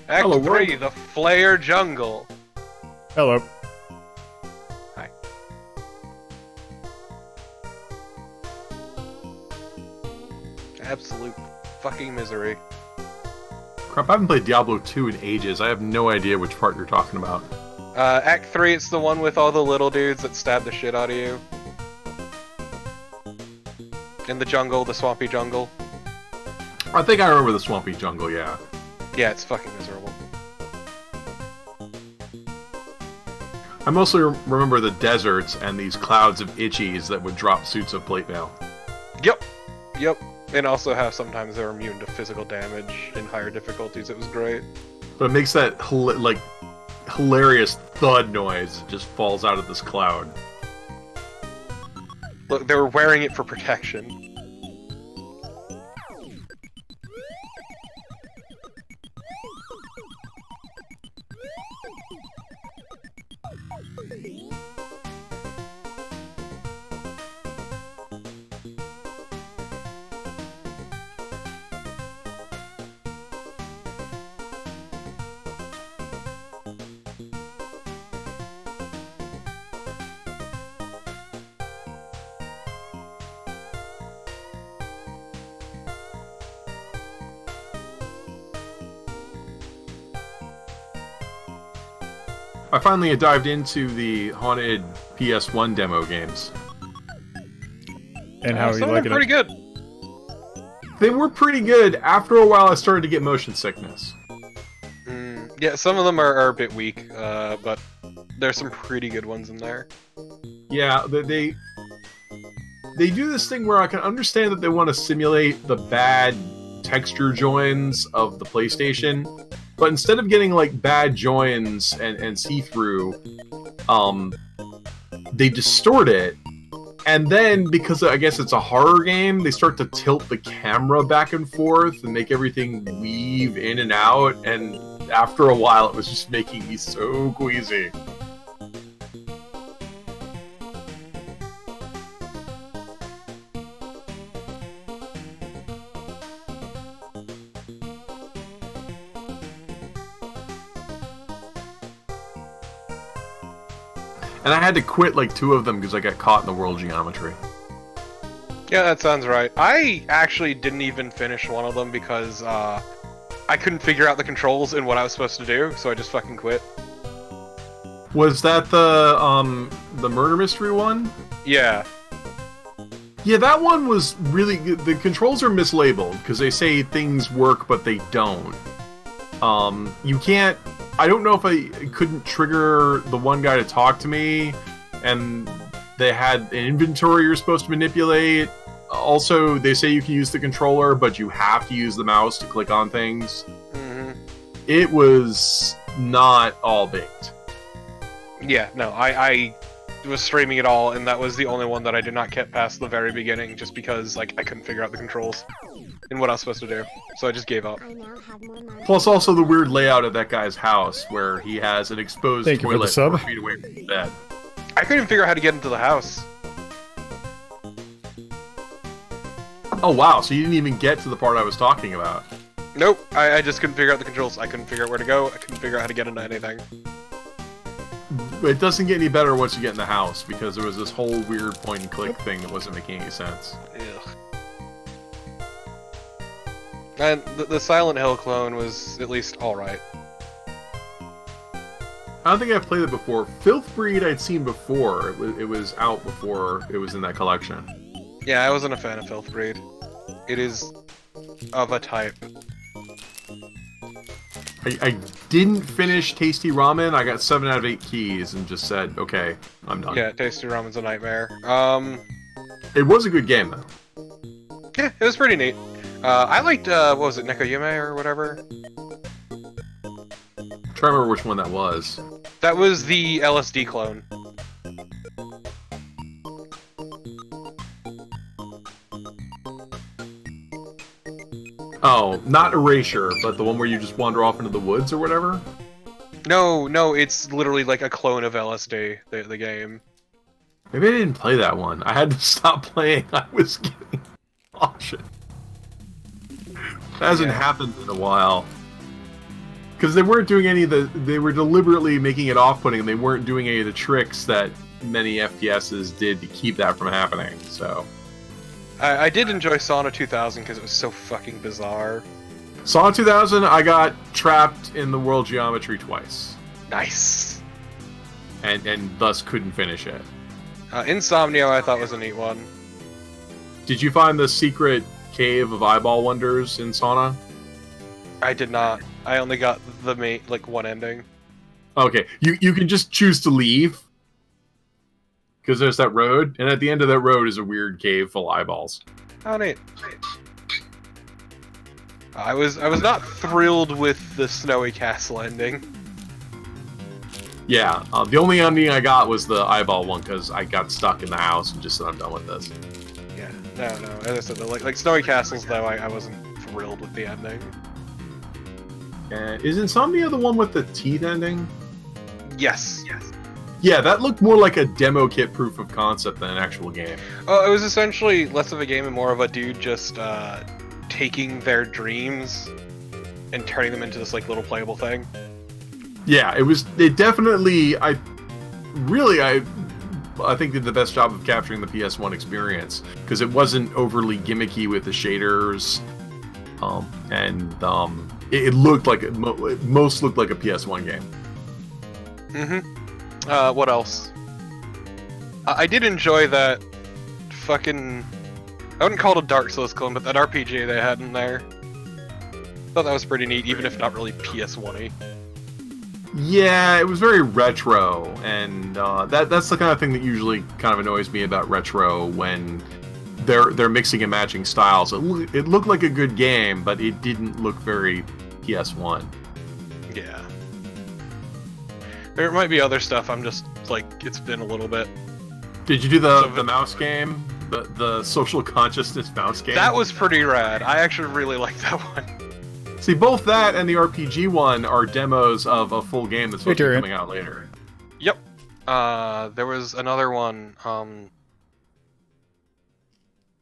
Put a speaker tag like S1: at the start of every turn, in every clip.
S1: Act
S2: Hello,
S1: 3, the Flare Jungle.
S2: Hello.
S1: Hi. Absolute fucking misery.
S2: Crap, I haven't played Diablo 2 in ages. I have no idea which part you're talking about.
S1: Act 3, it's the one with all the little dudes that stab the shit out of you. In the jungle, the swampy jungle.
S2: I think I remember the swampy jungle, yeah.
S1: Yeah, it's fucking miserable.
S2: I mostly remember the deserts and these clouds of itchies that would drop suits of plate mail.
S1: Yep. Yep. And also how sometimes they're immune to physical damage in higher difficulties. It was great.
S2: But it makes that, hilarious thud noise that just falls out of this cloud.
S1: Look, they were wearing it for protection.
S2: I finally dived into the haunted PS1 demo games.
S3: And how are you
S1: Some of them
S3: liking
S1: pretty
S3: it?
S1: good.
S2: They were pretty good. After a while, I started to get motion sickness.
S1: Yeah, some of them are a bit weak, but there's some pretty good ones in there.
S2: Yeah, they do this thing where I can understand that they want to simulate the bad texture joins of the PlayStation, but instead of getting like bad joins and see-through, they distort it. And then, because I guess it's a horror game, they start to tilt the camera back and forth and make everything weave in and out, and after a while it was just making me so queasy. And I had to quit like 2 of them because I got caught in the world geometry.
S1: Yeah, that sounds right. I actually didn't even finish one of them because I couldn't figure out the controls and what I was supposed to do, so I just fucking quit.
S2: Was that the murder mystery one?
S1: Yeah.
S2: Yeah, that one was really good. The controls are mislabeled because they say things work but they don't. You can't. I don't know if I couldn't trigger the one guy to talk to me, and they had an inventory you're supposed to manipulate. Also, they say you can use the controller, but you have to use the mouse to click on things.
S1: Mm-hmm.
S2: It was not all baked.
S1: Yeah, no, I was streaming it all, and that was the only one that I did not get past the very beginning, just because like I couldn't figure out the controls and what I was supposed to do, so I just gave up.
S2: Plus, also the weird layout of that guy's house, where he has an exposed
S3: Thank you for the
S2: toilet
S3: sub.
S2: 4 feet away from the bed.
S1: I couldn't figure out how to get into the house.
S2: Oh wow, so you didn't even get to the part I was talking about.
S1: Nope, I just couldn't figure out the controls. I couldn't figure out where to go. I couldn't figure out how to get into anything.
S2: It doesn't get any better once you get in the house, because there was this whole weird point-and-click thing that wasn't making any sense.
S1: Ugh. And the Silent Hill clone was at least alright.
S2: I don't think I've played it before. Filth Breed I'd seen before. It was out before it was in that collection.
S1: Yeah, I wasn't a fan of Filth Breed. It is of a type.
S2: I didn't finish Tasty Ramen. I got 7 out of 8 keys and just said, okay, I'm done.
S1: Yeah, Tasty Ramen's a nightmare.
S2: It was a good game, though.
S1: Yeah, it was pretty neat. I liked, what was it, Nekoyume or whatever?
S2: I'm trying to remember which one that was.
S1: That was the LSD clone.
S2: Oh, not Erasure, but the one where you just wander off into the woods or whatever?
S1: No, it's literally like a clone of LSD, the game.
S2: Maybe I didn't play that one. I had to stop playing. I was getting nauseous. That hasn't happened in a while. Because they weren't doing any of the... They were deliberately making it off-putting, and they weren't doing any of the tricks that many FPSs did to keep that from happening, so...
S1: I did enjoy Sauna 2000 because it was so fucking bizarre.
S2: Sauna 2000, I got trapped in the world geometry twice.
S1: Nice.
S2: And thus couldn't finish it.
S1: Insomnio I thought was a neat one.
S2: Did you find the secret cave of eyeball wonders in Sauna?
S1: I did not. I only got the main, like, one ending.
S2: Okay, you can just choose to leave. Because there's that road, and at the end of that road is a weird cave full of eyeballs.
S1: Oh, neat. I was not thrilled with the Snowy Castle ending.
S2: Yeah, the only ending I got was the eyeball one, because I got stuck in the house and just said, I'm done with this.
S1: Yeah, no. As I said, like Snowy Castles, though, I wasn't thrilled with the ending.
S2: Is Insomnia the one with the teeth ending?
S1: Yes.
S2: Yeah, that looked more like a demo kit proof of concept than an actual game.
S1: Oh, it was essentially less of a game and more of a dude just taking their dreams and turning them into this like little playable thing.
S2: Yeah, it definitely, I think did the best job of capturing the PS1 experience, because it wasn't overly gimmicky with the shaders, it looked like, it most looked like a PS1 game.
S1: What else? I did enjoy that fucking... I wouldn't call it a Dark Souls clone, but that RPG they had in there. Thought that was pretty neat, even if not really PS1-y.
S2: Yeah, it was very retro, and that's the kind of thing that usually kind of annoys me about retro, when they're mixing and matching styles. It looked like a good game, but it didn't look very PS1.
S1: Yeah. There might be other stuff, I'm just, like, it's been a little bit.
S2: Did you do the mouse game? The social consciousness mouse game?
S1: That was pretty rad. I actually really liked that one.
S2: See, both that and the RPG one are demos of a full game that's supposed to be coming out later.
S1: Yep. There was another one, I'm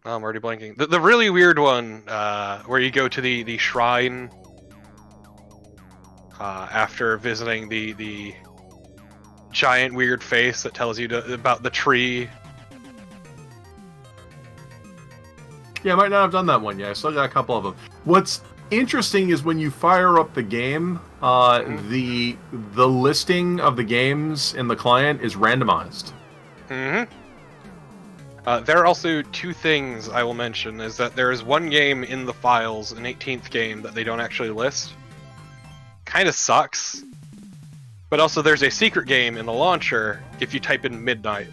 S1: already blanking. The really weird one, where you go to the shrine, after visiting the giant weird face that tells you about the tree.
S2: Yeah, I might not have done that one yet. I still got a couple of them. What's interesting is when you fire up the game, the listing of the games in the client is randomized.
S1: There are also two things I will mention, is that there is one game in the files, an 18th game, that they don't actually list. Kinda sucks. But also there's a secret game in the launcher if you type in midnight.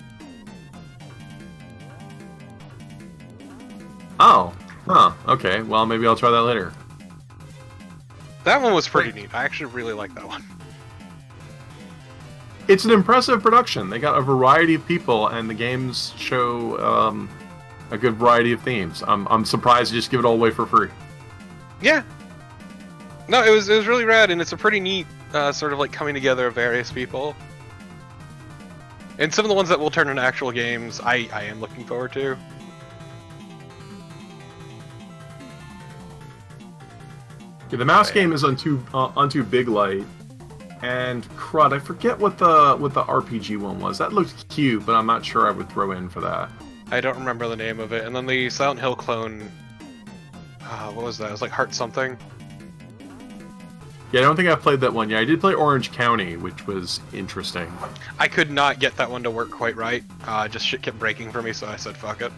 S2: Oh. Huh. Okay. Well, maybe I'll try that later.
S1: That one was pretty neat. I actually really like that one.
S2: It's an impressive production. They got a variety of people, and the games show a good variety of themes. I'm surprised to just give it all away for free.
S1: Yeah. No, it was really rad, and it's a pretty neat sort of like coming together of various people. And some of the ones that will turn into actual games, I am looking forward to.
S2: Yeah, the mouse game is on too big light, and crud, I forget what the RPG one was. That looked cute, but I'm not sure I would throw in for that.
S1: I don't remember the name of it. And then the Silent Hill clone, what was that? It was like Heart something.
S2: Yeah, I don't think I've played that one yet. I did play Orange County, which was interesting.
S1: I could not get that one to work quite right. Just shit kept breaking for me, so I said fuck it.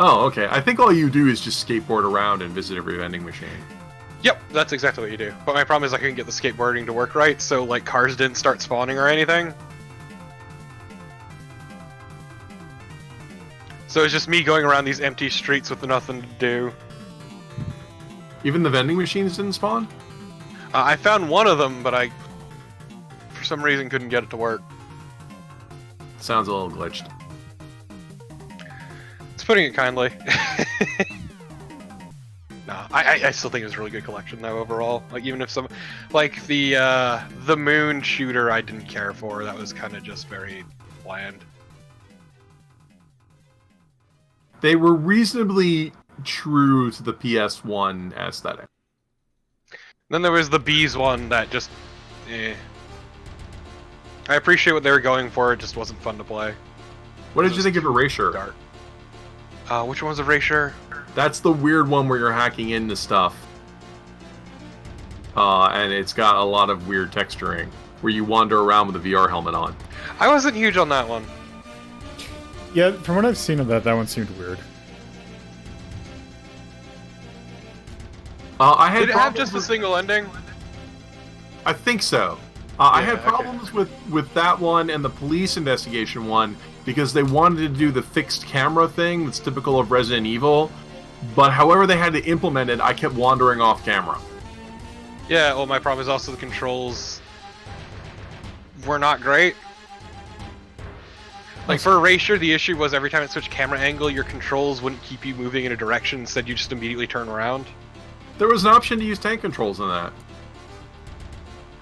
S2: Oh, okay. I think all you do is just skateboard around and visit every vending machine.
S1: Yep, that's exactly what you do. But my problem is I couldn't get the skateboarding to work right, so like cars didn't start spawning or anything. So it's just me going around these empty streets with nothing to do.
S2: Even the vending machines didn't spawn?
S1: I found one of them, but I, for some reason, couldn't get it to work.
S2: Sounds a little glitched.
S1: It's putting it kindly. Nah. I still think it was a really good collection though overall. Like even if some, like the moon shooter I didn't care for. That was kind of just very bland.
S2: They were reasonably true to the PS1 aesthetic.
S1: Then there was the bees one that just, eh. I appreciate what they were going for. It just wasn't fun to play.
S2: What did you think of Erasure?
S1: Dark. Which one was Erasure?
S2: That's the weird one where you're hacking into stuff. And it's got a lot of weird texturing, where you wander around with a VR helmet on.
S1: I wasn't huge on that one.
S3: Yeah, from what I've seen of that one seemed weird.
S1: Did it have just a single ending?
S2: I think so. I had problems with that one and the police investigation one because they wanted to do the fixed camera thing that's typical of Resident Evil, but however they had to implement it, I kept wandering off camera.
S1: Yeah, well, my problem is also the controls were not great. Like for Erasure, the issue was every time it switched camera angle, your controls wouldn't keep you moving in a direction, instead you just immediately turn around.
S2: There was an option to use tank controls in that.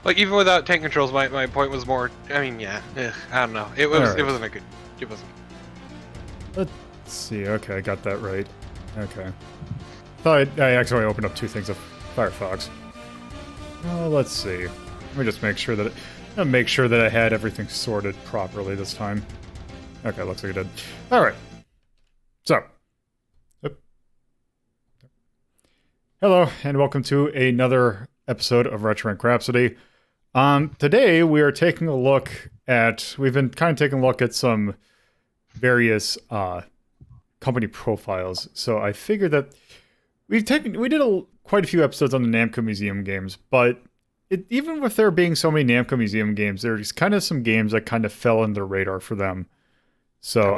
S1: Like even without tank controls, my point was more. I mean, yeah, I don't know. It wasn't a good. It wasn't.
S3: Let's see. Okay, I got that right. Okay. Thought I actually opened up two things of Firefox. Let's see. Let me just make sure that I had everything sorted properly this time. Okay, looks like it did. All right. So. Hello, and welcome to another episode of Rhapsody. Today we are taking a look at, we've been kind of taking a look at some various company profiles. So I figured that we did quite a few episodes on the Namco Museum games, but even with there being so many Namco Museum games, there's kind of some games that kind of fell in the radar for them. So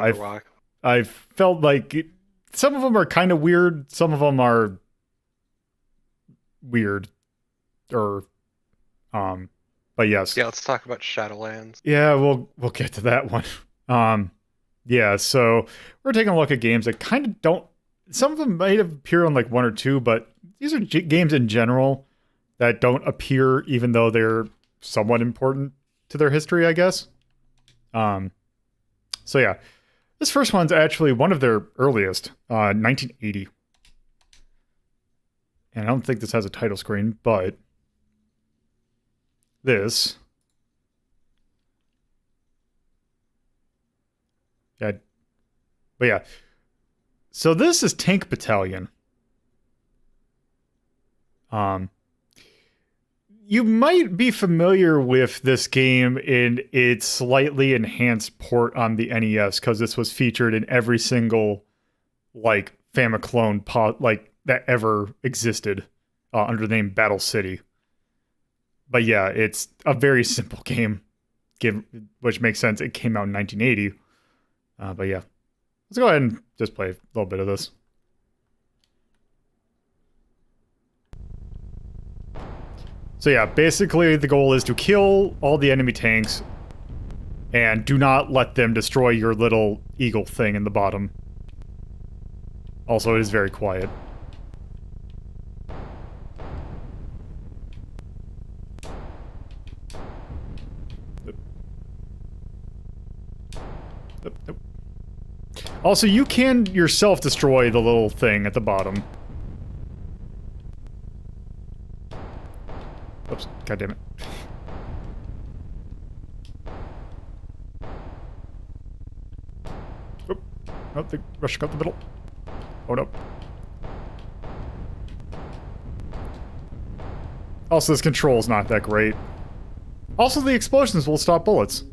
S3: I've felt like some of them are kind of weird, some of them are weird, but yes.
S1: Yeah, let's talk about Shadowlands.
S3: Yeah, we'll get to that one. Yeah, so we're taking a look at games that kind of don't. Some of them might appear on like one or two, but these are games in general that don't appear, even though they're somewhat important to their history, I guess. So yeah, this first one's actually one of their earliest, 1980. And I don't think this has a title screen, but this. Yeah. But yeah. So this is Tank Battalion. You might be familiar with this game in its slightly enhanced port on the NES, because this was featured in every single like Famiclone that ever existed under the name Battle City. But yeah, it's a very simple game, which makes sense. It came out in 1980. But yeah, let's go ahead and just play a little bit of this. So yeah, basically the goal is to kill all the enemy tanks and do not let them destroy your little eagle thing in the bottom. Also, it is very quiet. Nope. Also, you can yourself destroy the little thing at the bottom. Oops, god damn it. Oop. Oh, they rushed out the middle. Oh no. Also, this control's not that great. Also, the explosions will stop bullets.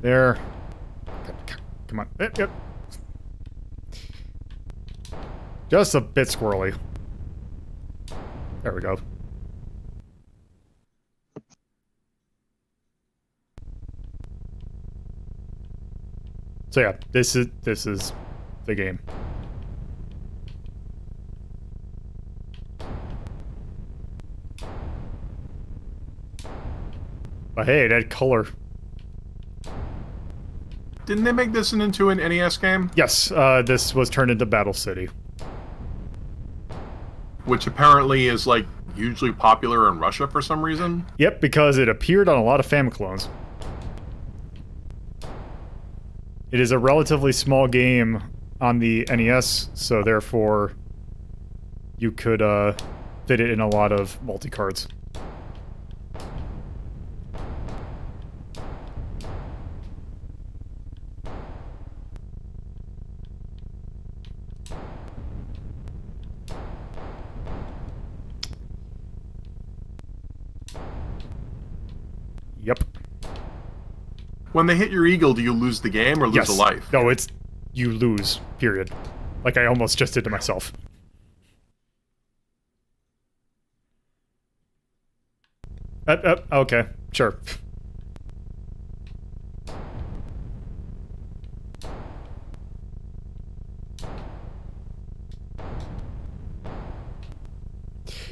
S3: There. Come on. Yep. Just a bit squirrely. There we go. So yeah, this is the game. But hey, it had color.
S2: Didn't they make this into an NES game?
S3: Yes, this was turned into Battle City.
S2: Which apparently is, like, hugely popular in Russia for some reason.
S3: Yep, because it appeared on a lot of Famiclones. It is a relatively small game on the NES, so therefore you could fit it in a lot of multi-cards. Yep.
S2: When they hit your eagle, do you lose the game or lose a life?
S3: No, it's... you lose, period. Like I almost just did to myself. Okay, sure.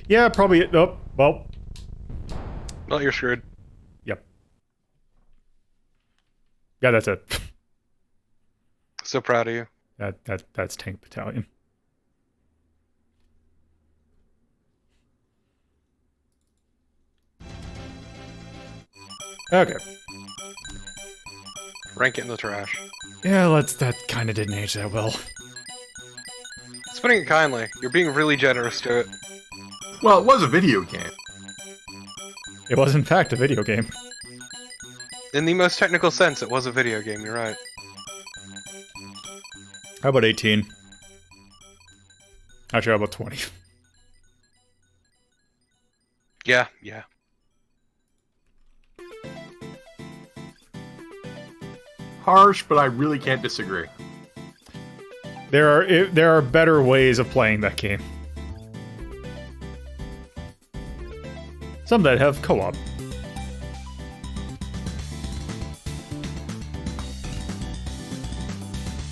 S3: Yeah, probably... oh, well...
S1: Well, you're screwed.
S3: Yep. Yeah, that's it.
S1: So proud of you.
S3: That's Tank Battalion. Okay.
S1: Rank it in the trash.
S3: Yeah, that kind of didn't age that well.
S1: Putting it kindly, you're being really generous to it.
S2: Well, it was a video game.
S3: It was, in fact, a video game.
S1: In the most technical sense, it was a video game, you're right.
S3: How about 18? Actually, how about 20?
S1: Yeah.
S2: Harsh, but I really can't disagree.
S3: There are better ways of playing that game. Some that have co-op.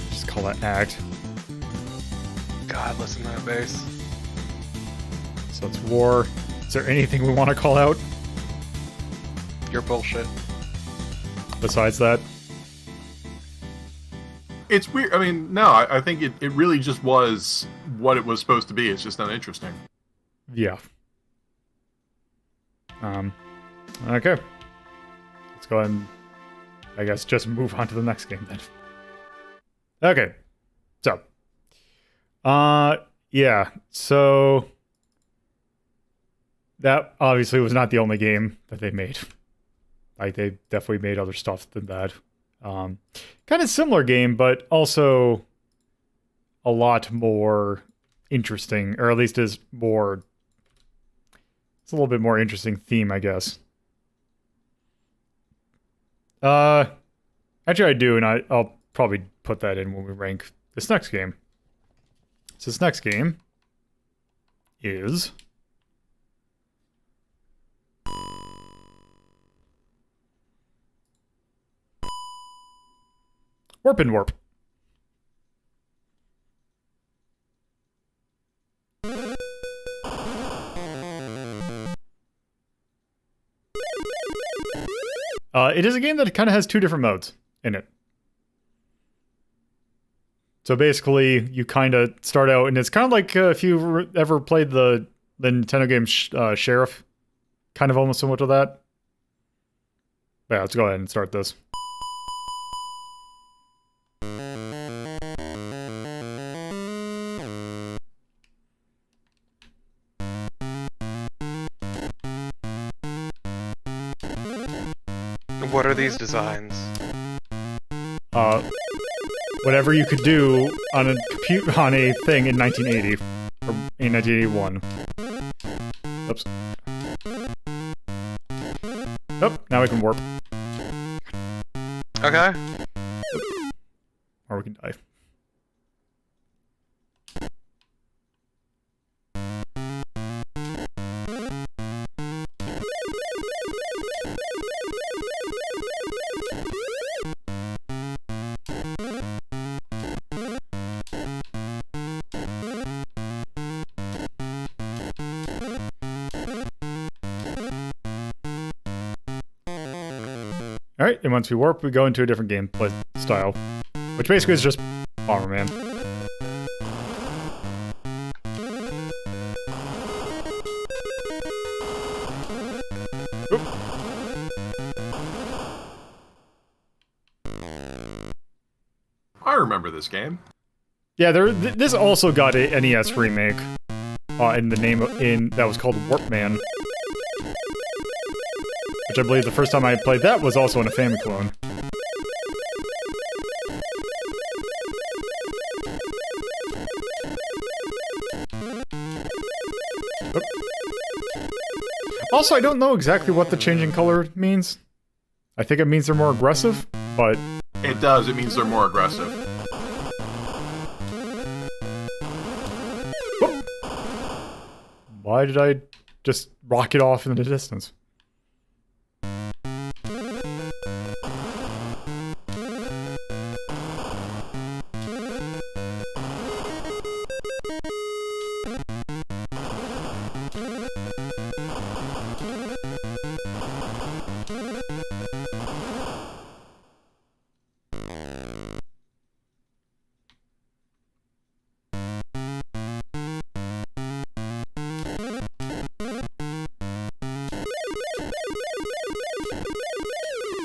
S3: Just call that act.
S1: God, listen to that bass.
S3: So it's war. Is there anything we want to call out
S1: You're bullshit.
S3: besides that?
S2: It's weird. I mean, no, I think it really just was what it was supposed to be. It's just not interesting.
S3: Yeah. Okay. Let's go ahead and, I guess, just move on to the next game then. Okay. So. Yeah. So. That obviously was not the only game that they made. Like, they definitely made other stuff than that. Kind of similar game, but also a lot more interesting, or at least is more... It's a little bit more interesting theme, I guess. Actually I do, and I'll probably put that in when we rank this next game. So this next game is... Warp and Warp. It is a game that kind of has two different modes in it. So basically, you kind of start out, and it's kind of like if you've ever played the Nintendo game Sheriff, kind of almost similar to that. But yeah, let's go ahead and start this.
S1: What are these designs?
S3: Whatever you could do on a thing in 1980 or in 1981. Oops. Oh, now we can warp.
S1: Okay.
S3: Or we can die. All right, and once we warp, we go into a different gameplay style, which basically is just Bomberman. Oop.
S2: I remember this game.
S3: Yeah, this also got a NES remake in the name that was called Warpman, which I believe the first time I played that was also in a Famiclone. Oop. Also, I don't know exactly what the changing color means. I think it means they're more aggressive, but...
S2: It does. It means they're more aggressive.
S3: Whoop. Why did I just rocket off in the distance?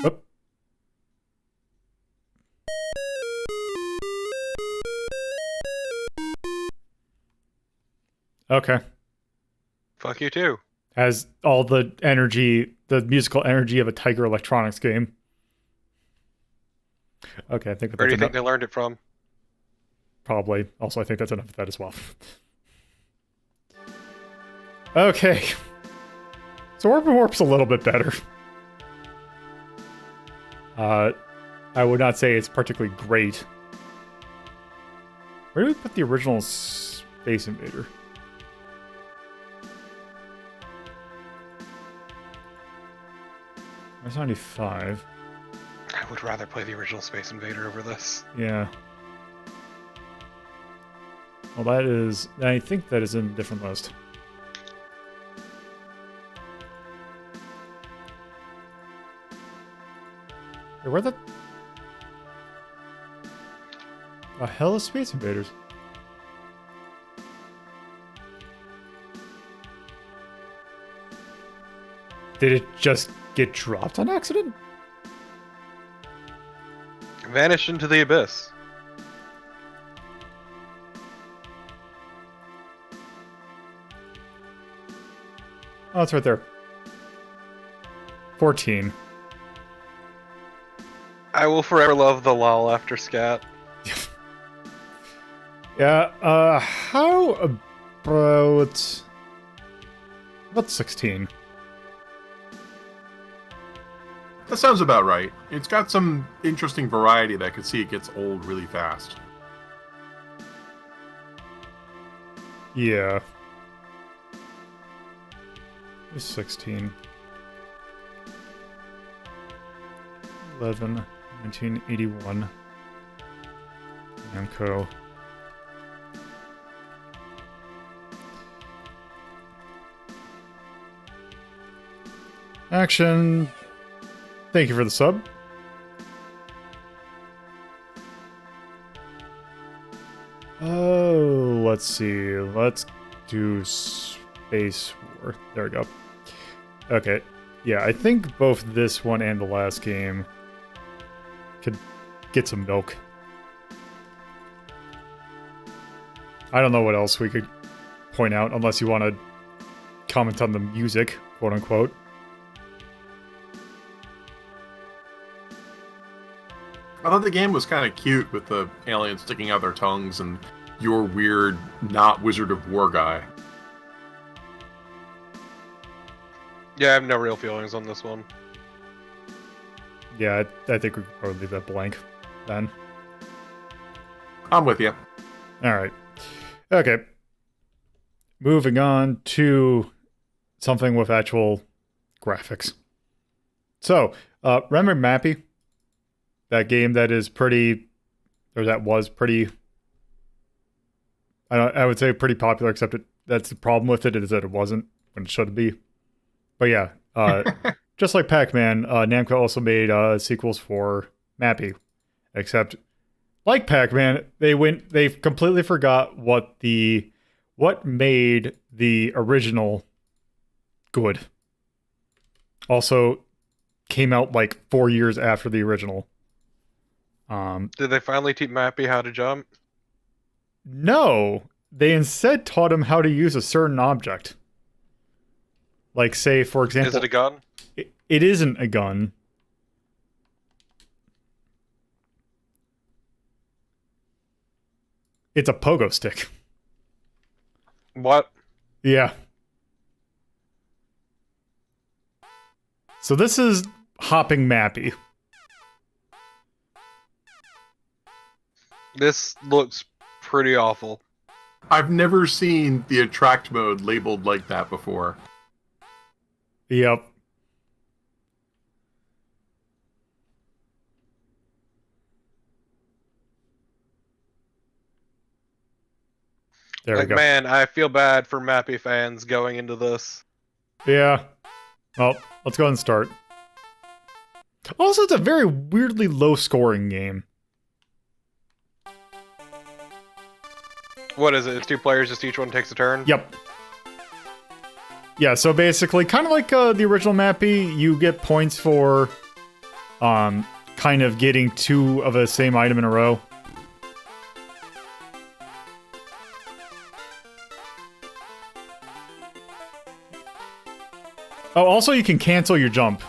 S3: Oop. Okay.
S1: Fuck you too.
S3: Has all the energy, the musical energy of a Tiger Electronics game. Okay, I think
S1: Where do you
S3: that's
S1: think they learned it from?
S3: probably. Also, I think that's enough of that as well. Okay. So Warp and Warp's a little bit better. I would not say it's particularly great. Where do we put the original Space Invader? That's 95.
S1: I would rather play the original Space Invader over this.
S3: Yeah. Well, that is... I think that is in a different list. Hey, where the hell is Space Invaders? Did it just get dropped on accident?
S1: Vanished into the abyss.
S3: Oh, it's right there. 14.
S1: I will forever love the lull after scat.
S3: Yeah, how about 16?
S2: That sounds about right. It's got some interesting variety that I could see it gets old really fast.
S3: Yeah. It's 16. 11, 1981. Namco. Action. Thank you for the sub. Oh, let's see. Let's do Space War. There we go. Okay. Yeah, I think both this one and the last game could get some milk. I don't know what else we could point out, unless you want to comment on the music, quote unquote.
S2: I thought the game was kind of cute with the aliens sticking out their tongues and your weird, not Wizard of War guy.
S1: Yeah, I have no real feelings on this one.
S3: Yeah, I think we could probably leave that blank then.
S2: I'm with you.
S3: Alright. Okay. Moving on to something with actual graphics. So, remember Mappy? That game that is pretty, or that was pretty, I would say pretty popular, except that's the problem with it is that it wasn't when it should be. But yeah, just like Pac-Man, Namco also made sequels for Mappy. Except, like Pac-Man, they completely forgot what made the original good. Also, came out like 4 years after the original.
S1: Did they finally teach Mappy how to jump?
S3: No, they instead taught him how to use a certain object. Like, say, for example...
S1: Is it a gun?
S3: It isn't a gun. It's a pogo stick.
S1: What?
S3: Yeah. So this is hopping Mappy.
S1: This looks pretty awful.
S2: I've never seen the attract mode labeled like that before.
S3: Yep. There we go.
S1: Man, I feel bad for Mappy fans going into this.
S3: Yeah. Well, let's go ahead and start. Also, it's a very weirdly low-scoring game.
S1: What is it? It's 2 players, just each one takes a turn?
S3: Yep. Yeah, so basically, kind of like the original Mappy, you get points for kind of getting 2 of the same item in a row. Oh, also you can cancel your jump.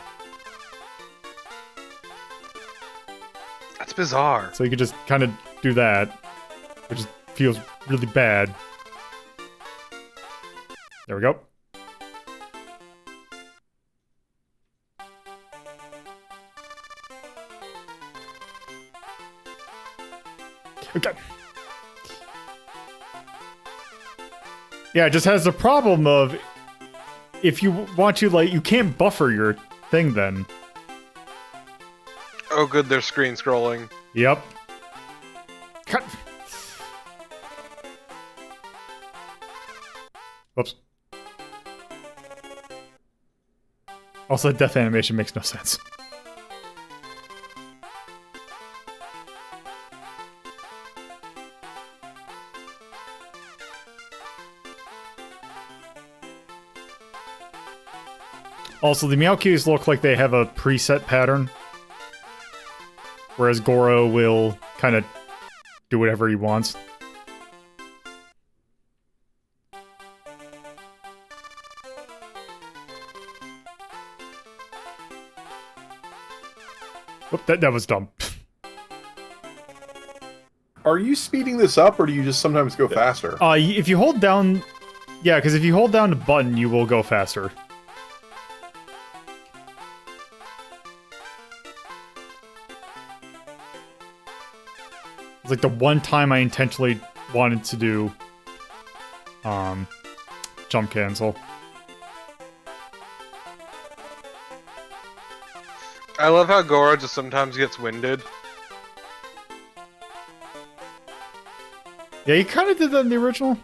S1: That's bizarre.
S3: So you can just kind of do that, which feels really bad. There we go. Okay. Yeah, it just has the problem of if you want to, like, you can't buffer your thing then.
S1: Oh good, they're screen scrolling.
S3: Yep. Cut. Whoops. Also, the death animation makes no sense. Also, the Meowkies look like they have a preset pattern. Whereas Goro will kind of do whatever he wants. Oh, that was dumb.
S2: Are you speeding this up, or do you just sometimes go faster?
S3: If you hold down... Yeah, because if you hold down the button, you will go faster. It's like the one time I intentionally wanted to do jump cancel.
S1: I love how Goro just sometimes gets winded.
S3: Yeah, he kind of did that in the original.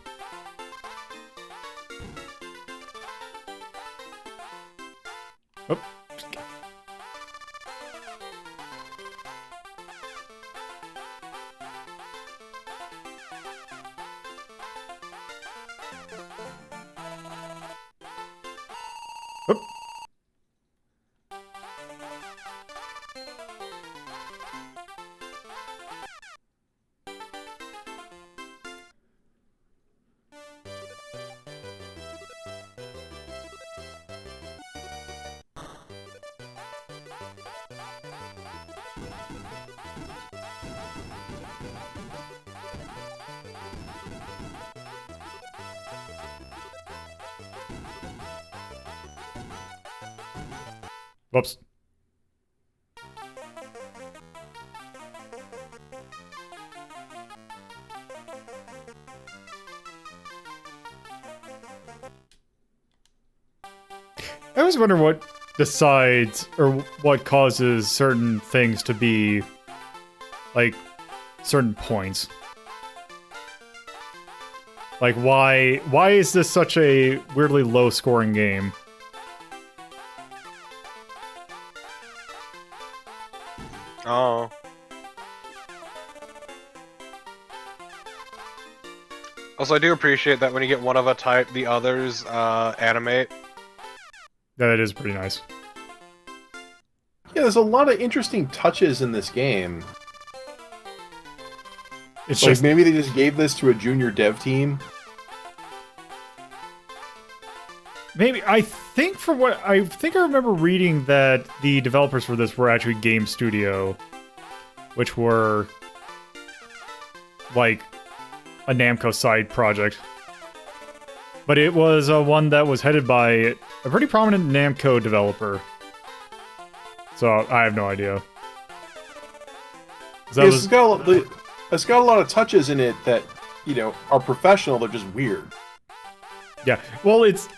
S3: Oh. Oop. Whoops. I always wonder what decides or what causes certain things to be like certain points. Like why is this such a weirdly low scoring game?
S1: Oh. Also, I do appreciate that when you get one of a type, the others animate.
S3: That is pretty nice.
S2: Yeah, there's a lot of interesting touches in this game.
S3: It's
S2: Like,
S3: just
S2: maybe they just gave this to a junior dev team.
S3: maybe I think I remember reading that the developers for this were actually Game Studio, which were like a Namco side project. But it was one that was headed by a pretty prominent Namco developer. So I have no idea. So that
S2: Yes,
S3: was-
S2: it's got a lot of touches in it that, you know, are professional, they're just weird.
S3: yeah. Well, it's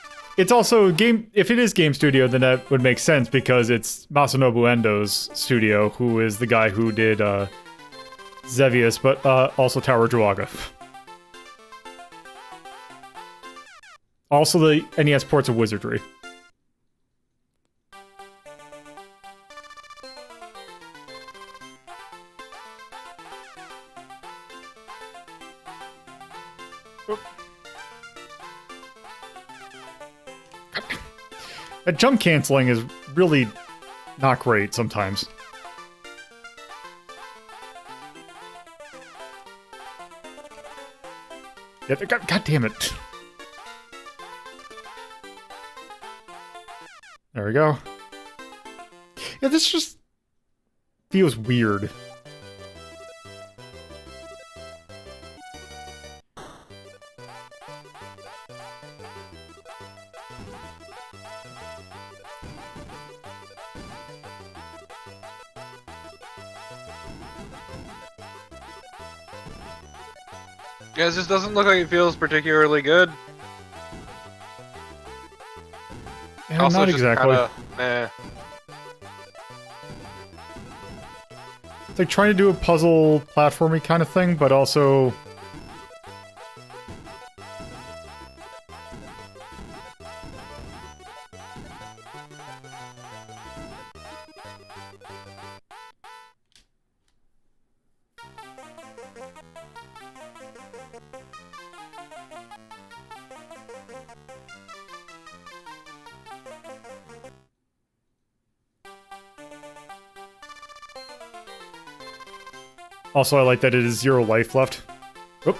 S3: also game. If it is Game Studio, then that would make sense because it's Masanobu Endo's studio, who is the guy who did Xevious, but also Tower Druaga. Also the NES ports of Wizardry. That jump canceling is really not great sometimes. Yeah, God damn it. There we go. Yeah, this just feels weird.
S1: Yeah, it just doesn't look like it feels particularly good.
S3: Yeah,
S1: Also,
S3: not
S1: just
S3: exactly.
S1: kinda,
S3: It's like trying to do a puzzle platformy kind of thing, but also... Also, I like that it is 0 life left. Oop.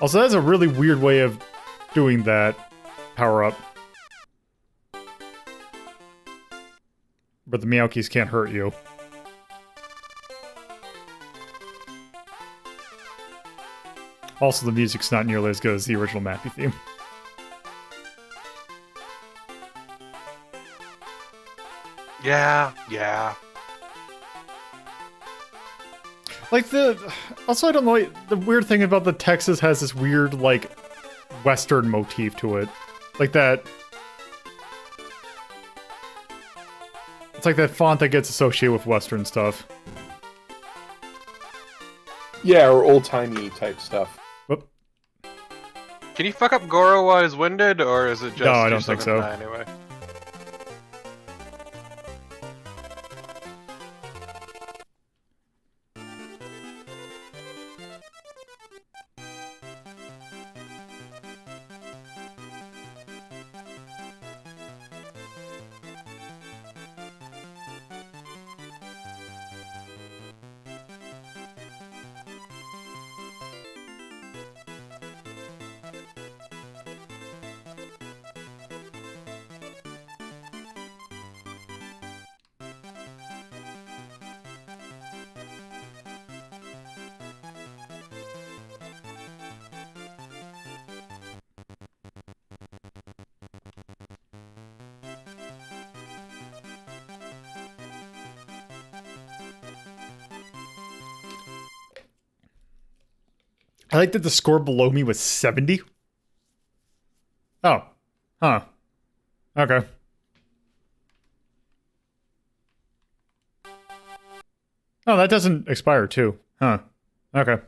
S3: Also, that's a really weird way of doing that power-up. But the Meowkies can't hurt you. Also, the music's not nearly as good as the original Mappy theme.
S1: yeah.
S3: Like also, I don't know, the weird thing about the Texas has this weird, like, Western motif to it. Like that... It's like that font that gets associated with Western stuff.
S2: Yeah, or old-timey type stuff.
S3: Whoop.
S1: Can you fuck up Goro while he's winded, or is it just
S3: No, I
S1: you
S3: don't
S1: still
S3: think
S1: gonna
S3: so.
S1: die anyway?
S3: I like that the score below me was 70. Oh. Huh. Okay. Oh, that doesn't expire too. Huh. Okay.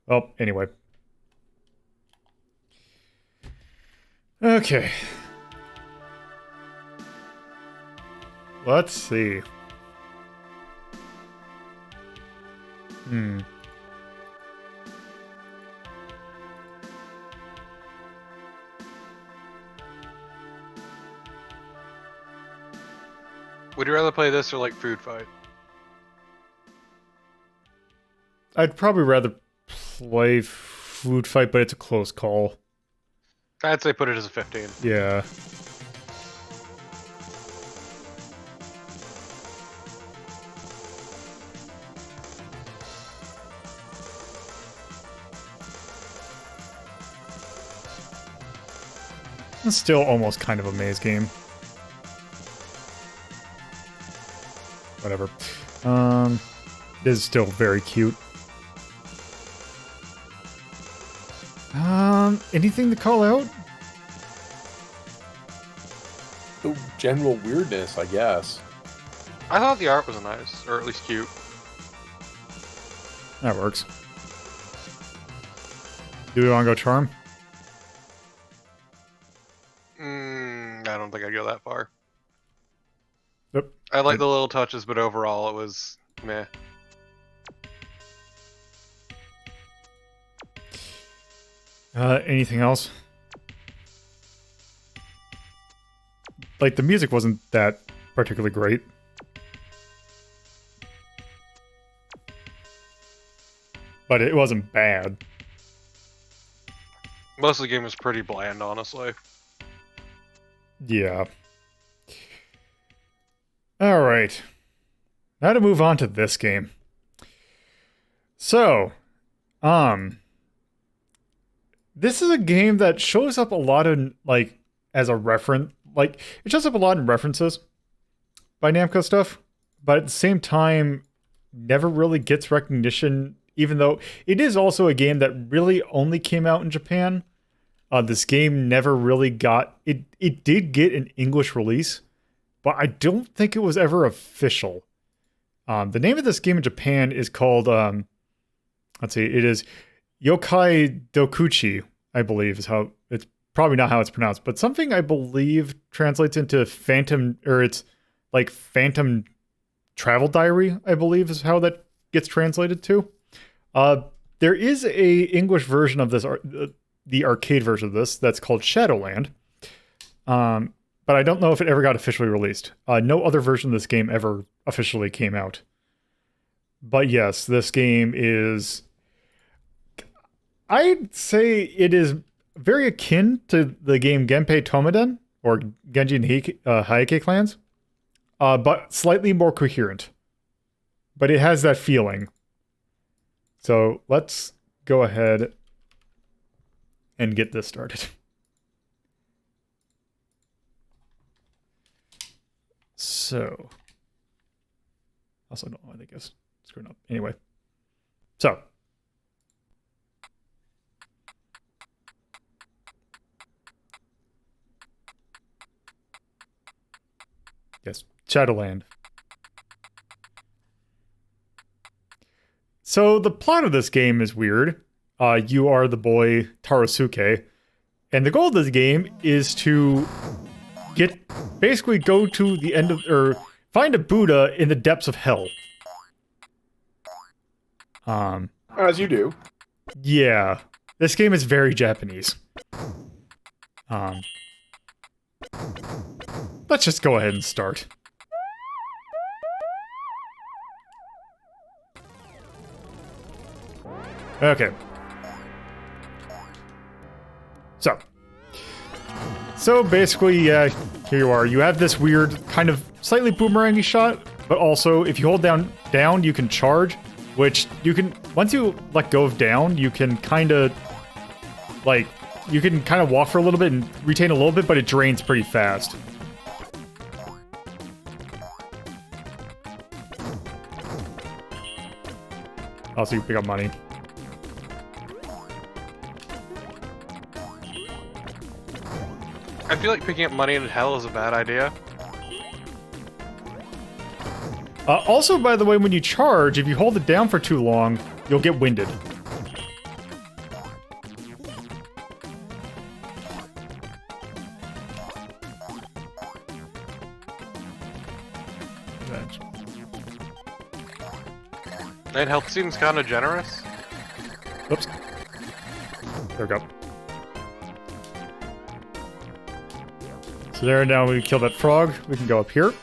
S3: Well, anyway. Okay. Let's see.
S1: Would you rather play this or like Food Fight?
S3: I'd probably rather play Food Fight, but it's a close call.
S1: I'd say put it as a 15.
S3: Yeah. It's still almost kind of a maze game. Whatever. It is still very cute. Anything to call out?
S2: The general weirdness, I guess.
S1: I thought the art was nice, or at least cute.
S3: That works. Do we want to go charm?
S1: I don't think I'd go that far.
S3: Yep.
S1: I like the little touches, but overall it was meh.
S3: Anything else? Like, the music wasn't that particularly great. But it wasn't bad.
S1: Most of the game was pretty bland, honestly.
S3: Yeah. Alright. Now to move on to this game. So, this is a game that shows up a lot in, like, as a reference. Like, it shows up a lot in references by Namco stuff, but at the same time, never really gets recognition, even though it is also a game that really only came out in Japan. This game never really got... It did get an English release, but I don't think it was ever official. The name of this game in Japan is called... let's see, it is Yokai Dokuchi, I believe is how... It's probably not how it's pronounced, but something I believe translates into Phantom... Or it's like Phantom Travel Diary, I believe is how that gets translated to. There is a English version of this... the arcade version of this that's called Shadowland. But I don't know if it ever got officially released. No other version of this game ever officially came out. But yes, this game is... I'd say it is very akin to the game Genpei Tomoden, or Genji and Hayake Clans, but slightly more coherent. But it has that feeling. So let's go ahead and get this started. So, also don't know why they guess screwing up. Anyway, so yes, Shadowland. So the plot of this game is weird. You are the boy Tarosuke, and the goal of this game is to basically go to the end of, or find a Buddha in the depths of hell.
S2: As you do.
S3: Yeah, this game is very Japanese. Let's just go ahead and start. Okay. So basically, yeah, here you are. You have this weird kind of slightly boomerangy shot, but also if you hold down, you can charge, which you can, once you let go of down, you can kind of, like, you can kind of walk for a little bit and retain a little bit, but it drains pretty fast. Also, you pick up money.
S1: I feel like picking up money in hell is a bad idea.
S3: Also, by the way, when you charge, if you hold it down for too long, you'll get winded.
S1: That health seems kind of generous.
S3: Oops. There we go. So there, now we kill that frog. We can go up here.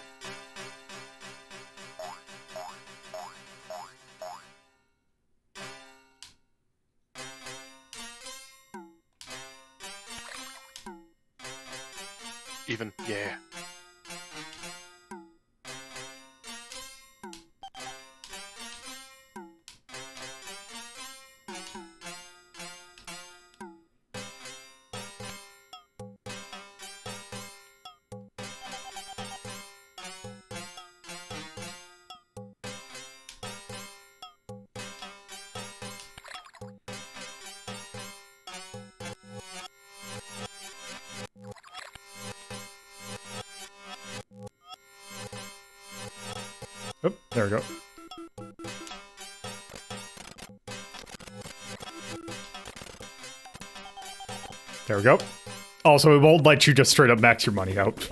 S1: Even, yeah.
S3: Oh, there we go. There we go. Also, it won't let you just straight up max your money out.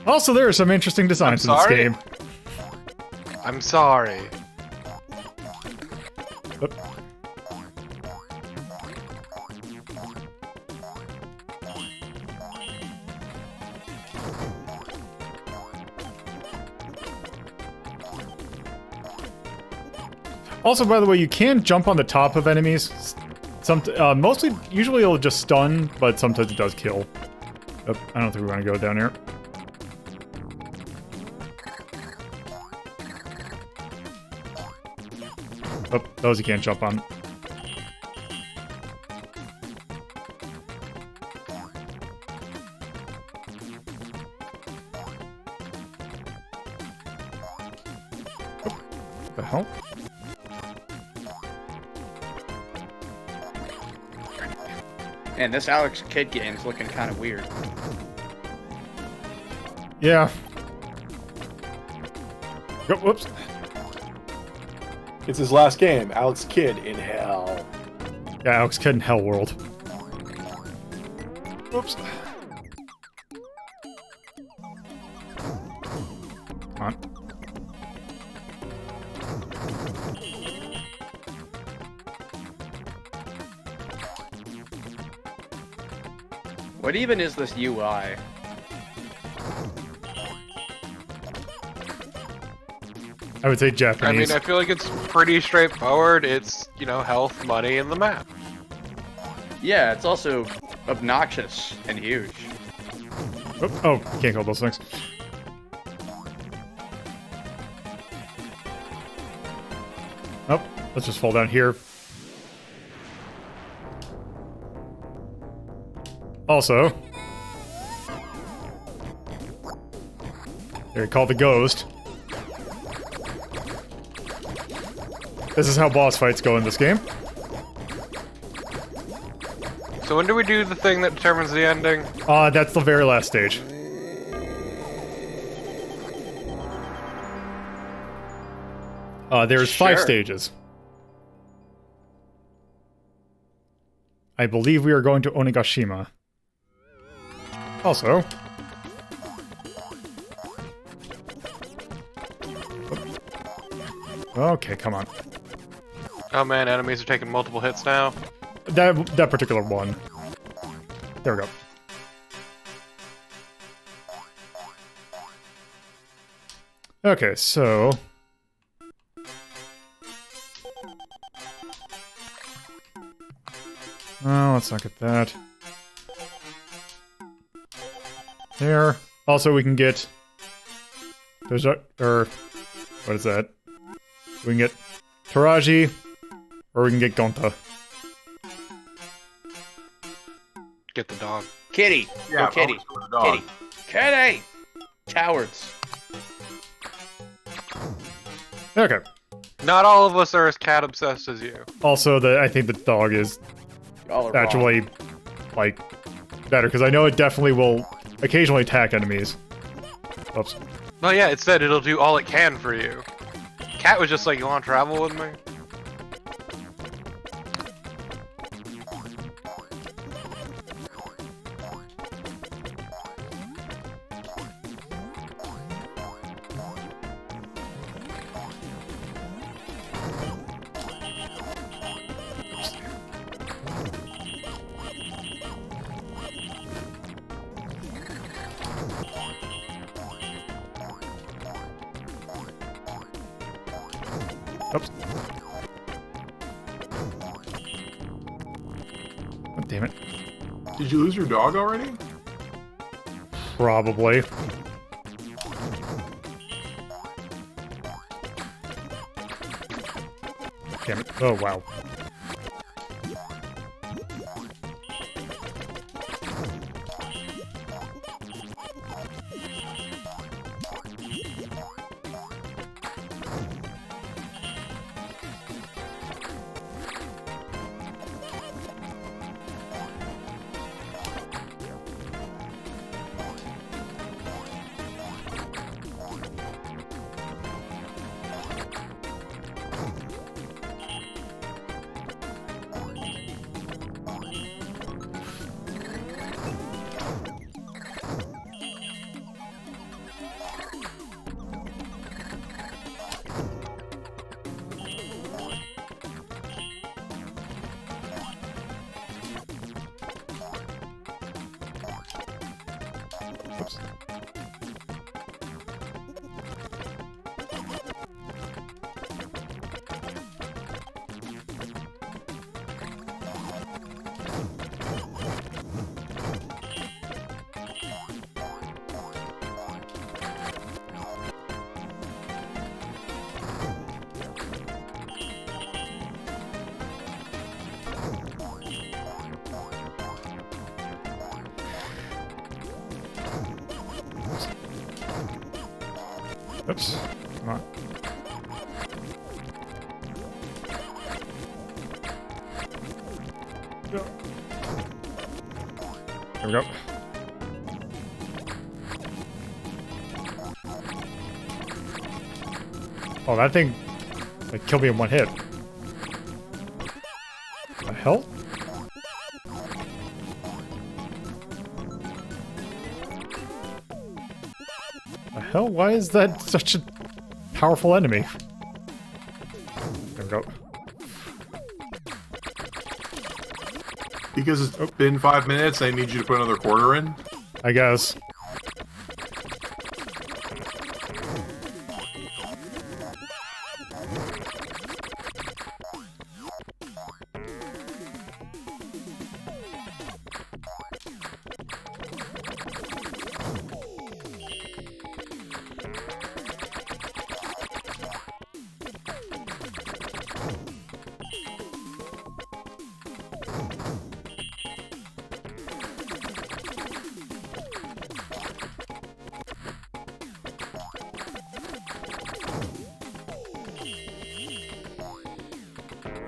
S3: Also, there are some interesting designs in this game.
S1: I'm sorry.
S3: Oh. Also, by the way, you can jump on the top of enemies. Usually it'll just stun, but sometimes it does kill. Oh, I don't think we want to go down here. Oh, those you can't jump on. Oh, what the hell?
S4: Man, this Alex Kidd game's looking kind of weird.
S3: Yeah. Oh, whoops.
S2: It's his last game. Alex Kidd in hell.
S3: Yeah, Alex Kidd in Hell World. Whoops. Come on.
S4: What even is this UI?
S3: I would say Japanese.
S1: I mean, I feel like it's pretty straightforward. It's, you know, health, money, and the map.
S4: Yeah, it's also obnoxious and huge.
S3: Oh, can't call those things. Oh, let's just fall down here. Also, here, call the ghost. This is how boss fights go in this game.
S1: So when do we do the thing that determines the ending?
S3: That's the very last stage. There's 5 stages. I believe we are going to Onigashima. Also... Okay, come on.
S1: Oh man, enemies are taking multiple hits now.
S3: That particular one. There we go. Okay, so... Oh, let's not get that. There. Also, we can get... There's a... what is that? We can get Taraji, or we can get Gonta.
S1: Get the dog.
S4: Kitty!
S2: Yeah,
S4: Go Kitty! Kitty! Kitty! Cowards.
S3: Okay.
S1: Not all of us are as cat obsessed as you.
S3: Also, I think the dog is
S4: Y'all are
S3: actually, like, better, because I know it definitely will occasionally attack enemies. Oops.
S1: Well, yeah, it said it'll do all it can for you. Cat was just like, you want to travel with me?
S3: Oops. Oh, damn it.
S2: Did you lose your dog already?
S3: Probably. Damn it. Oh, wow. Oops. Oops. Come on. There we go. Oh, that thing like killed me in one hit. What the hell? The hell? Why is that such a powerful enemy? There we go.
S2: Because it's been 5 minutes, I need you to put another quarter in.
S3: I guess.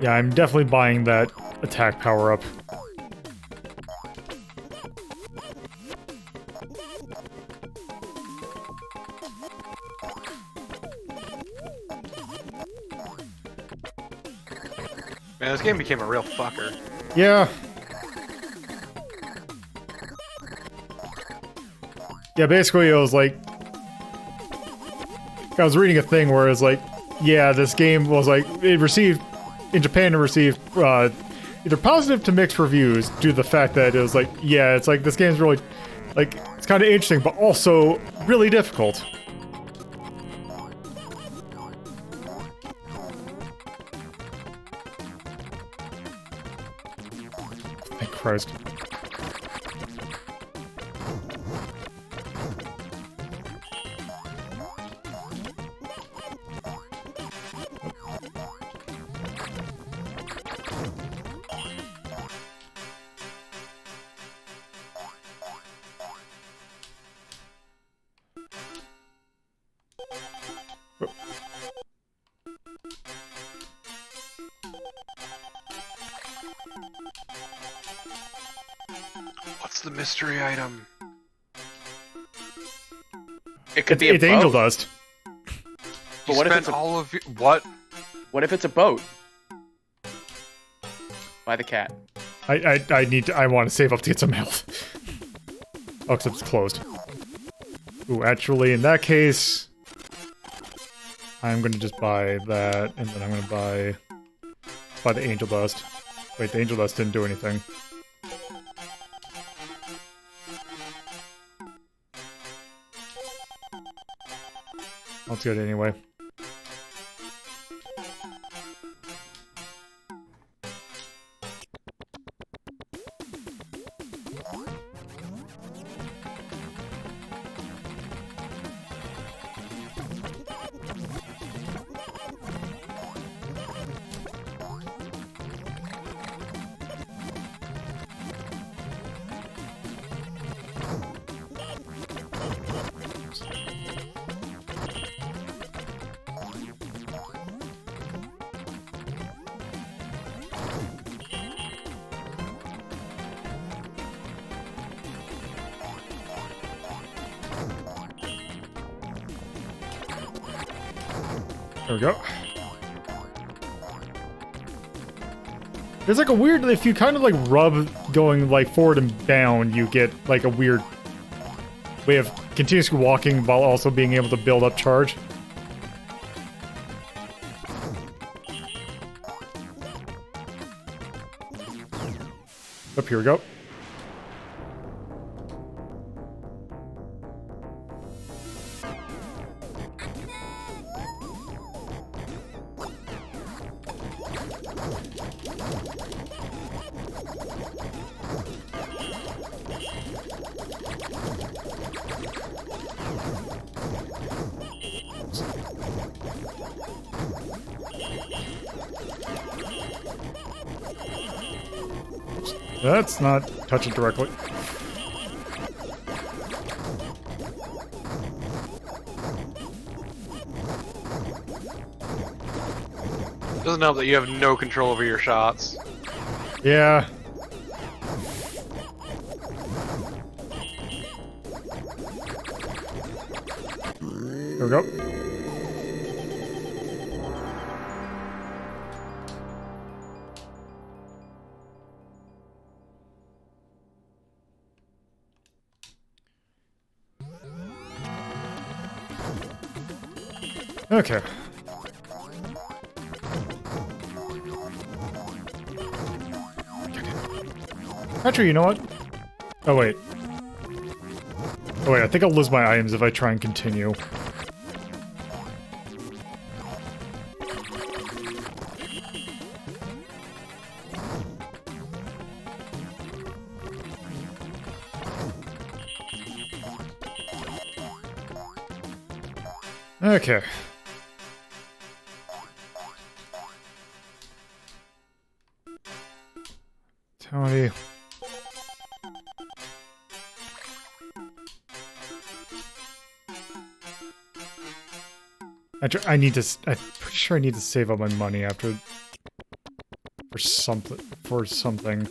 S3: Yeah, I'm definitely buying that attack power-up.
S1: Man, this game became a real fucker.
S3: Yeah. Yeah, basically it was like... I was reading a thing where it was like, yeah, this game was like, it received... In Japan, it received either positive to mixed reviews due to the fact that it was like, yeah, it's like, this game's really... Like, it's kind of interesting, but also really difficult. Thank Christ.
S1: What's the mystery item?
S4: It could be a
S3: It's
S4: boat.
S3: angel dust.
S4: But what if
S1: spent
S4: it's a,
S1: all of your... What?
S4: what if it's a boat? By the cat.
S3: I want to save up to get some health. Oh, except it's closed. Ooh, actually, in that case, I'm gonna just buy that, and then I'm gonna buy the angel dust. Wait, the angel dust didn't do anything. Let's get it anyway. There we go. There's like a weird, if you kind of like rub going like forward and down, you get like a weird way of continuously walking while also being able to build up charge. Up here we go. That's not touching directly.
S1: Doesn't help that you have no control over your shots.
S3: Yeah. There we go. Okay. Actually, you know what? Oh, wait. Oh, wait, I think I'll lose my items if I try and continue. Okay. Tony. I need to. I'm pretty sure I need to save up my money after for something. For something.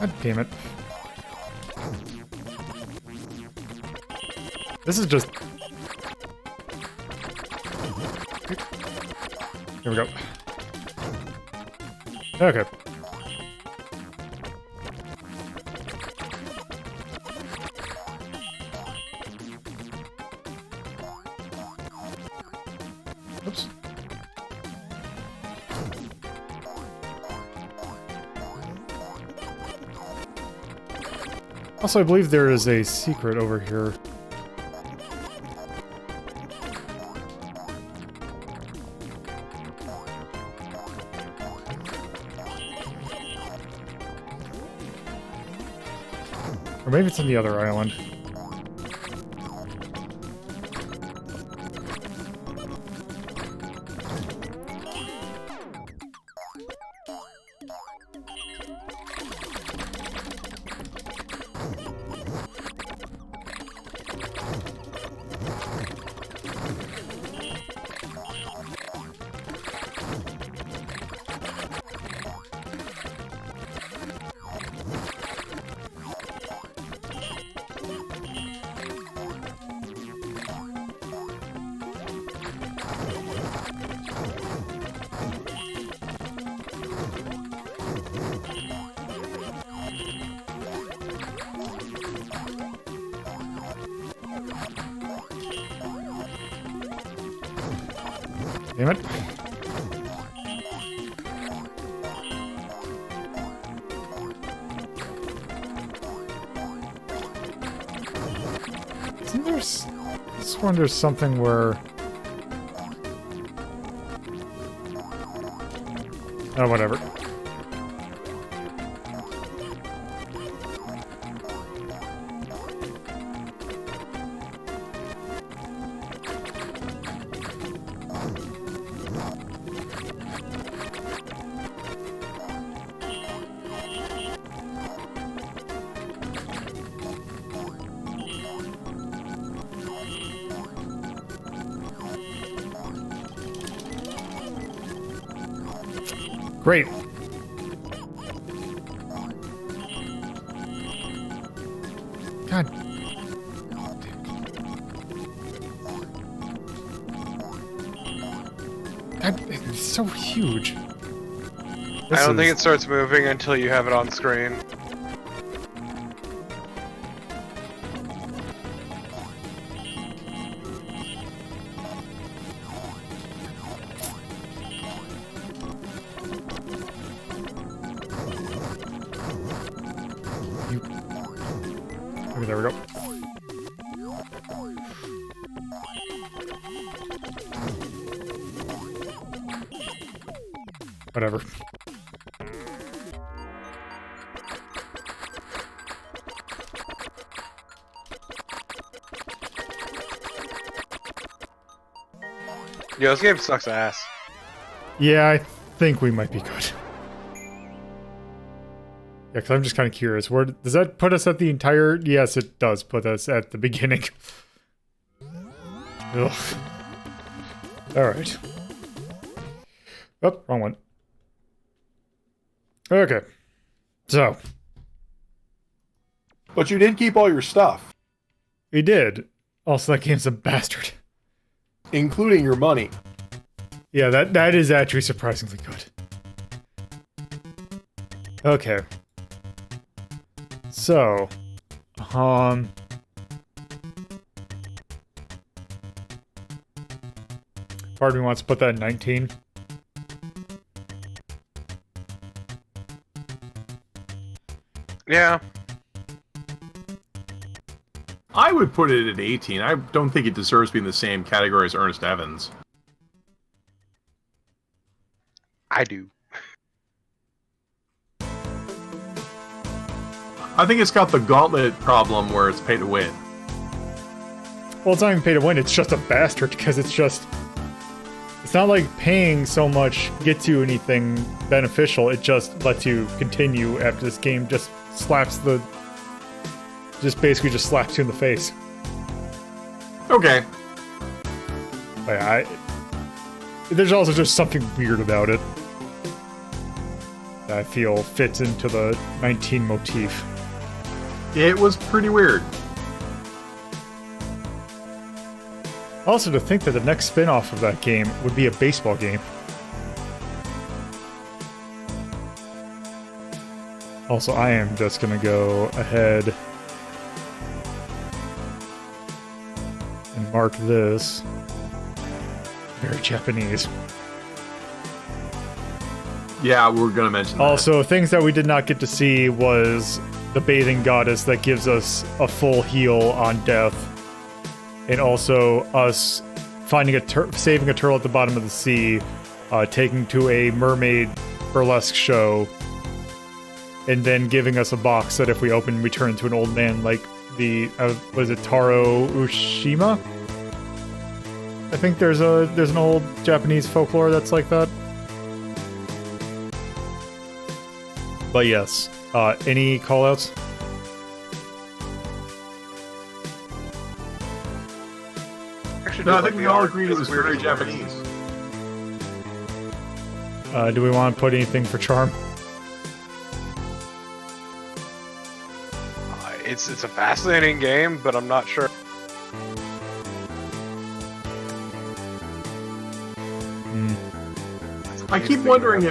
S3: God damn it. This is just... Here we go. Okay. Oops. Also, I believe there is a secret over here. Or maybe it's on the other island. Damn it. Isn't there this one, there's something where... Oh, whatever. Great. God. God, it's so huge.
S1: I don't think it starts moving until you have it on screen.
S3: Okay, there we go. Whatever.
S1: Yo, this game sucks ass.
S3: Yeah, I think we might be good. Yeah, because I'm just kind of curious. Where does that put us at the entire... Yes, it does put us at the beginning. Ugh. Alright. Oh, wrong one. Okay. So.
S2: But you didn't keep all your stuff.
S3: We did. Also, that game's a bastard.
S2: Including your money.
S3: Yeah, that is actually surprisingly good. Okay. So, part of me wants to put that in 19.
S1: Yeah.
S2: I would put it at 18. I don't think it deserves to be in the same category as Ernest Evans.
S1: I do.
S2: I think it's got the gauntlet problem where it's pay to win.
S3: Well, it's not even pay to win, it's just a bastard, because it's just... It's not like paying so much gets you anything beneficial, it just lets you continue after this game just slaps the... Just basically just slaps you in the face.
S2: Okay.
S3: But there's also just something weird about it that I feel fits into the 19 motif.
S2: It was pretty weird.
S3: Also, to think that the next spin-off of that game would be a baseball game. Also, I am just gonna go ahead and mark this Very Japanese.
S2: Yeah, we're gonna mention that.
S3: Also, things that we did not get to see was the bathing goddess that gives us a full heal on death, and also us finding saving a turtle at the bottom of the sea, taking to a mermaid burlesque show, and then giving us a box that if we open, we turn into an old man like the was it Taro Ushima? I think there's an old Japanese folklore that's like that. But yes, any callouts?
S2: No, I think we all agreed it was very Japanese.
S3: Do we want to put anything for charm?
S1: It's a fascinating game, but I'm not sure.
S2: I keep wondering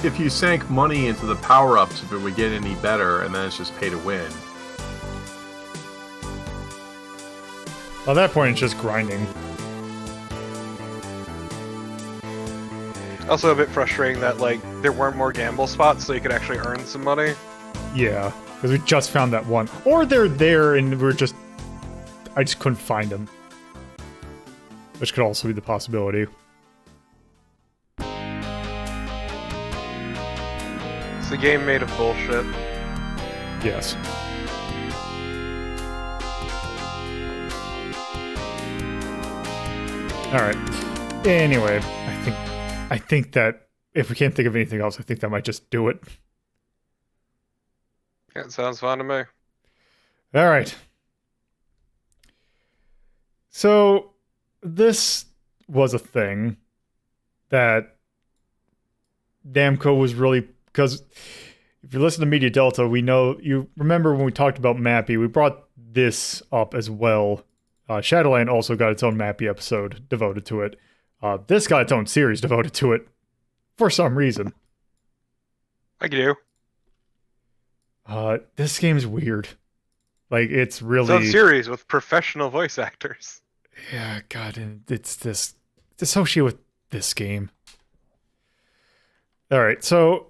S2: if you sank money into the power-ups, if it would get any better, and then it's just pay to win.
S3: At that point, it's just grinding.
S1: Also a bit frustrating that, like, there weren't more gamble spots so you could actually earn some money.
S3: Yeah, because we just found that one. Or they're there and I just couldn't find them. Which could also be the possibility.
S1: It's a game made of bullshit.
S3: Yes. Alright. Anyway, I think that if we can't think of anything else, I think that might just do it.
S1: Yeah, it sounds fun to me.
S3: Alright. So, this was a thing that Namco was really... Because if you listen to Media Delta, we know... You remember when we talked about Mappy, we brought this up as well. Shadowland also got its own Mappy episode devoted to it. This got its own series devoted to it. For some reason.
S1: Like you do.
S3: This game's weird. Like, it's really...
S1: It's a series with professional voice actors.
S3: Yeah, God, and it's this... It's associated with this game. Alright, so...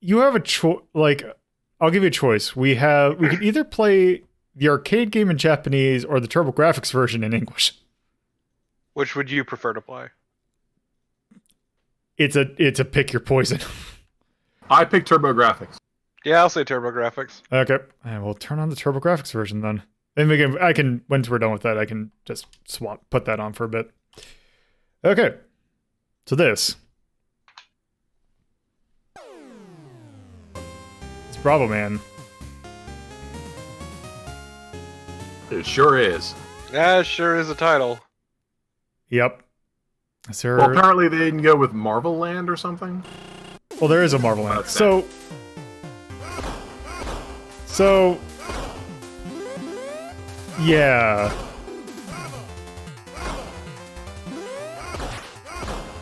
S3: You have a choice, like, I'll give you a choice. We can either play the arcade game in Japanese or the TurboGrafx version in English.
S1: Which would you prefer to play?
S3: It's a pick your poison.
S2: I picked TurboGrafx.
S1: Yeah, I'll say TurboGrafx.
S3: Okay, and we'll turn on the TurboGrafx version then. And I can, once we're done with that, I can just put that on for a bit. Okay, so this. Bravo Man.
S2: It sure is.
S1: Yeah, it sure is a title.
S3: Yep. Is there...
S2: Well, apparently they didn't go with Marvel Land or something.
S3: Well, there is a Marvel Land. So... Yeah.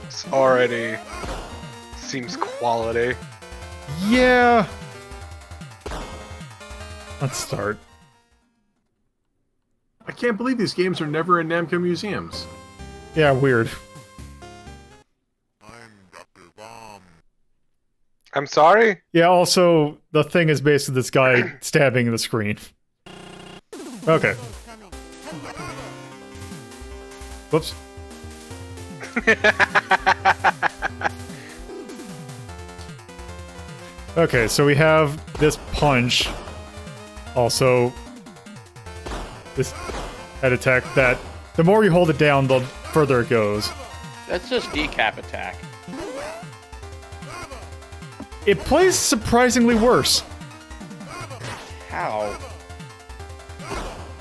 S1: This already seems quality.
S3: Yeah. Let's start.
S2: I can't believe these games are never in Namco museums.
S3: Yeah, weird.
S1: I'm sorry?
S3: Yeah, also, the thing is basically this guy stabbing the screen. Okay. Whoops. Okay, so we have this punch. Also, this head attack that the more you hold it down, the further it goes.
S4: That's just decap attack.
S3: It plays surprisingly worse.
S4: How?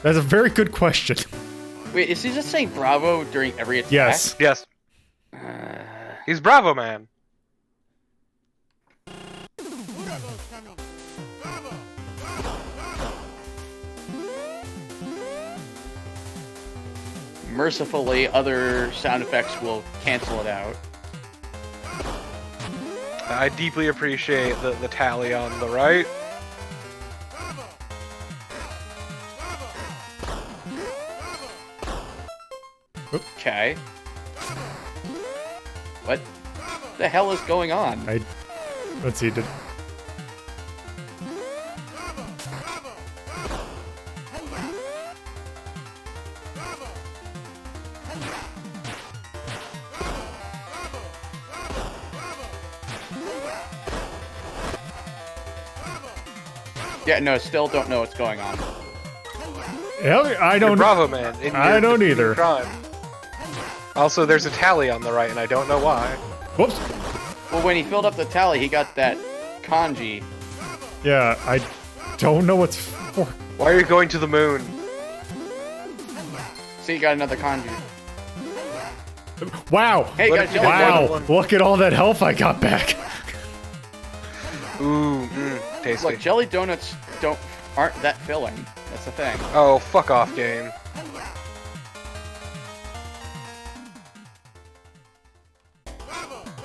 S3: That's a very good question.
S4: Wait, is he just saying bravo during every attack?
S3: Yes.
S1: Yes. He's Bravo Man.
S4: Mercifully, other sound effects will cancel it out.
S1: I deeply appreciate the tally on the right.
S4: Okay. What the hell is going on?
S3: Let's see.
S4: Yeah, no, still don't know what's going on.
S3: Hell, I
S1: You're
S3: don't.
S1: Bravo Man. In
S3: I
S1: your
S3: don't either.
S1: Crime. Also, there's a tally on the right, and I don't know why.
S3: Whoops.
S4: Well, when he filled up the tally, he got that kanji.
S3: Yeah, I don't know what's for.
S1: Why are you going to the moon?
S4: So you got another kanji.
S3: Wow.
S4: Hey,
S1: What
S4: got
S1: if you
S4: jelly
S1: did
S3: Wow.
S1: one?
S3: Look at all that health I got back.
S1: Ooh, tasty.
S4: Look, jelly donuts aren't that filling. That's the thing.
S1: Oh, fuck off, game.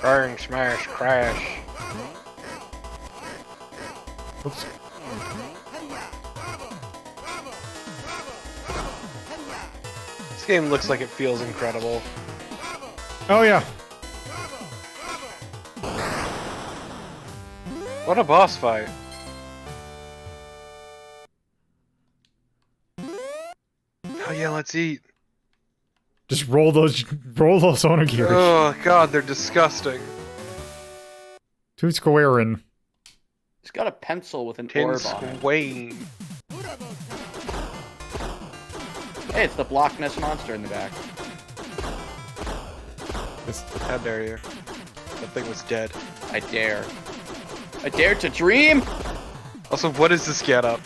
S1: Burn, smash, crash.
S3: Oops.
S1: This game looks like it feels incredible.
S3: Oh yeah.
S1: What a boss fight. Oh yeah, let's eat.
S3: Just roll those onigiri.
S1: Oh god, they're disgusting.
S3: Two square in.
S4: He's got a pencil with an
S1: Tin
S4: orb on it.
S1: Swain.
S4: Hey, it's the Block Ness monster in the back.
S1: How dare you? That thing was dead.
S4: I dare. I dare to dream!
S1: Also, what is this getup?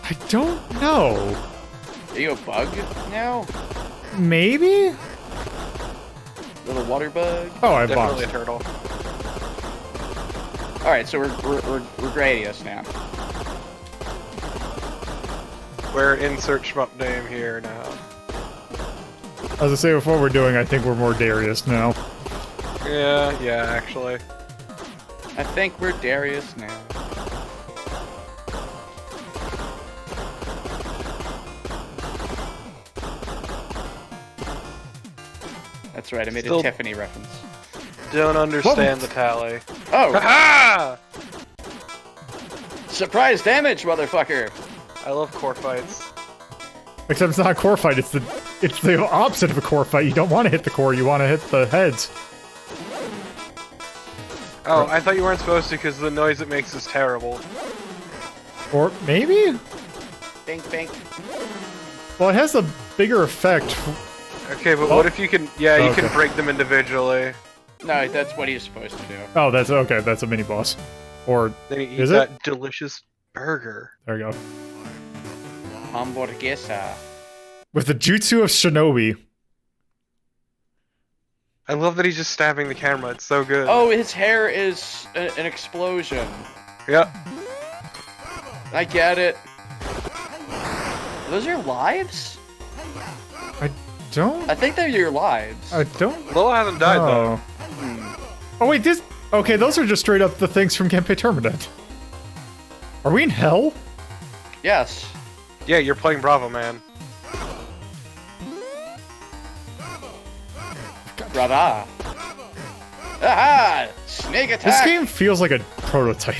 S3: I don't know.
S4: Are you a bug now?
S3: Maybe?
S4: Little water bug?
S3: Oh, I
S1: Definitely a
S3: boxed.
S1: turtle.
S4: Alright, so we're Gradius now.
S1: We're insert shmup name here now.
S3: As I say before, we're doing. I think we're more Darius now.
S1: Yeah, actually.
S4: I think we're Darius now. That's right, I made
S1: Still-
S4: a Tiffany reference.
S1: Don't understand the tally.
S4: Oh!
S1: Ha!
S4: Surprise damage, motherfucker!
S1: I love core fights.
S3: Except it's not a core fight. It's the opposite of a core fight. You don't want to hit the core. You want to hit the heads.
S1: Oh, I thought you weren't supposed to because the noise it makes is terrible.
S3: Or maybe?
S4: Bink, bink.
S3: Well, it has a bigger effect.
S1: Okay, but
S3: Oh.
S1: what if you can... Yeah, you can
S3: Okay.
S1: break them individually.
S4: No, that's what he's supposed to do.
S3: Oh, that's okay. That's a mini boss. Or
S1: Then you eat
S3: Is it?
S1: that delicious burger.
S3: there you go.
S4: Hamburguesa.
S3: With the jutsu of Shinobi.
S1: I love that he's just stabbing the camera. It's so good.
S4: Oh, his hair is an explosion.
S1: Yep.
S4: I get it. Those are your lives?
S3: Don't.
S4: I think they're your lives.
S3: I don't.
S1: Lola hasn't died, though.
S3: Oh.
S4: Hmm.
S3: Oh wait, this. Okay, those are just straight up the things from Genpei Terminate. Are we in hell?
S4: Yes.
S1: Yeah, you're playing Bravo Man.
S4: Brother. Aha! Snake
S3: This
S4: attack!
S3: game feels like a prototype.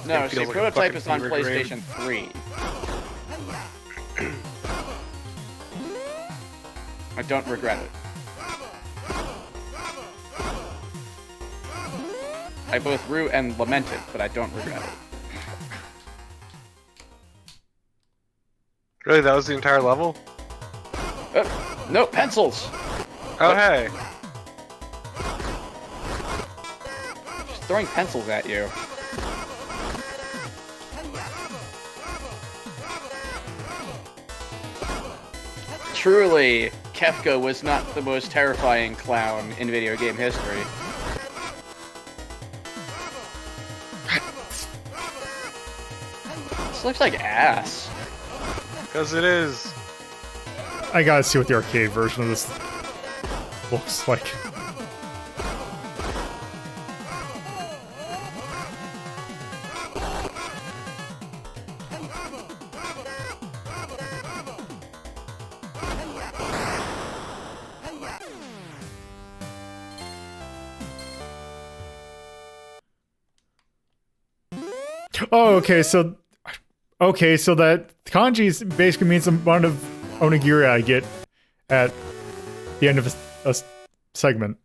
S4: No,
S1: It
S4: see,
S1: feels like a
S4: Prototype
S1: fucking
S4: is on
S1: fever dream.
S4: PlayStation 3. I don't regret it. I both rue and lament it, but I don't regret it.
S1: Really, that was the entire level?
S4: No, pencils!
S1: Oh, hey.
S4: Just throwing pencils at you. Truly, Kefka was not the most terrifying clown in video game history. This looks like ass.
S1: Because it is.
S3: I gotta see what the arcade version of this looks like. Oh, okay, so that kanji basically means the amount of onigiri I get at the end of a segment.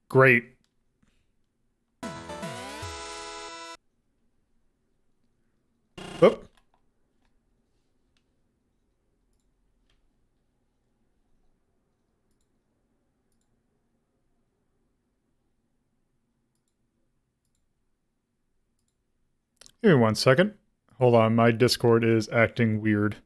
S3: Great. Oop. Give me 1 second. Hold on, my Discord is acting weird.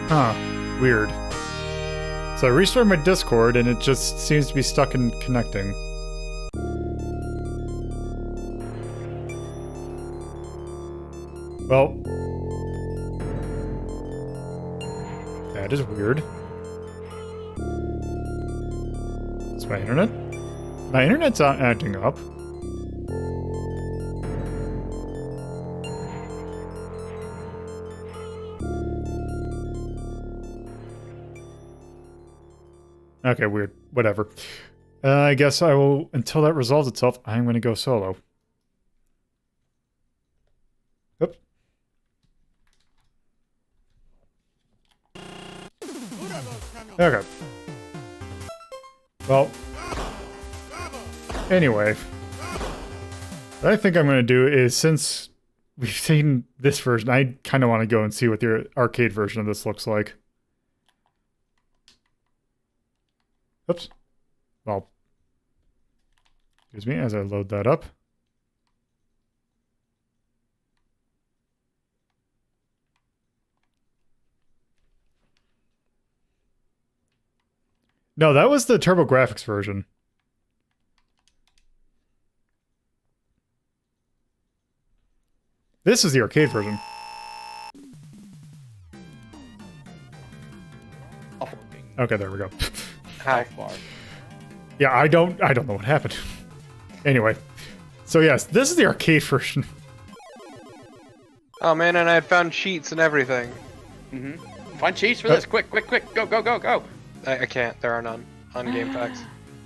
S3: Huh, weird. So I restarted my Discord and it just seems to be stuck in connecting. Well, that is weird. Is my internet? My internet's not acting up. Okay, weird. Whatever. I guess I will, until that resolves itself, I'm going to go solo. Oop. Okay. Well. Anyway. What I think I'm going to do is, since we've seen this version, I kind of want to go and see what the arcade version of this looks like. Oops. Well, excuse me as I load that up. No, that was the TurboGrafx version. This is the arcade version. Okay, there we go.
S4: How far?
S3: Yeah, I don't know what happened. Anyway, so yes, this is the arcade version.
S1: Oh man, and I had found cheats and everything.
S4: Find cheats for this! Quick, quick, quick! Go, go, go, go!
S1: I can't. There are none on Game Packs.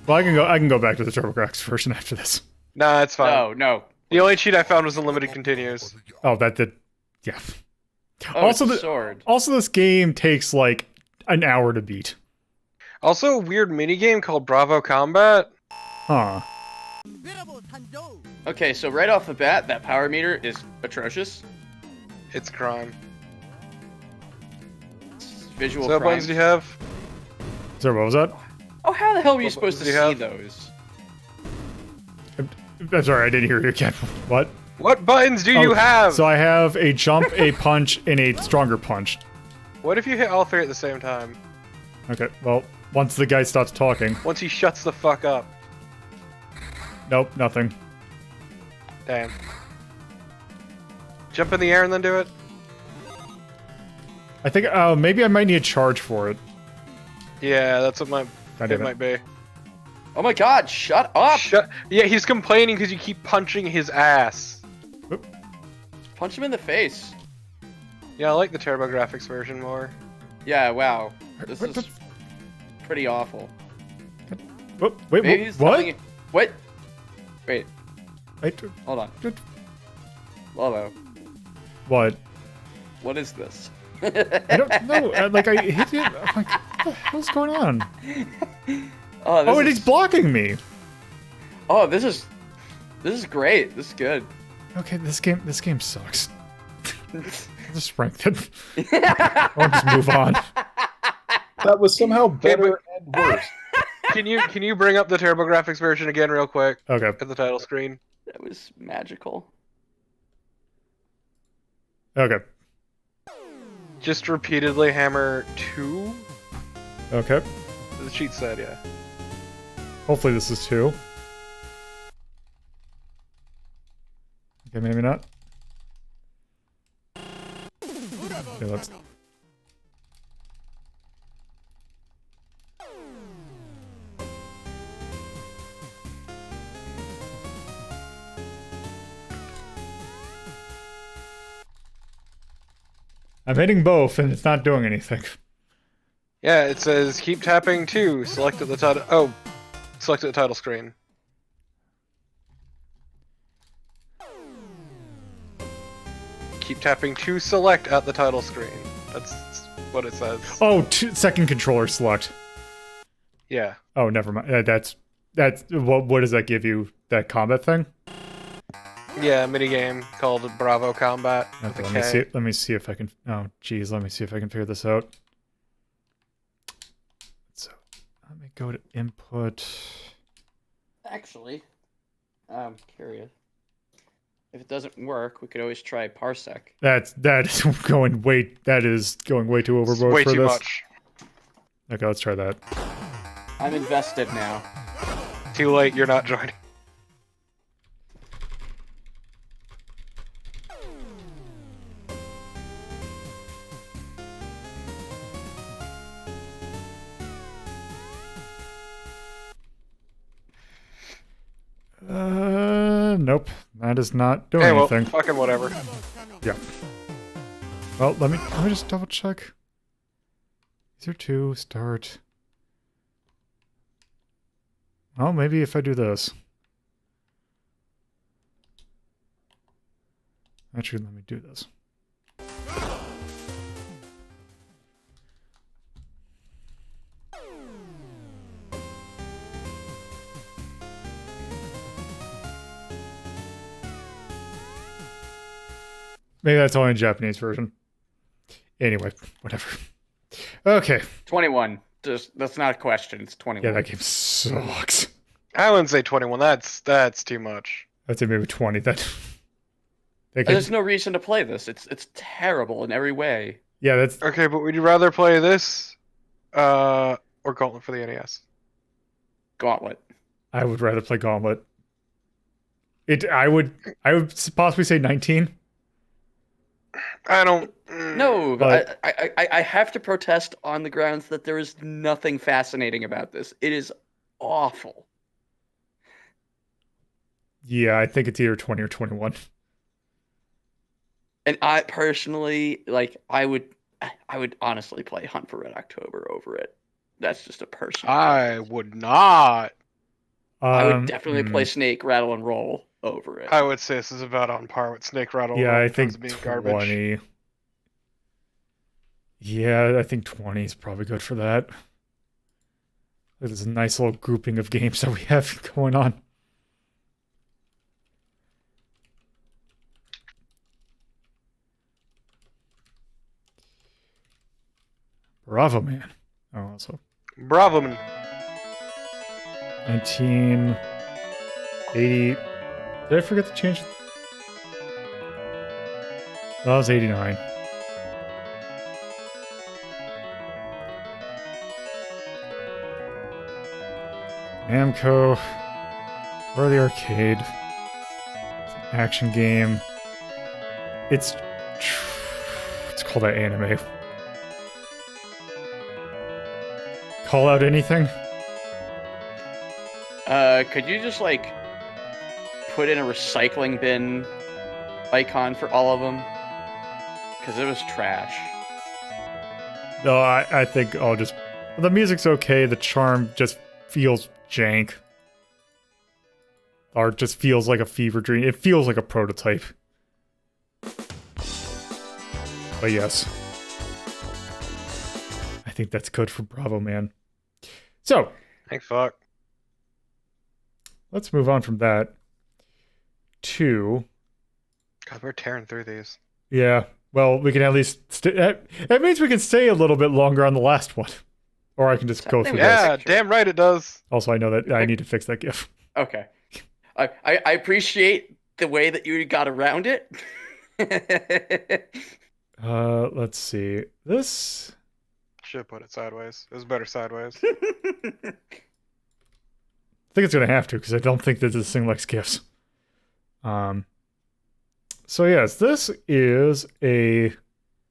S3: Well, I can go back to the TurboGrafx version after this.
S1: Nah, it's fine.
S4: No, no.
S1: The only cheat I found was the limited continues.
S3: Oh, that did. Yeah.
S4: Oh,
S3: also,
S4: it's a sword.
S3: Also, this game takes like an hour to beat.
S1: Also, a weird minigame called Bravo Combat.
S3: Huh.
S4: Okay, so right off the bat, that power meter is atrocious.
S1: It's crime.
S4: Visual
S1: So what buttons
S4: crime.
S1: do you have?
S3: Sorry, what was that?
S4: Oh, how the hell were you
S1: What
S4: supposed to
S1: buttons
S4: see
S1: do you have?
S4: those?
S3: I'm sorry, I didn't hear you again. What?
S1: What buttons do you have?
S3: So I have a jump, a punch, and a stronger punch.
S1: What if you hit all three at the same time?
S3: Okay, well, once the guy stops talking.
S1: Once he shuts the fuck up.
S3: Nope, nothing.
S1: Damn. Jump in the air and then do it?
S3: I think maybe I might need a charge for it.
S1: Yeah, that's what
S3: God
S1: it
S3: damn it.
S1: might be.
S4: Oh my god, shut up!
S1: Yeah, he's complaining because you keep punching his ass.
S4: Punch him in the face.
S1: Yeah, I like the TurboGrafx version more.
S4: Yeah, wow. This is pretty awful.
S3: Wait,
S4: Maybe he's
S3: what?
S4: telling you- What? Wait,
S3: Wait,
S4: hold on. Hello.
S3: what?
S4: What is this?
S3: I don't know. Like, I hit it. I'm like, what the hell's going on?
S4: Oh, this
S3: Oh, and
S4: is...
S3: he's blocking me.
S4: Oh, this is This is great. This is good.
S3: Okay, this game sucks. I'll just rank it. I'll just move on.
S2: That was somehow better and worse.
S1: Can you bring up the TurboGrafx version again real quick
S3: Okay.
S1: at the title screen?
S4: That was magical.
S3: Okay.
S1: Just repeatedly hammer 2.
S3: Okay.
S1: The cheat said, yeah.
S3: Hopefully this is 2. Okay, maybe not. Okay, let's... I'm hitting both, and it's not doing anything.
S1: Yeah, it says keep tapping 2. Select at the title. Oh, select at the title screen. Keep tapping 2. Select at the title screen. That's what it says.
S3: Oh, second controller select.
S1: Yeah.
S3: Oh, never mind. That's what does that give you? That combat thing?
S1: Yeah, minigame called Bravo Combat.
S3: Okay,
S1: with a
S3: let me
S1: K.
S3: see. Let me see if I can. Oh, geez, let me see if I can figure this out. So, let me go to input.
S4: Actually, I'm curious. If it doesn't work, we could always try parsec.
S3: That is going way. That is going way too
S1: It's
S3: overboard
S1: way
S3: for
S1: too
S3: this.
S1: much.
S3: Okay, let's try that.
S4: I'm invested now.
S1: Too late, you're not joining.
S3: Nope. That is not doing
S1: Okay, well,
S3: anything.
S1: fucking whatever.
S3: Yeah. Well, let me just double check. These are 2. Start. Oh, maybe if I do this. Actually, let me do this. Maybe that's only in Japanese version. Anyway, whatever. Okay.
S4: 21. That's not a question. It's 21.
S3: Yeah, that game sucks.
S1: I wouldn't say 21. That's too much.
S3: I'd say maybe 20. That game,
S4: There's no reason to play this. It's terrible in every way.
S3: yeah, that's
S1: Okay, but would you rather play this, or Gauntlet for the NES?
S4: Gauntlet.
S3: I would rather play Gauntlet. I would possibly say 19.
S1: I don't.
S4: No,
S3: But-
S4: I have to protest on the grounds that there is nothing fascinating about this. It is awful.
S3: Yeah, I think it's either 20 or 21.
S4: And I personally, like, I would honestly play Hunt for Red October over it. That's just a personal
S1: I
S4: preference.
S1: would not.
S4: I would definitely play Snake, Rattle, and Roll over it.
S1: I would say this is about on par with Snake Rattle.
S3: Yeah,
S1: when
S3: I
S1: it comes
S3: think
S1: to being
S3: 20.
S1: garbage.
S3: Yeah, I think 20 is probably good for that. There's a nice little grouping of games that we have going on. Bravo, man. Oh, also
S1: Bravo, man.
S3: 1980. Did I forget to change? That was 89. Namco. Or the arcade. It's an action game. It's called an anime. Call out anything?
S4: Could you just, like, put in a recycling bin icon for all of them? Because it was trash.
S3: No, I think I'll just... The music's okay, the charm just feels jank. Art just feels like a fever dream. It feels like a prototype. But yes. I think that's good for Bravo, man. So,
S1: Thank fuck.
S3: let's move on from that. 2.
S1: God, we're tearing through these.
S3: Yeah. Well, we can at least... That means we can stay a little bit longer on the last one. Or I can just go through this.
S1: Yeah, damn right it does.
S3: Also, I know that I need to fix that GIF.
S4: Okay. I appreciate the way that you got around it.
S3: Let's see. This...
S1: Should put it sideways. It was better sideways.
S3: I think it's going to have to, because I don't think that this thing likes GIFs. So yes, this is a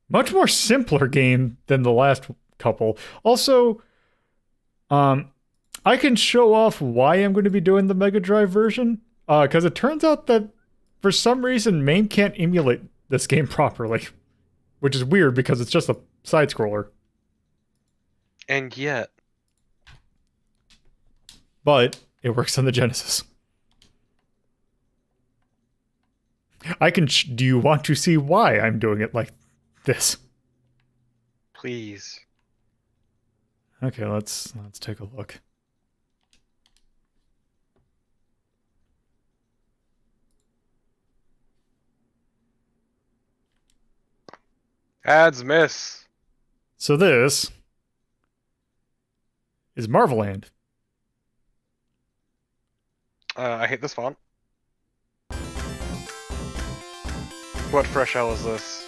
S3: much more simpler game than the last couple. Also, I can show off why I'm going to be doing the Mega Drive version, because it turns out that for some reason MAME can't emulate this game properly, which is weird because it's just a side-scroller.
S1: And yet...
S3: But it works on the Genesis. Do you want to see why I'm doing it like this?
S1: Please.
S3: Okay, let's take a look.
S1: Ads miss.
S3: So this is Marveland.
S1: I hate this font. What fresh hell is this?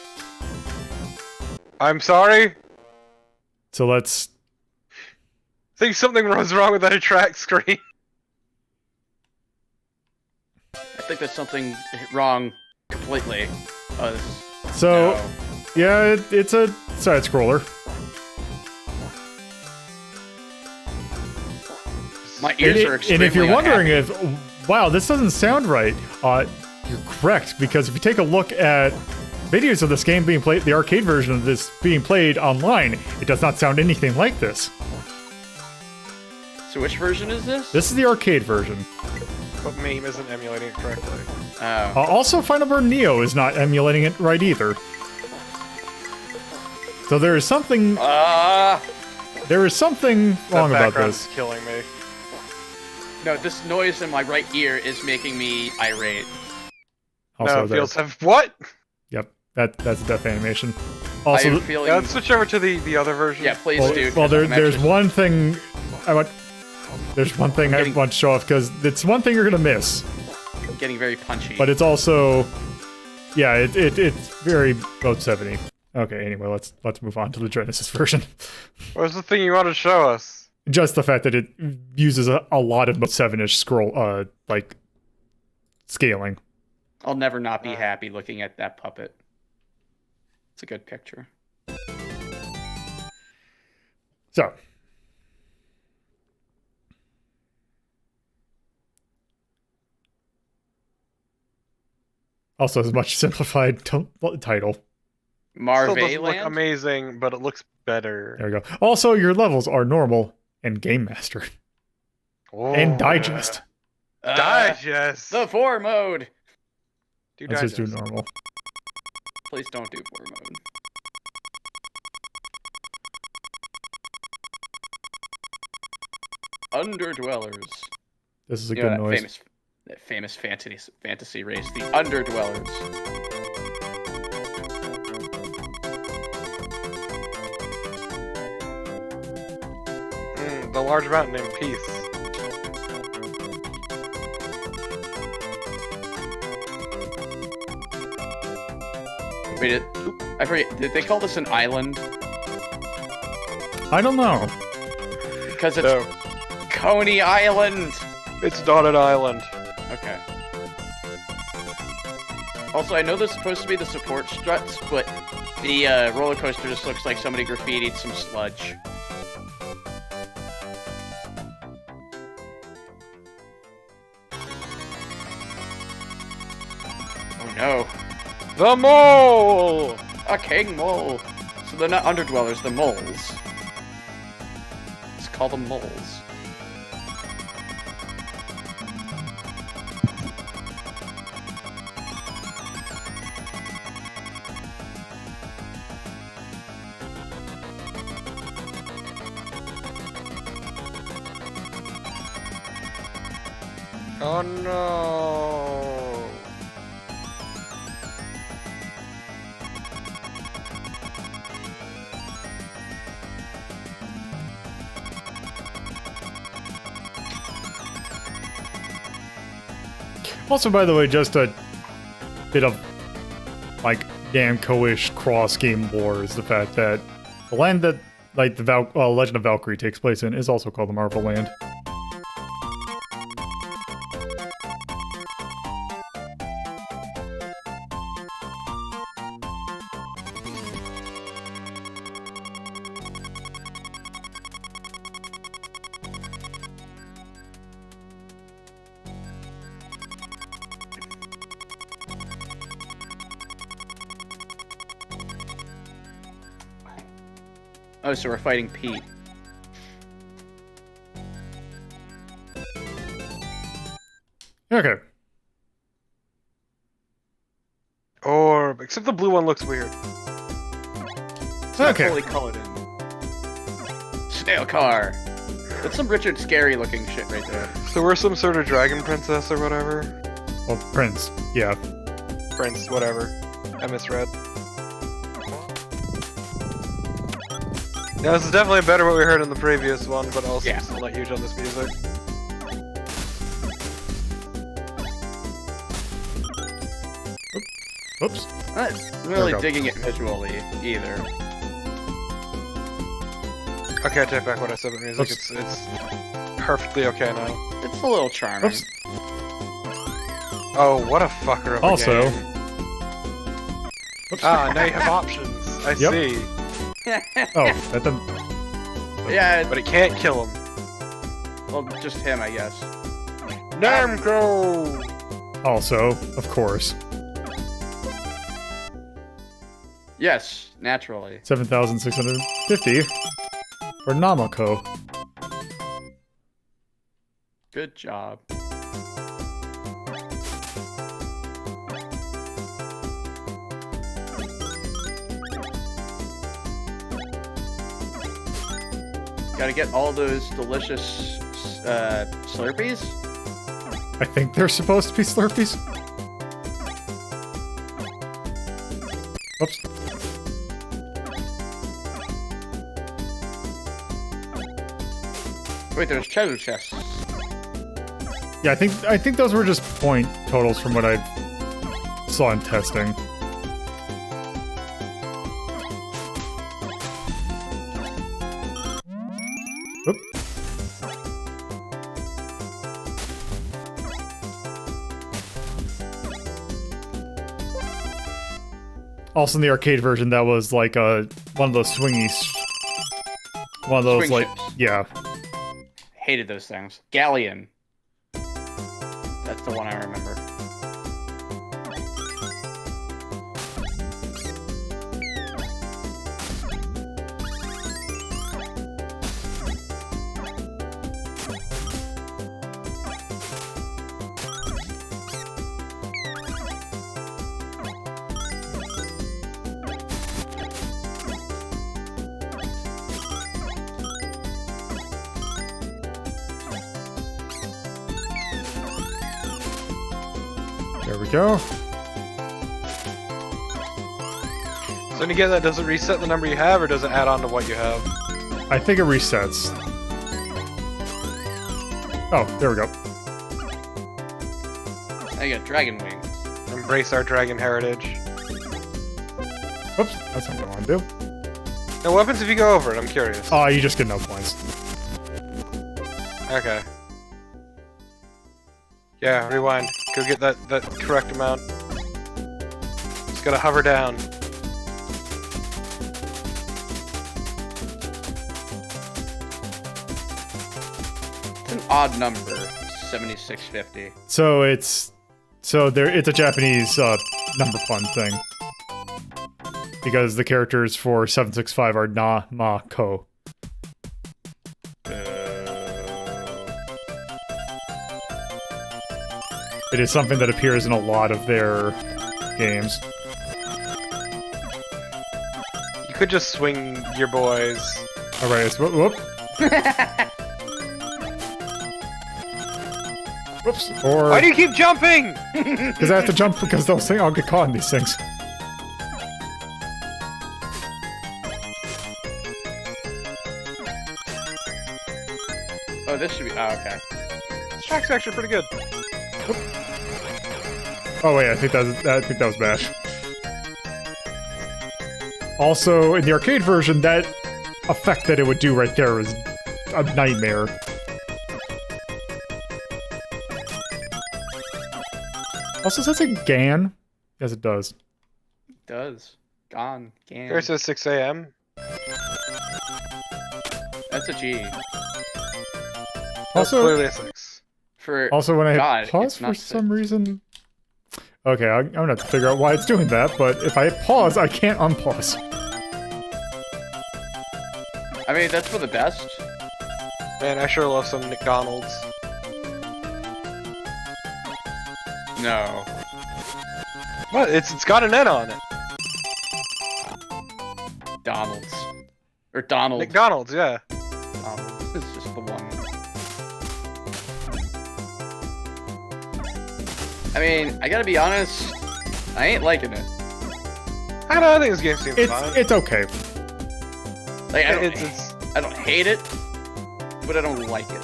S1: I'm sorry?
S3: So let's...
S1: I think something was wrong with that attract screen.
S4: I think there's something wrong completely.
S3: So,
S4: no.
S3: yeah, it's a side-scroller.
S4: My ears are extremely
S3: And if you're wondering
S4: unhappy.
S3: wow, this doesn't sound right, you're correct, because if you take a look at videos of this game being played, the arcade version of this being played online, it does not sound anything like this.
S4: So which version is this?
S3: This is the arcade version.
S1: But MAME isn't emulating it correctly.
S4: Oh.
S3: Also, Final Burn Neo is not emulating it right either. So there is something... there is something wrong about this.
S1: That killing me.
S4: No, this noise in my right ear is making me irate.
S3: Also,
S1: no, Fields have what?
S3: Yep, that's a death animation. Also,
S4: I am feeling...
S1: Yeah, let's switch over to the other version.
S4: Yeah, please do.
S3: Well, there's
S4: actually...
S3: one thing I want. There's one thing I want to show off, because it's one thing you're gonna miss.
S4: I'm getting very punchy.
S3: But it's also, yeah, it's very Mode 70. Okay, anyway, let's move on to the Genesis version.
S1: What was the thing you wanted to show us?
S3: Just the fact that it uses a lot of Mode 7-ish scroll, like scaling.
S4: I'll never not be happy looking at that puppet. It's a good picture.
S3: So. Also, has a much simplified title.
S1: Still doesn't look amazing, but it looks better.
S3: There we go. Also, your levels are normal and Game Master.
S1: Oh.
S3: And Digest.
S1: Digest!
S4: The 4 mode!
S3: Let's just do normal.
S4: Please don't do 4 mode. Underdwellers.
S3: This is a good noise.
S4: Famous fantasy race, the Underdwellers.
S1: The large mountain in peace.
S4: Wait, I forget. Did they call this an island?
S3: I don't know.
S4: Because it's Coney Island.
S1: It's not an island.
S4: Okay. Also, I know this is supposed to be the support struts, but the roller coaster just looks like somebody graffitied some sludge. Oh no.
S1: The mole!
S4: A king mole! So they're not underdwellers, they're moles. Let's call them moles.
S1: Oh no!
S3: Also, by the way, just a bit of, like, Namco-ish cross-game lore is the fact that the land that, like, the Legend of Valkyrie takes place in is also called the Marvel Land.
S4: Oh, so we're fighting Pete.
S3: Okay.
S1: Or except the blue one looks weird.
S4: It's not
S3: Okay.
S4: fully colored in. Snail car. That's some Richard Scary looking shit right there.
S1: So we're some sort of dragon princess or whatever.
S3: Well, Prince. Yeah.
S1: Prince, whatever. I misread. Yeah, this is definitely better what we heard in the previous one, but also
S4: Yeah.
S1: still not huge on this music.
S3: Oops.
S4: I'm not
S3: we
S4: really
S3: go.
S4: digging it visually either.
S1: Okay, I take back what I said about music.
S3: Oops.
S1: It's perfectly okay now.
S4: It's a little charming.
S3: Oops.
S1: Oh, what a fucker of a
S3: Also.
S1: game.
S3: Oops.
S1: Ah, now you have options. I
S3: Yep.
S1: see.
S3: Oh, that didn't...
S4: Yeah,
S1: But it can't kill him.
S4: well, just him, I guess.
S1: Namco!
S3: Also, of course,
S4: Yes, naturally.
S3: 7,650 for Namco.
S4: Good job. Gotta get all those delicious Slurpees.
S3: I think they're supposed to be Slurpees. Oops.
S4: Wait, there's treasure chests.
S3: Yeah, I think those were just point totals from what I saw in testing. Oop. Also in the arcade version, that was like one of those one of those
S4: Swing
S3: like
S4: ships.
S3: yeah.
S4: Hated those things. Galleon. That's the one I remember.
S3: There we go.
S1: So when you get that, does it reset the number you have, or does it add on to what you have?
S3: I think it resets. Oh, there we go.
S4: I got dragon wings.
S1: Embrace our dragon heritage.
S3: Oops, that's not what I want to do.
S1: Now, what happens if you go over it? I'm curious.
S3: Oh, you just get no points.
S1: Okay. Yeah, rewind. Go get that correct amount. Just gotta hover down.
S4: It's an odd number. 7650.
S3: So it's a Japanese number pun thing. Because the characters for 765 are na, ma, ko. It is something that appears in a lot of their games.
S1: You could just swing your boys.
S3: Alright, whoop, whoop. Whoops. Or
S1: Why do you keep jumping?
S3: because I have to jump because those things I'll get caught in these things.
S4: Oh, this should be. Oh, okay.
S1: This track's actually pretty good.
S3: Oh wait, I think that was Bash. Also, in the arcade version, that effect that it would do right there is a nightmare. Also, does that say GAN? Yes, it does.
S4: It does. Gone. Gan.
S1: Yours says 6 a.m.
S4: That's a G.
S1: That's
S3: Also,
S1: clearly a 6.
S3: when I
S4: God,
S3: pause
S4: it's
S3: for
S4: not
S3: some reason... Okay, I'm gonna have to figure out why it's doing that, but if I pause, I can't unpause.
S4: I mean, that's for the best.
S1: Man, I sure love some McDonald's.
S4: No.
S1: What? It's got an N on it.
S4: Donald's. Or Donald.
S1: McDonald's, yeah.
S4: Donald. It's just the one. I mean, I gotta be honest, I ain't liking it.
S1: I don't know, I think this game seems fine.
S3: It's okay.
S4: Like,
S1: It's
S4: I don't hate it, but I don't like it.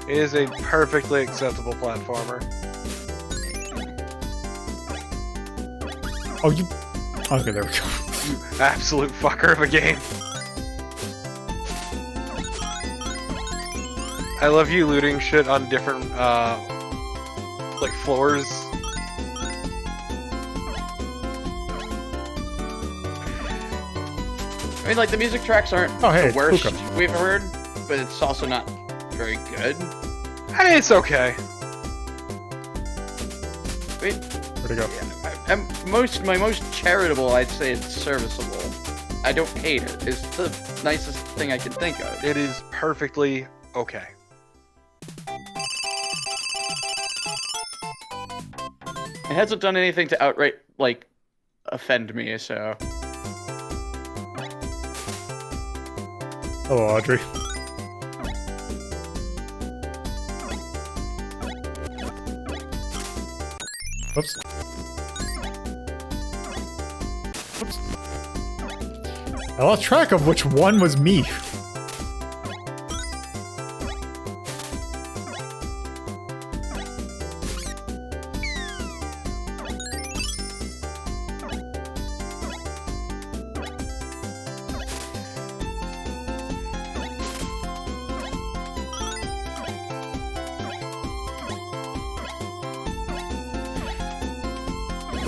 S1: It is a perfectly acceptable platformer.
S3: Oh, you... Okay, there we go.
S1: Absolute fucker of a game. I love you looting shit on different, like, floors.
S4: I mean, like, the music tracks aren't
S3: Oh, hey,
S4: the worst
S3: Puka.
S4: we've heard, but it's also not very good.
S1: Hey, it's okay.
S4: Wait,
S3: Where'd it go?
S4: my most charitable, I'd say it's serviceable. I don't hate it. It's the nicest thing I can think of.
S1: It is perfectly okay.
S4: It hasn't done anything to outright, like, offend me, so...
S3: Hello, Audrey. Oops. Oops. I lost track of which one was me.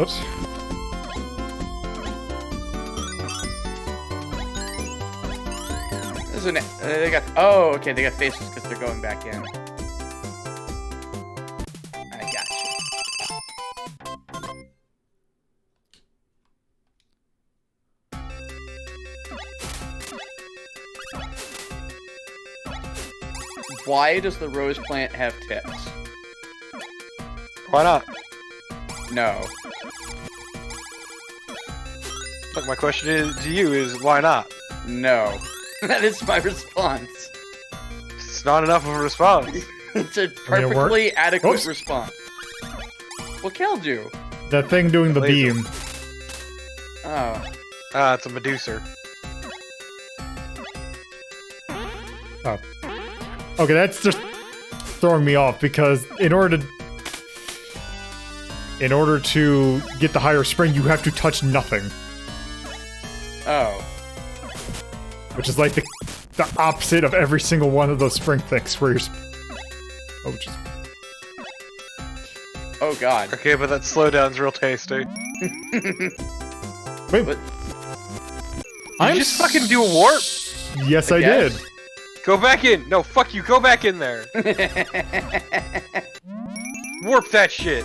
S3: Oops.
S4: There's an, they got... Oh, okay, they got faces because they're going back in. I gotcha. Why does the rose plant have tips?
S1: Why not?
S4: No.
S1: Look, my question to you is, why not?
S4: No. That is my response.
S1: It's not enough of a response.
S4: It's a
S3: I mean, it
S4: perfectly
S3: worked.
S4: adequate
S3: Oops.
S4: response. What killed you?
S3: That thing doing the
S1: Laser.
S3: beam.
S4: Oh.
S1: Ah, it's a Medusa.
S3: Oh. Okay, that's just throwing me off because in order to get the higher spring, you have to touch nothing,
S4: Oh.
S3: which is like the opposite of every single one of those spring things where you're. Oh, which is.
S4: Oh god.
S1: Okay, but that slowdown's real tasty.
S3: Wait,
S4: What?
S1: You just fucking do a warp.
S3: Yes, I
S4: guess.
S3: did.
S1: Go back in. No, fuck you. Go back in there. Warp that shit.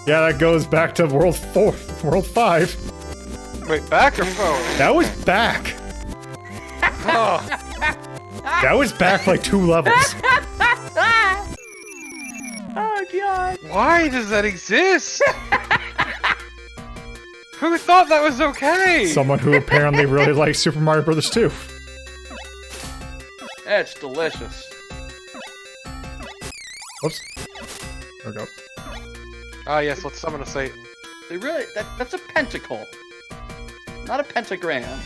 S3: Yeah, that goes back to World 4, World 5.
S1: Wait, back or forward?
S3: That was back.
S1: Oh,
S3: That was back like 2 levels.
S4: Oh god.
S1: why does that exist? Who thought that was okay?
S3: Someone who apparently really likes Super Mario Bros. 2.
S4: That's delicious.
S3: Whoops. There we go.
S1: Ah, yes, let's summon a Satan.
S4: They really that's a pentacle. Not a pentagram.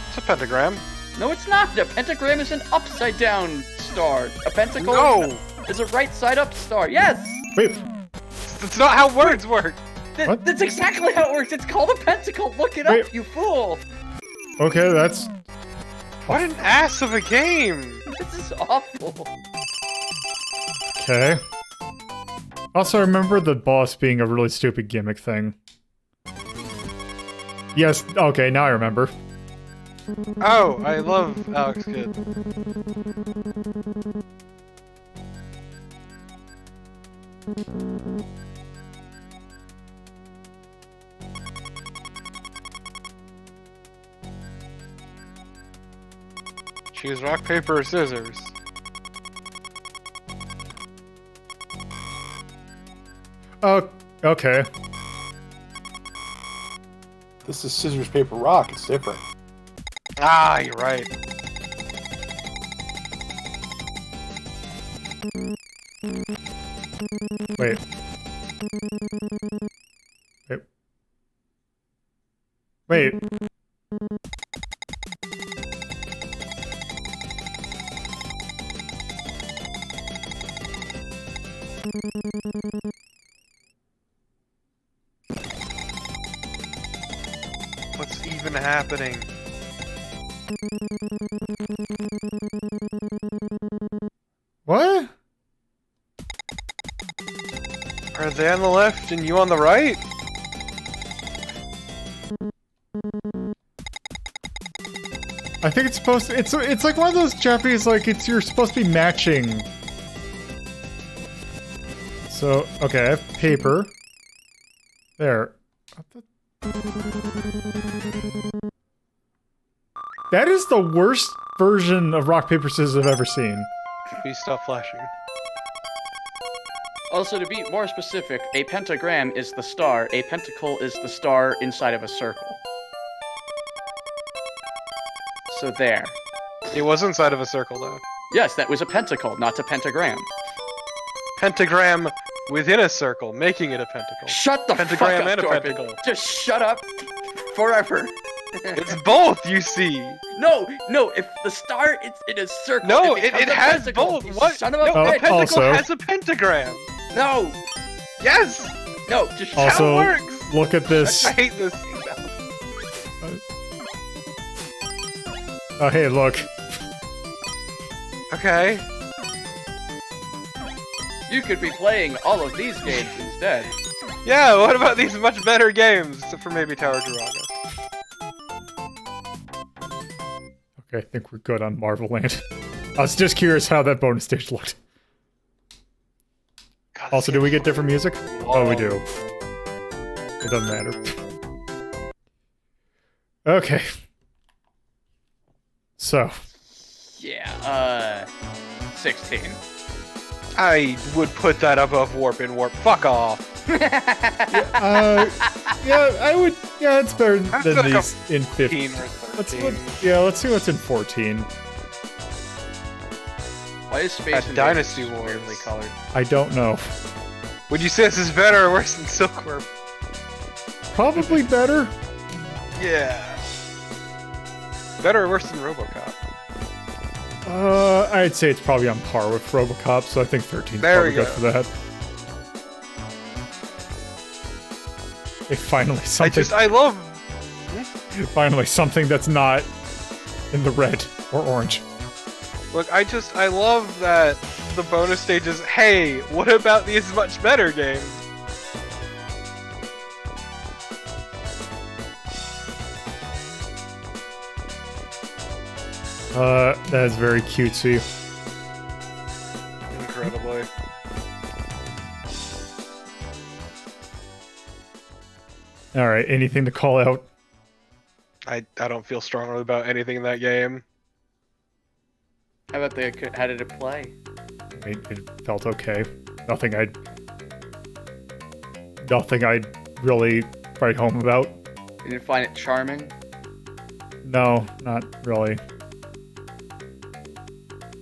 S1: It's a pentagram.
S4: No, it's not. A pentagram is an upside down star. A pentacle
S1: No!
S4: is a right side up star. Yes!
S3: Wait,
S1: That's not how words work.
S3: What?
S4: That's exactly how it works. It's called a pentacle. Look it
S3: Wait.
S4: up, you fool.
S3: okay, that's...
S1: What an ass of a game.
S4: This is awful.
S3: Okay. Also, I remember the boss being a really stupid gimmick thing. Yes, okay, now I remember.
S1: Oh, I love Alex Kidd. Choose rock, paper, or scissors.
S3: Oh, okay.
S2: This is scissors, paper, rock. It's different.
S1: Ah, you're right.
S3: Wait. Wait.
S1: What's even happening?
S3: What?
S1: Are they on the left and you on the right?
S3: I think it's supposed to, it's like one of those Japanese, like, you're supposed to be matching. So, okay, I have paper. There. That is the worst version of rock, paper, scissors I've ever seen.
S1: Please stop flashing.
S4: Also, to be more specific, a pentagram is the star. A pentacle is the star inside of a circle. So there.
S1: It was inside of a circle, though.
S4: Yes, that was a pentacle, not a pentagram.
S1: Pentagram within a circle, making it a pentacle.
S4: Shut the
S1: Pentagram
S4: fuck up,
S1: and a
S4: Torpid.
S1: pentacle.
S4: Just shut up forever.
S1: It's both, you see.
S4: No, if the star is in a circle,
S1: No,
S4: it,
S1: it
S4: becomes a
S1: has
S4: pentacle,
S1: both.
S4: you
S1: What?
S4: son of a
S1: No, a
S3: Oh,
S4: bitch.
S1: pentacle
S3: also-
S1: has a pentagram.
S4: No,
S1: Yes.
S4: no, just
S1: How
S3: Also,
S1: it works.
S3: look at this.
S1: I hate this.
S3: Oh, hey, look.
S1: Okay.
S4: you could be playing all of these games instead.
S1: Yeah, what about these much better games? Except for maybe Tower Duraga.
S3: Okay, I think we're good on Marvel Land. I was just curious how that bonus stage looked.
S1: God,
S3: Also,
S1: this
S3: do we
S1: game's
S3: get different music?
S1: long.
S3: Oh, we do. It doesn't matter. Okay. So,
S4: Yeah, 16.
S1: I would put that above Warp and Warp. Fuck off.
S3: yeah, I would. Yeah, it's better
S1: That's
S3: than
S1: like a
S3: these in 15.
S1: 15 or
S3: Let's
S1: 13.
S3: let's see what's in 14.
S4: Why is Space
S1: At
S4: Invaders
S1: Dynasty
S4: so
S1: Wars.
S4: weirdly colored?
S3: I don't know.
S1: Would you say this is better or worse than Silkworm?
S3: Probably better.
S1: Yeah. Better or worse than RoboCop?
S3: I'd say it's probably on par with RoboCop, so I think 13 is
S1: There
S3: probably
S1: we
S3: good
S1: go.
S3: for that. Hey, finally something.
S1: I love.
S3: Finally something that's not in the red or orange.
S1: Look, I love that the bonus stage is, hey, what about these much better games?
S3: That is very cutesy.
S1: Incredibly.
S3: Alright, anything to call out?
S1: I don't feel strongly about anything in that game.
S4: How about how did it play?
S3: It felt okay. Nothing I'd really write home about.
S4: You didn't find it charming?
S3: No, not really.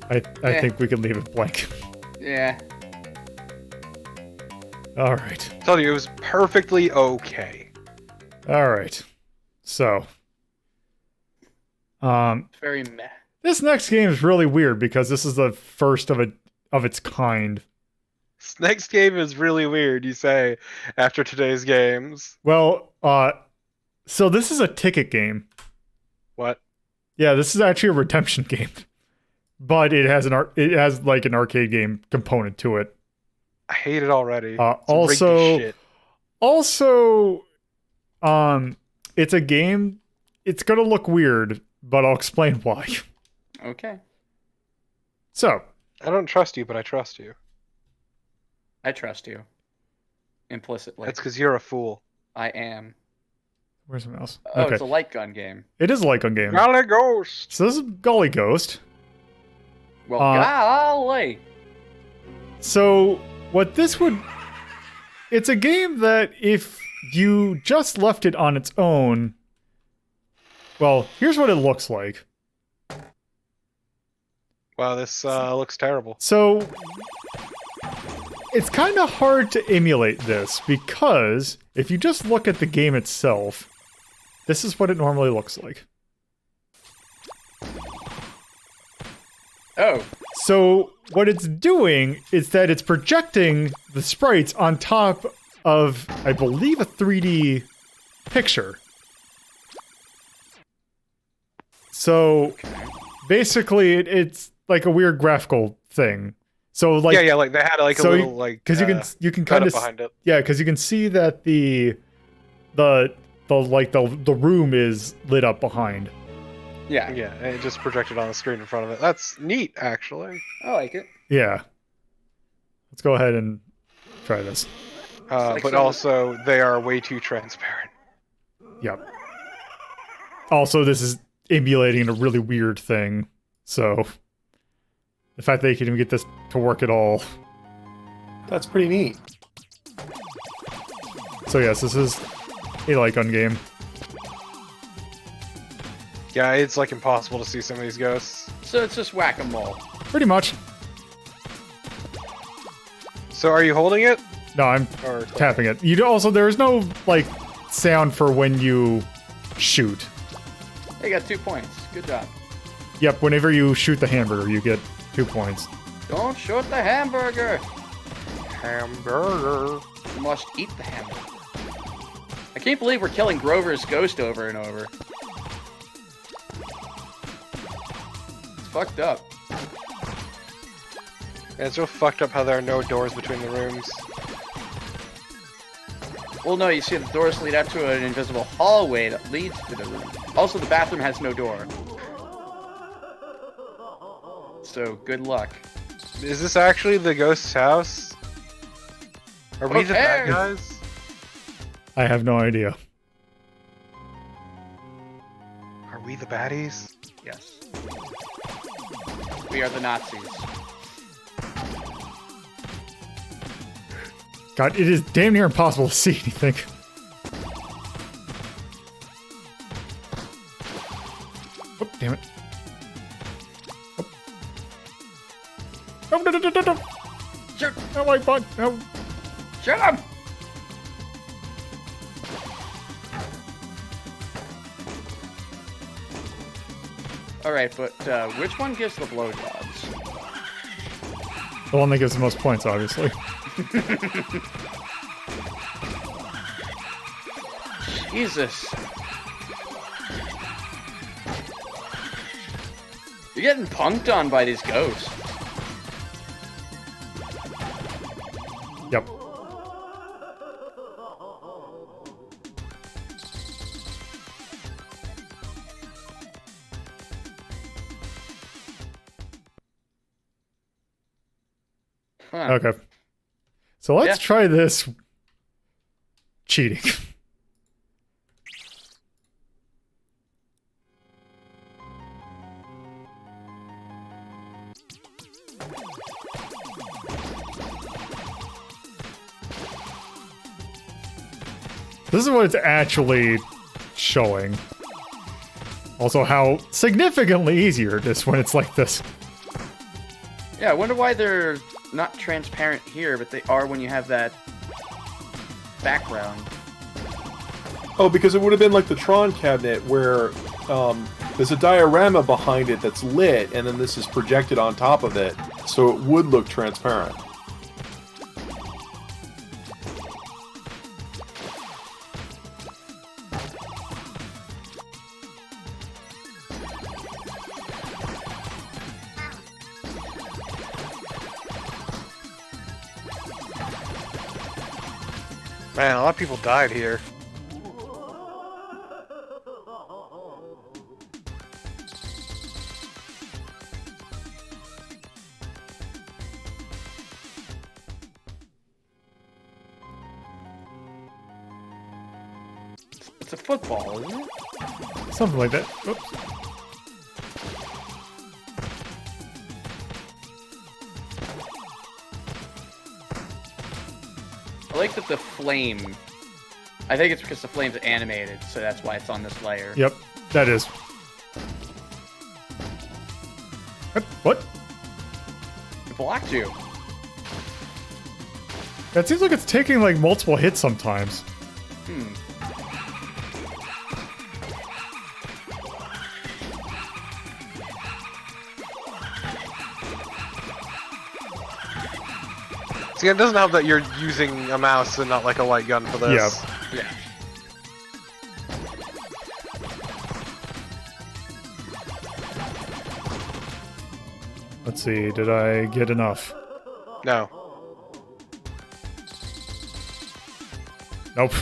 S3: I
S4: Eh.
S3: think we could leave it blank.
S4: Yeah.
S3: Alright.
S1: I tell you, it was perfectly okay.
S3: Alright. So.
S4: Very meh.
S3: This next game is really weird because this is the first of its kind.
S1: This next game is really weird, you say, after today's games.
S3: Well, so this is a ticket game.
S1: What?
S3: Yeah, this is actually a redemption game, but it has like an arcade game component to it.
S1: I hate it already.
S3: Also,
S1: shit.
S3: It's a game. It's gonna look weird, but I'll explain why.
S4: Okay.
S3: So,
S1: I don't trust you, but I trust you.
S4: I trust you. Implicitly.
S1: That's because you're a fool.
S4: I am.
S3: where's my mouse?
S4: Oh,
S3: Okay,
S4: it's a light gun game.
S3: it is a light gun game.
S1: Golly Ghost!
S3: So this is Golly Ghost.
S4: Well, golly.
S3: So what this would... It's a game that if you just left it on its own... Well, here's what it looks like.
S1: Wow, this looks terrible.
S3: So it's kind of hard to emulate this because if you just look at the game itself, this is what it normally looks like.
S4: Oh.
S3: So what it's doing is that it's projecting the sprites on top of, I believe, a 3D picture. So basically, it's like a weird graphical thing. So like
S1: yeah, like they had like a little like
S3: because you can kind of
S1: behind it.
S3: yeah, because you can see that the room is lit up behind.
S4: Yeah.
S1: Yeah, and it just projected on the screen in front of it. That's neat, actually.
S4: I like it.
S3: Yeah. Let's go ahead and try this.
S1: But also, they are way too transparent.
S3: Yep. Also, this is emulating a really weird thing, so the fact that you can even get this to work at all.
S2: That's pretty neat.
S3: So yes, this is a light gun game.
S1: Yeah, it's like impossible to see some of these ghosts.
S4: So it's just whack-a-mole.
S3: Pretty much.
S1: So are you holding it?
S3: No, I'm
S1: Or
S3: tapping it. There's no like sound for when you shoot.
S4: They got 2 points. Good job.
S3: Yep, whenever you shoot the hamburger, you get 2 points.
S4: Don't shoot the hamburger.
S1: Hamburger.
S4: You must eat the hamburger. I can't believe we're killing Grover's ghost over and over. It's fucked up.
S1: Yeah, it's so fucked up how there are no doors between the rooms.
S4: Well, no, you see the doors lead up to an invisible hallway that leads to the room. Also, the bathroom has no door. So, good luck.
S1: Is this actually the ghost's house? Are we the bad
S4: Okay.
S1: guys?
S3: I have no idea.
S1: Are we the baddies?
S4: Yes. We are the Nazis.
S3: God, it is damn near impossible to see anything. Oh, damn it. Oh. No, no, no, no, no, no.
S4: Shoot!
S3: No, my butt, no.
S4: Shoot him! Alright, but which one gives the blowjobs?
S3: The one that gives the most points, obviously.
S4: Jesus. You're getting punked on by these ghosts.
S3: Yep.
S4: Huh.
S3: Okay. So let's
S4: Yeah.
S3: try this cheating. This is what it's actually showing. Also, how significantly easier it is when it's like this.
S4: Yeah, I wonder why they're not transparent here, but they are when you have that background.
S2: Oh, because it would have been like the Tron cabinet where there's a diorama behind it that's lit, and then this is projected on top of it, so it would look transparent.
S1: Man, a lot of people died here.
S4: It's a football, isn't it?
S3: Something like that. Oops.
S4: I like that the flame... I think it's because the flame's animated, so that's why it's on this layer.
S3: Yep, that is. What?
S4: It blocked you.
S3: That seems like it's taking like multiple hits sometimes.
S1: See, it doesn't help that you're using a mouse and not like a light gun for this.
S4: Yeah.
S3: Let's see, did I get enough?
S1: No.
S3: Nope.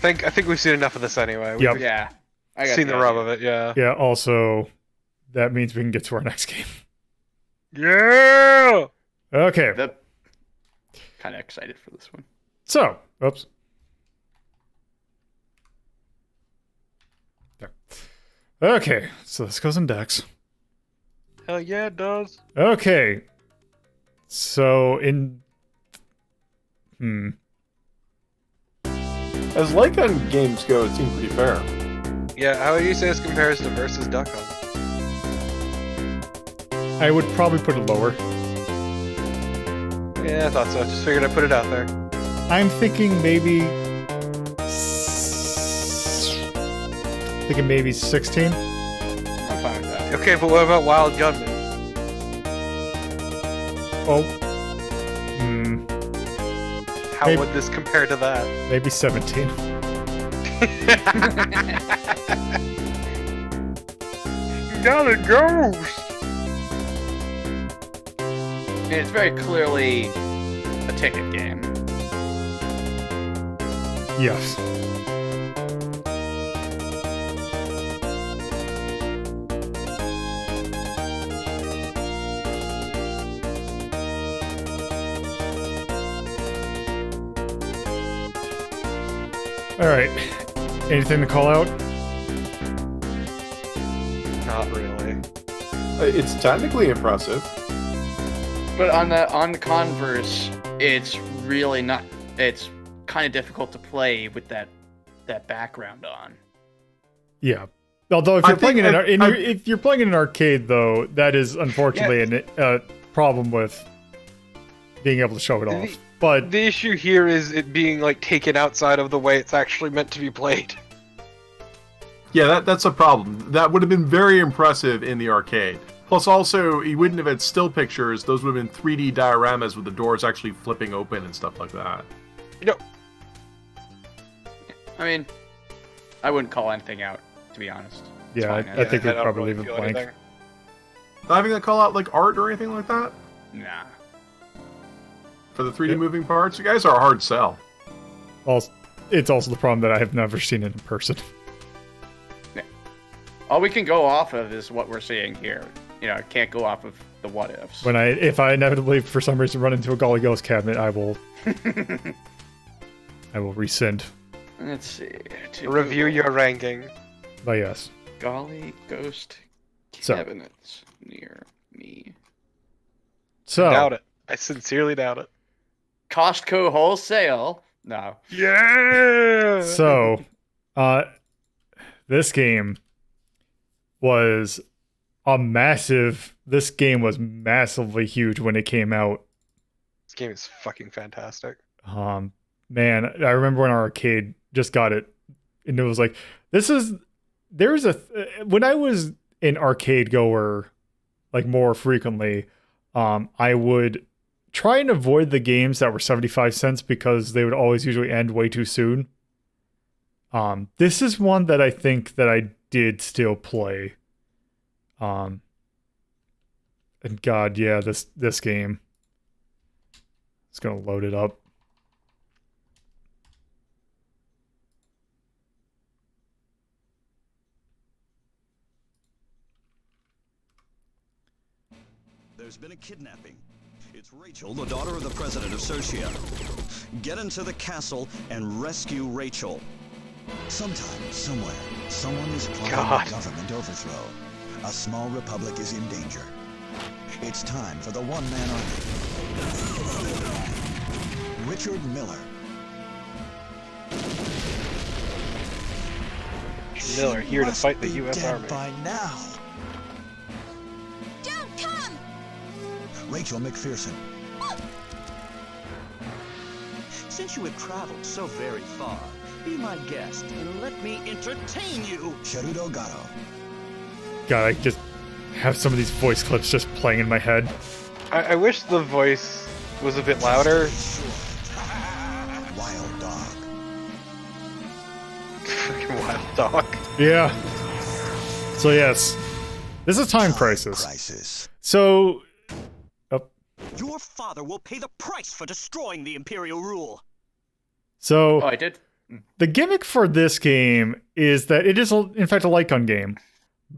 S1: I think we've seen enough of this anyway.
S3: Yep.
S4: Yeah. I got
S1: Seen the rub of it, yeah.
S3: Yeah, also, that means we can get to our next game.
S1: Yeah!
S3: Okay,
S4: Kind of excited for this one.
S3: so, oops. There. Okay, so this goes in Dex.
S1: Hell yeah, it does.
S3: Okay, so in...
S2: As light gun games go, it seemed pretty fair.
S1: Yeah, how would you say this compares to Versus Duck Hunt?
S3: I would probably put it lower.
S1: Yeah, I thought so. Just figured I'd put it out there.
S3: I'm thinking maybe... Thinking maybe 16?
S4: I'm fine with that.
S1: Okay, but what about Wild Gunman?
S3: Oh.
S1: How
S3: Maybe-
S1: would this compare to that?
S3: Maybe 17.
S1: Got a ghost!
S4: And it's very clearly a ticket game.
S3: Yes. Alright. Anything to call out?
S1: Not really.
S2: It's technically impressive.
S4: But on the converse, it's really not. It's kind of difficult to play with that background on.
S3: Yeah. Although if
S2: I
S3: you're playing
S2: think
S3: in if you're playing in an arcade, though, that is unfortunately a problem with being able to show it off. But
S1: The issue here is it being like taken outside of the way it's actually meant to be played.
S2: Yeah, that's a problem. That would have been very impressive in the arcade. Plus, also, you wouldn't have had still pictures. Those would have been 3D dioramas with the doors actually flipping open and stuff like that.
S1: You know,
S4: I mean, I wouldn't call anything out, to be honest. It's
S3: yeah,
S4: fine.
S3: I think we'd
S1: don't
S3: probably
S1: really
S3: leave it
S1: feel
S3: blank.
S1: anything.
S2: Not having that call out like art or anything like that
S4: Nah.
S2: for the 3D
S3: Yeah.
S2: moving parts. You guys are a hard sell.
S3: Also, it's also the problem that I have never seen it in person.
S4: All we can go off of is what we're seeing here. You know, can't go off of the what ifs.
S3: If I inevitably for some reason run into a Golly Ghost cabinet, I will rescind.
S4: Let's see. To
S1: Review
S4: Google.
S1: your ranking.
S3: But yes.
S4: Golly Ghost
S3: So-
S4: cabinets near me.
S3: So
S1: Doubt it. I sincerely doubt it.
S4: Costco wholesale. No.
S1: Yeah!
S3: So, this game was this game was massively huge when it came out.
S1: This game is fucking fantastic.
S3: Man, I remember when our arcade just got it, and it was like, this is there's when I was an arcade goer, like more frequently, I would try and avoid the games that were 75 cents because they would always usually end way too soon. This is one that I think that I did still play. And God, yeah, this game. It's gonna load it up.
S5: There's been a kidnapping. It's Rachel, the daughter of the president of Sertia. Get into the castle and rescue Rachel. Sometime, somewhere, someone is plotting a government overthrow. A small republic is in danger. It's time for the one-man army. Richard Miller.
S1: Miller here to fight the U.S. Army.
S5: By now.
S6: Don't come!
S5: Rachel McPherson.
S7: Since you have traveled so very far, be my guest and let me entertain you.
S5: Sharudo Gato.
S3: God, I just have some of these voice clips just playing in my head.
S1: I wish the voice was a bit louder.
S5: Wild Dog.
S1: Freaking Wild Dog.
S3: Yeah. So yes, this is Time Crisis. So,
S7: Your father will pay the price for destroying the Imperial rule.
S3: So,
S4: Oh, I did?
S3: the gimmick for this game is that it is, in fact, a light gun game.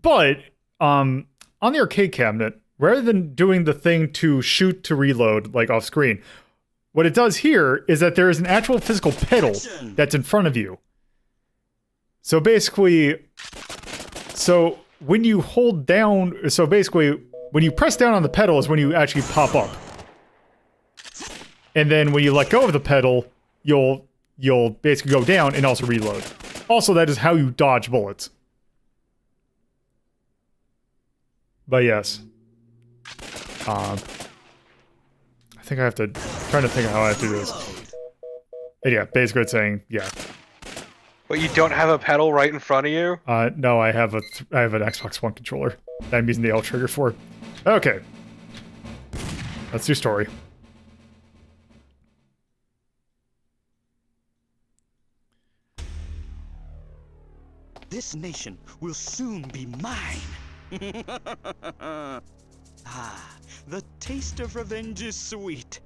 S3: But, on the arcade cabinet, rather than doing the thing to shoot to reload, like off screen, what it does here is that there is an actual physical pedal that's in front of you. So basically, when you hold down, when you press down on the pedal is when you actually pop up. And then when you let go of the pedal, you'll basically go down and also reload. Also, that is how you dodge bullets. But yes. I think I have to, trying to think of how I have to do this. And yeah, basically it's saying, yeah.
S1: But you don't have a pedal right in front of you?
S3: No, I have an Xbox One controller that I'm using the L trigger for. Okay. Let's do story.
S7: This nation will soon be mine. Ah, the taste of revenge is sweet.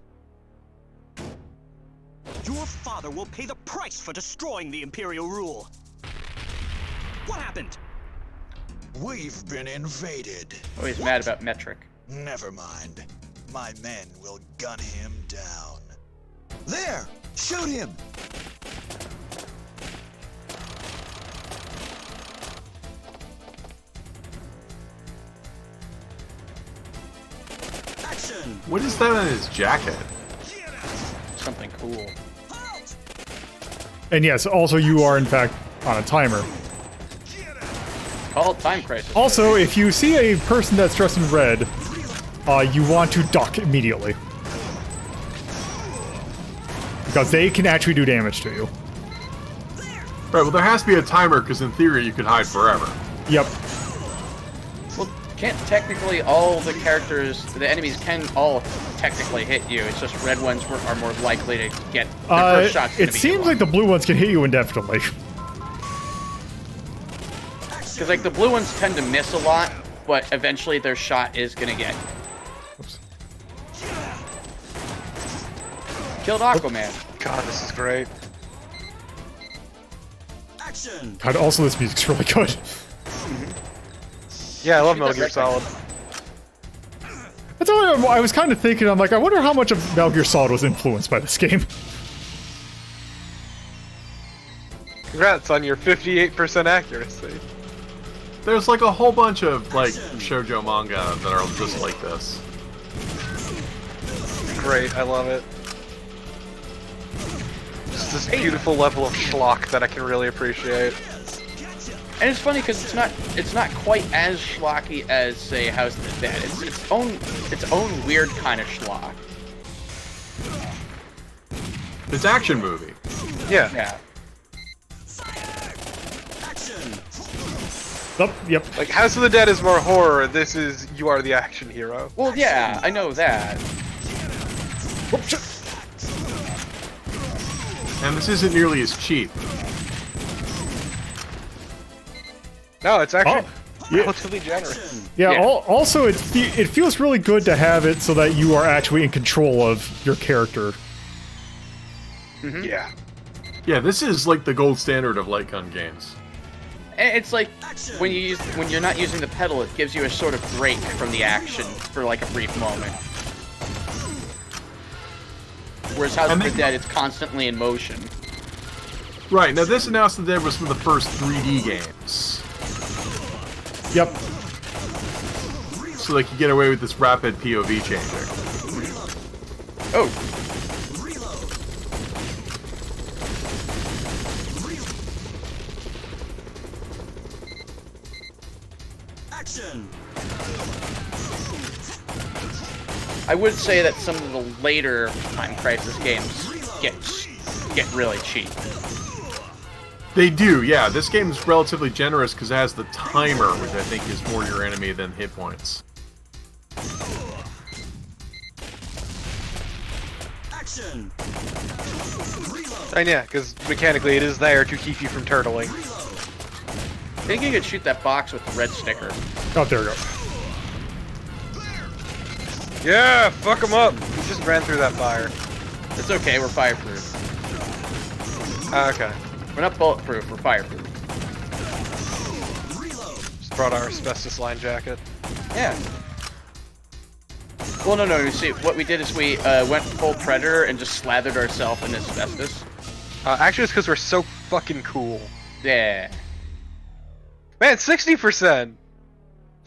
S7: Your father will pay the price for destroying the Imperial rule. What happened?
S5: We've been invaded.
S4: Oh, he's mad about metric.
S5: Never mind. My men will gun him down. There! Shoot him! Action!
S2: What is that on his jacket?
S4: Something cool.
S3: And yes, also you are in fact on a timer.
S4: Called Time Crisis.
S3: Also, if you see a person that's dressed in red, you want to duck immediately. Because they can actually do damage to you.
S2: Right, well there has to be a timer, because in theory you could hide forever.
S3: Yep.
S4: Well, can't technically all the characters, the enemies can all technically hit you. It's just red ones are more likely to get their first shot's gonna
S3: It
S4: be
S3: seems like the blue ones can hit you indefinitely.
S4: Because like the blue ones tend to miss a lot, but eventually their shot is gonna get.
S3: Oops.
S4: Killed Aquaman.
S1: God, this is great.
S5: Action!
S3: God, also this music's really good.
S1: Yeah, I love
S4: She
S1: Metal
S4: does
S1: Gear
S4: that
S1: Solid.
S3: That's all I was kind of thinking. I'm like, I wonder how much of Metal Gear Solid was influenced by this game.
S1: Congrats on your 58% accuracy.
S2: There's like a whole bunch of like shoujo manga that are just like this.
S1: Great, I love it. Just this beautiful level of schlock that I can really appreciate.
S4: And it's funny because it's not quite as schlocky as say House of the Dead. It's its own weird kind of schlock.
S2: It's action movie.
S1: Yeah.
S4: Yeah.
S5: Action!
S3: Yep.
S1: Like, House of the Dead is more horror. This is you are the action hero.
S4: Well, yeah, I know that.
S2: And this isn't nearly as cheap.
S1: No, it's actually
S3: yeah.
S1: relatively generous.
S3: Yeah.
S4: Yeah.
S3: Also, it feels really good to have it so that you are actually in control of your character.
S1: Yeah.
S2: Yeah, this is like the gold standard of light gun games.
S4: And it's like when you're not using the pedal, it gives you a sort of break from the action for like a brief moment. Whereas House of the Dead, it's constantly in motion.
S2: Right, now this House of the Dead was from the first 3D games.
S3: Yep.
S2: So they could get away with this rapid POV changing.
S4: Oh,
S5: Action!
S4: I would say that some of the later Time Crisis games get really cheap.
S2: They do, yeah. This game's relatively generous because it has the timer, which I think is more your enemy than hit points.
S5: Action!
S1: And yeah, because mechanically it is there to keep you from turtling.
S4: I think you could shoot that box with the red sticker.
S3: Oh, there we go.
S1: Yeah, fuck them up. We just ran through that fire.
S4: It's okay, we're fireproof.
S1: Okay.
S4: We're not bulletproof, we're fireproof.
S1: Just brought our asbestos line jacket.
S4: Yeah. Well, no, you see, what we did is we went full Predator and just slathered ourselves in asbestos.
S1: Actually, it's because we're so fucking cool.
S4: Yeah.
S1: Man, 60%!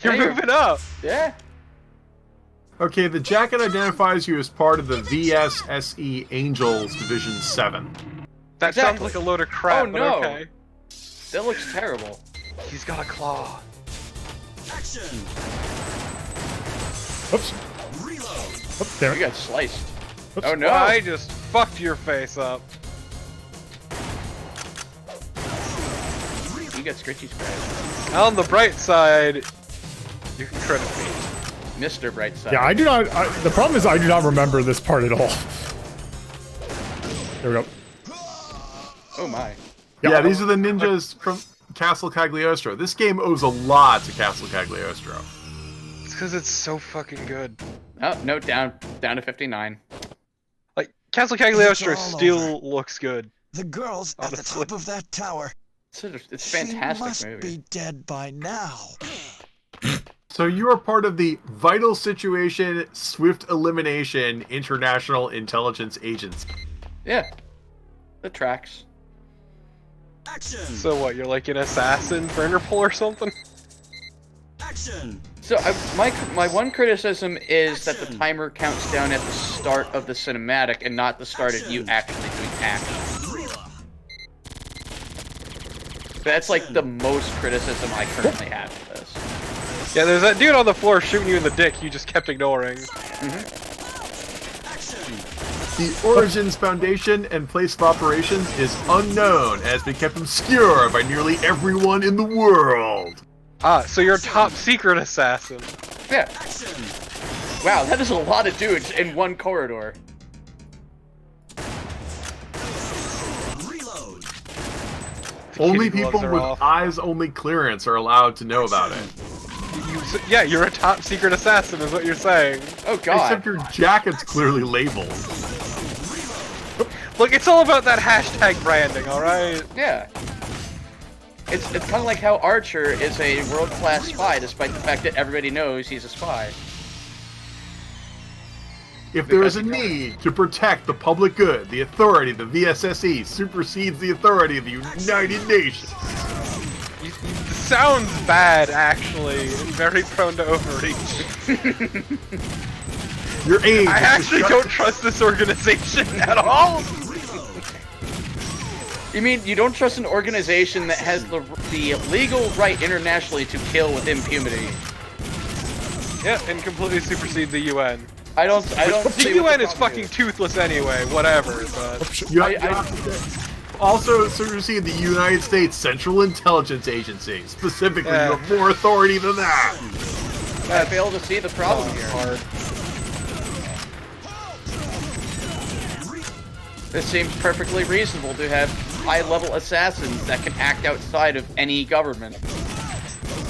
S1: You're
S4: Yeah,
S1: moving up!
S4: Yeah.
S2: Okay, the jacket identifies you as part of the VSSE Angels Division 7.
S1: That
S4: Exactly.
S1: sounds like a load of crap,
S4: Oh,
S1: but
S4: no.
S1: okay.
S4: That looks terrible.
S1: He's got a claw.
S5: Action!
S3: Oops.
S5: Reload!
S3: Oops, there.
S4: You got sliced.
S3: Oops.
S4: Oh, no.
S1: I just fucked your face up.
S4: You got scritchy scratch.
S1: On the bright side, you can credit me.
S4: Mr. Brightside.
S3: Yeah, I do not. The problem is I do not remember this part at all. There we go.
S4: Oh, my.
S2: Yeah, these are the ninjas from Castle Cagliostro. This game owes a lot to Castle Cagliostro.
S1: It's because it's so fucking good.
S4: Oh, no, down to 59.
S1: Like, Castle Cagliostro
S5: It's all
S1: still looks good.
S5: The girl's at the
S1: Honestly.
S5: top of that tower.
S4: It's
S5: She
S4: fantastic
S5: must
S4: movie.
S5: be dead by now.
S2: So you are part of the Vital Situation Swift Elimination International Intelligence Agency.
S4: Yeah. The tracks.
S5: Action!
S1: So what, you're like an assassin for Interpol or something?
S5: Action!
S4: So my one criticism is that the timer counts down at the start of the cinematic and not the start of you actually doing action. That's like the most criticism I currently have of this.
S1: Yeah, there's that dude on the floor shooting you in the dick you just kept ignoring.
S2: The Origins Foundation and place of operations is unknown, has been kept obscure by nearly everyone in the world.
S1: Ah, so you're a top secret assassin.
S4: Yeah. Wow, that is a lot of dudes in one corridor.
S5: Reload!
S2: Only
S1: Kitty gloves
S2: people
S1: are
S2: with
S1: off.
S2: eyes-only clearance are allowed to know about it.
S1: Yeah, you're a top secret assassin is what you're saying.
S4: Oh god.
S2: Except your jacket's clearly labeled.
S1: Look, it's all about that hashtag branding, alright?
S4: Yeah. It's kind of like how Archer is a world-class spy, despite the fact that everybody knows he's a spy.
S2: If there is a need to protect the public good, the authority of the VSSE supersedes the authority of the United Nations.
S1: You sounds bad, actually, and very prone to overreach.
S2: Your aim
S1: I
S2: is to
S1: actually
S2: shut-
S1: don't trust this organization at all!
S4: You mean you don't trust an organization that has the legal right internationally to kill with impunity?
S1: Yeah, and completely supersede the UN.
S4: I don't
S1: The
S4: see what
S1: UN
S4: the
S1: is
S4: problem
S1: fucking toothless anyway, whatever, but...
S2: You
S4: I-
S2: have to Also, secrecy in the United States Central Intelligence Agency. Specifically, you have more authority than that.
S4: I fail to see the problem here.
S1: Hard.
S4: This seems perfectly reasonable to have high-level assassins that can act outside of any government.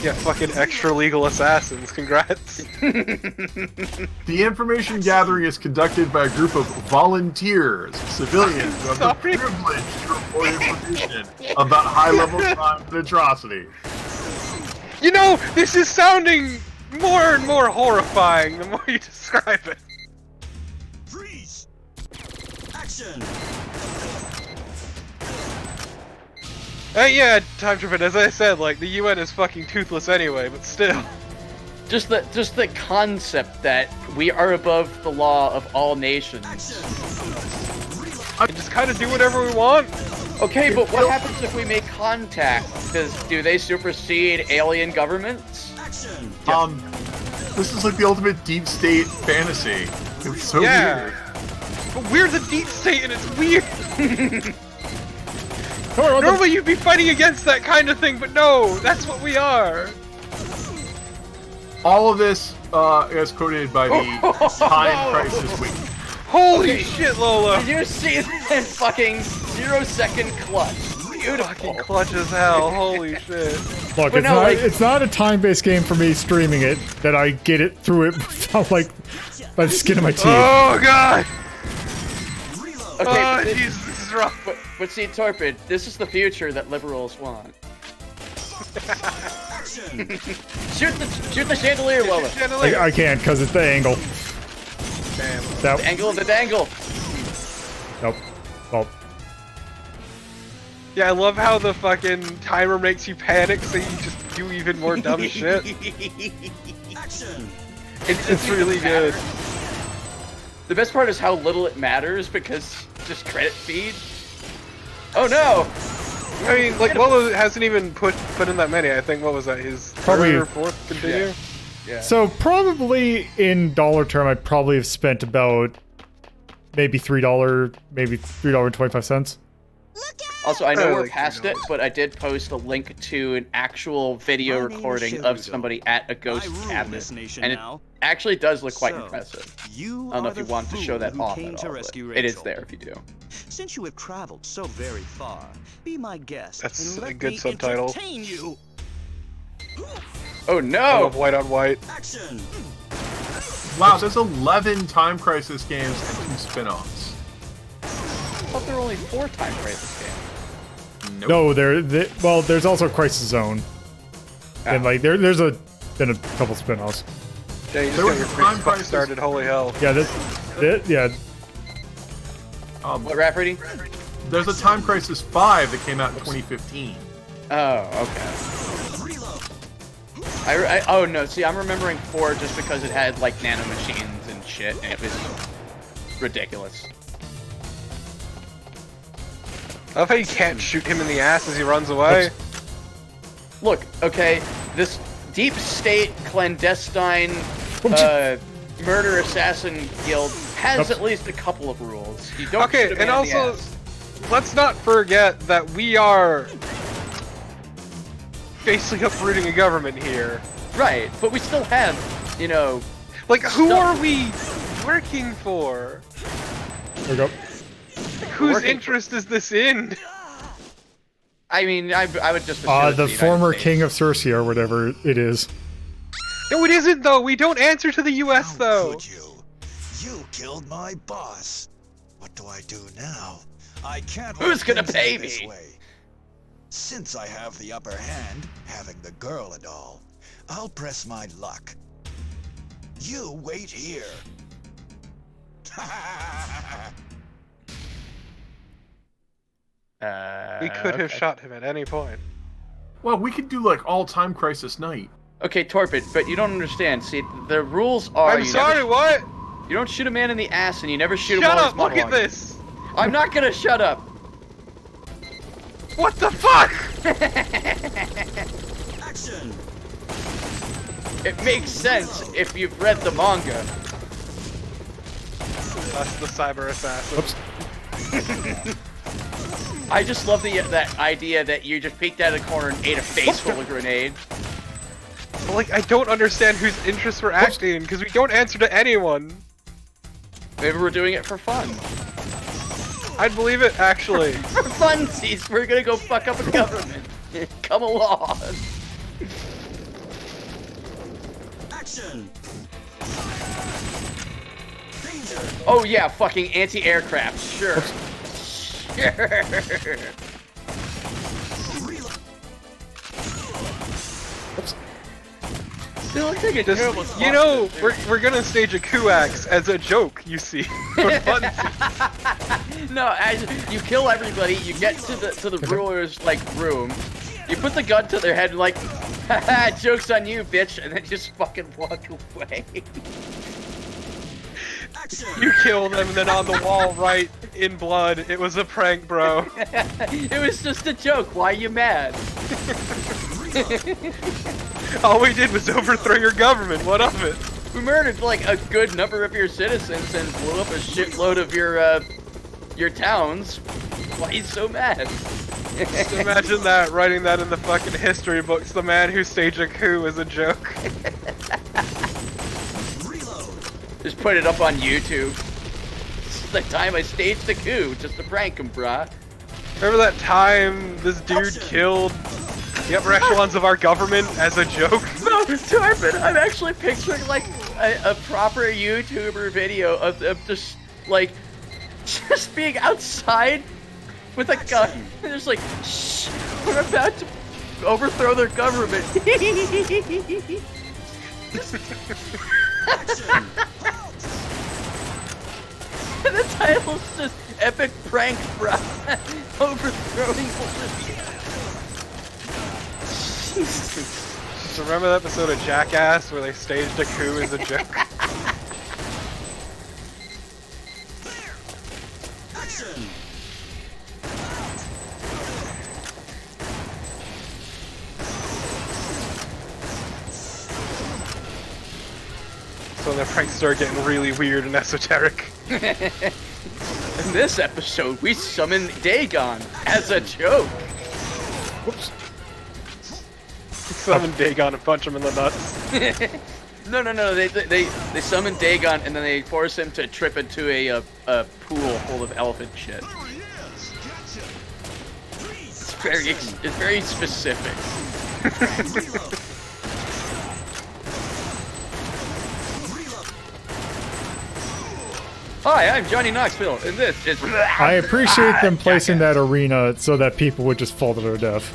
S1: Yeah, fucking extra legal assassins. Congrats.
S2: The information gathering is conducted by a group of volunteers, civilians who have the
S1: Sorry.
S2: privilege to report information about high-level crime and atrocity.
S1: You know, this is sounding more and more horrifying the more you describe it.
S5: Freeze! Action!
S1: Yeah, Time Tripper, as I said, like, the UN is fucking toothless anyway, but still.
S4: Just the concept that we are above the law of all nations.
S1: I just kind of do whatever we want.
S4: Okay, but what happens if we make contact? Do they supersede alien governments?
S5: Action!
S2: This is like the ultimate deep state fantasy. It's so weird.
S1: But we're the deep state and it's weird.
S3: Oh,
S1: Normally you'd be fighting against that kind of thing, but no, that's what we are.
S2: All of this is coded by the Time Crisis Week.
S1: Holy
S4: Okay.
S1: shit, Lola.
S4: Did you see that fucking 0-second clutch? Beautiful.
S1: Fucking clutch as hell, holy shit.
S3: Look,
S4: But no, like-
S3: it's not a time-based game for me streaming it that I get it through it without, like, by the skin of my teeth.
S1: Oh god!
S5: Reload!
S4: Okay,
S1: Oh
S4: but this-
S1: Jesus, this is rough.
S4: But see, Torpid, this is the future that liberals want.
S5: Action!
S4: Shoot the chandelier, Lola.
S1: Chandelier.
S3: I can't because it's the angle.
S1: Damn.
S3: That,
S4: Angle of the dangle.
S3: nope. Well,
S1: Yeah, I love how the fucking timer makes you panic so you just do even more dumb shit.
S5: Action!
S1: It's really good.
S4: The best part is how little it matters because just credit feed. Oh no!
S1: I mean, like, Lola hasn't even put in that many. I think, what was that, his
S3: Probably-
S1: third or fourth continue?
S4: Yeah.
S3: so probably in dollar term, I probably have spent about maybe $3.25.
S4: Also, I know
S1: I
S4: we're
S1: like
S4: past it,
S1: $3.
S4: but I did post a link to an actual video
S5: My name is
S4: recording of
S5: Shadow.
S4: somebody at a
S5: I
S4: ghost
S5: rule
S4: cabinet,
S5: this nation
S4: and it
S5: now.
S4: actually does look quite
S5: So,
S4: impressive.
S5: You
S4: I don't know
S5: are
S4: if you
S5: the
S4: want to show
S5: fool
S4: that
S5: who
S4: off
S5: came
S4: at
S5: to
S4: all,
S5: rescue
S4: but it is
S5: Rachel.
S4: there if you do.
S5: Since you have traveled so very far, be my guest
S1: That's
S5: and
S1: a
S5: let
S1: good
S5: me
S1: subtitle.
S5: entertain you.
S4: Oh
S1: I
S4: no!
S1: love white on white.
S5: Action!
S2: Wow, there's 11 Time Crisis games and 2 spin-offs.
S4: I thought there were only 4 Time Crisis games.
S2: Nope.
S3: No, well, there's also Crisis Zone, and like there's been a couple spin-offs.
S1: Yeah, you just
S2: There
S1: got
S2: was
S1: your
S2: a
S1: free
S2: Time
S1: fuck
S2: Crisis-
S1: started, holy hell.
S3: Yeah, yeah.
S4: What, Rafferty?
S2: There's a Time Crisis 5 that came out in 2015.
S4: Oh, okay.
S5: Reload!
S4: Oh no, see, I'm remembering 4 just because it had like nanomachines and shit, and it was ridiculous.
S1: I love how you can't shoot him in the ass as he runs away.
S4: Look, okay, this deep state clandestine murder assassin guild has at least a couple of rules. You don't
S1: Okay,
S4: shoot a man
S1: and
S4: in the
S1: also,
S4: ass.
S1: let's not forget that we are basically uprooting a government here.
S4: Right, but we still have, you know,
S1: Like, who
S4: Stop.
S1: are we working for?
S3: There we go.
S1: Whose
S4: Working for-
S1: interest is this in?
S4: I mean, I would just assume it's
S3: The
S4: United
S3: former
S4: States.
S3: king of Circe or whatever it is.
S1: No, it isn't, though. We don't answer to the U.S., though.
S5: Could you? You killed my boss. What do I do now? I can't.
S4: Who's
S5: let
S4: gonna
S5: things
S4: pay
S5: end this
S4: me?
S5: way. Since I have the upper hand, having the girl and all, I'll press my luck. You wait here.
S1: We could have
S4: okay.
S1: shot him at any point.
S2: Well, we could do like all Time Crisis night.
S4: Okay, Torpid, but you don't understand. See, the rules are
S1: I'm sorry, what?
S4: you don't shoot a man in the ass and you never shoot him
S1: Shut
S4: while
S1: up,
S4: he's
S1: look at
S4: monologuing.
S1: this!
S4: I'm not gonna shut up.
S1: What the fuck?
S5: Action!
S4: It makes sense if you've read the manga.
S1: That's the cyber assassin.
S3: Oops.
S4: I just love that idea that you just peeked out of the corner and ate a face full of grenade.
S1: But, like, I don't understand whose interests we're acting in, because we don't answer to anyone.
S4: Maybe we're doing it for fun.
S1: I'd believe it, actually.
S4: For funsies, we're gonna go fuck up a government. Come along.
S5: Action!
S4: Oh yeah, fucking anti-aircraft, sure. Sure. It looks like a terrible
S1: You know, we're gonna stage a coup axe as a joke, you see. For fun.
S4: No, as you kill everybody, you get to the ruler's like room, you put the gun to their head, like, haha, joke's on you, bitch, and then just fucking walk away.
S1: You kill them, and then on the wall, right in blood, it was a prank, bro.
S4: It was just a joke. Why you mad?
S1: All we did was overthrow your government. What of it?
S4: We murdered like a good number of your citizens and blew up a shitload of your towns. Why are you so mad?
S1: Just imagine that, writing that in the fucking history books. The man who staged a coup is a joke.
S4: Just put it up on YouTube. This is the time I staged the coup, just to prank him, brah.
S1: Remember that time this dude killed the upper echelons of our government as a joke?
S4: No, Torben, I'm actually picturing like a proper YouTuber video of just like just being outside with a gun. And just like, shh, we're about to overthrow their government. And the title's just epic prank, bruh. Overthrowing Bolivia. Jesus.
S1: So remember that episode of Jackass where they staged a coup as a joke?
S5: Action!
S1: So their pranks start getting really weird and esoteric.
S4: In this episode, we summon Dagon as a joke.
S1: Whoops. Summon Dagon and punch him in the nuts.
S4: No. They summon Dagon and then they force him to trip into a pool full of elephant shit. It's very specific. Hi, I'm Johnny Knoxville, and this is...
S3: I appreciate them placing that arena so that people would just fall to their death.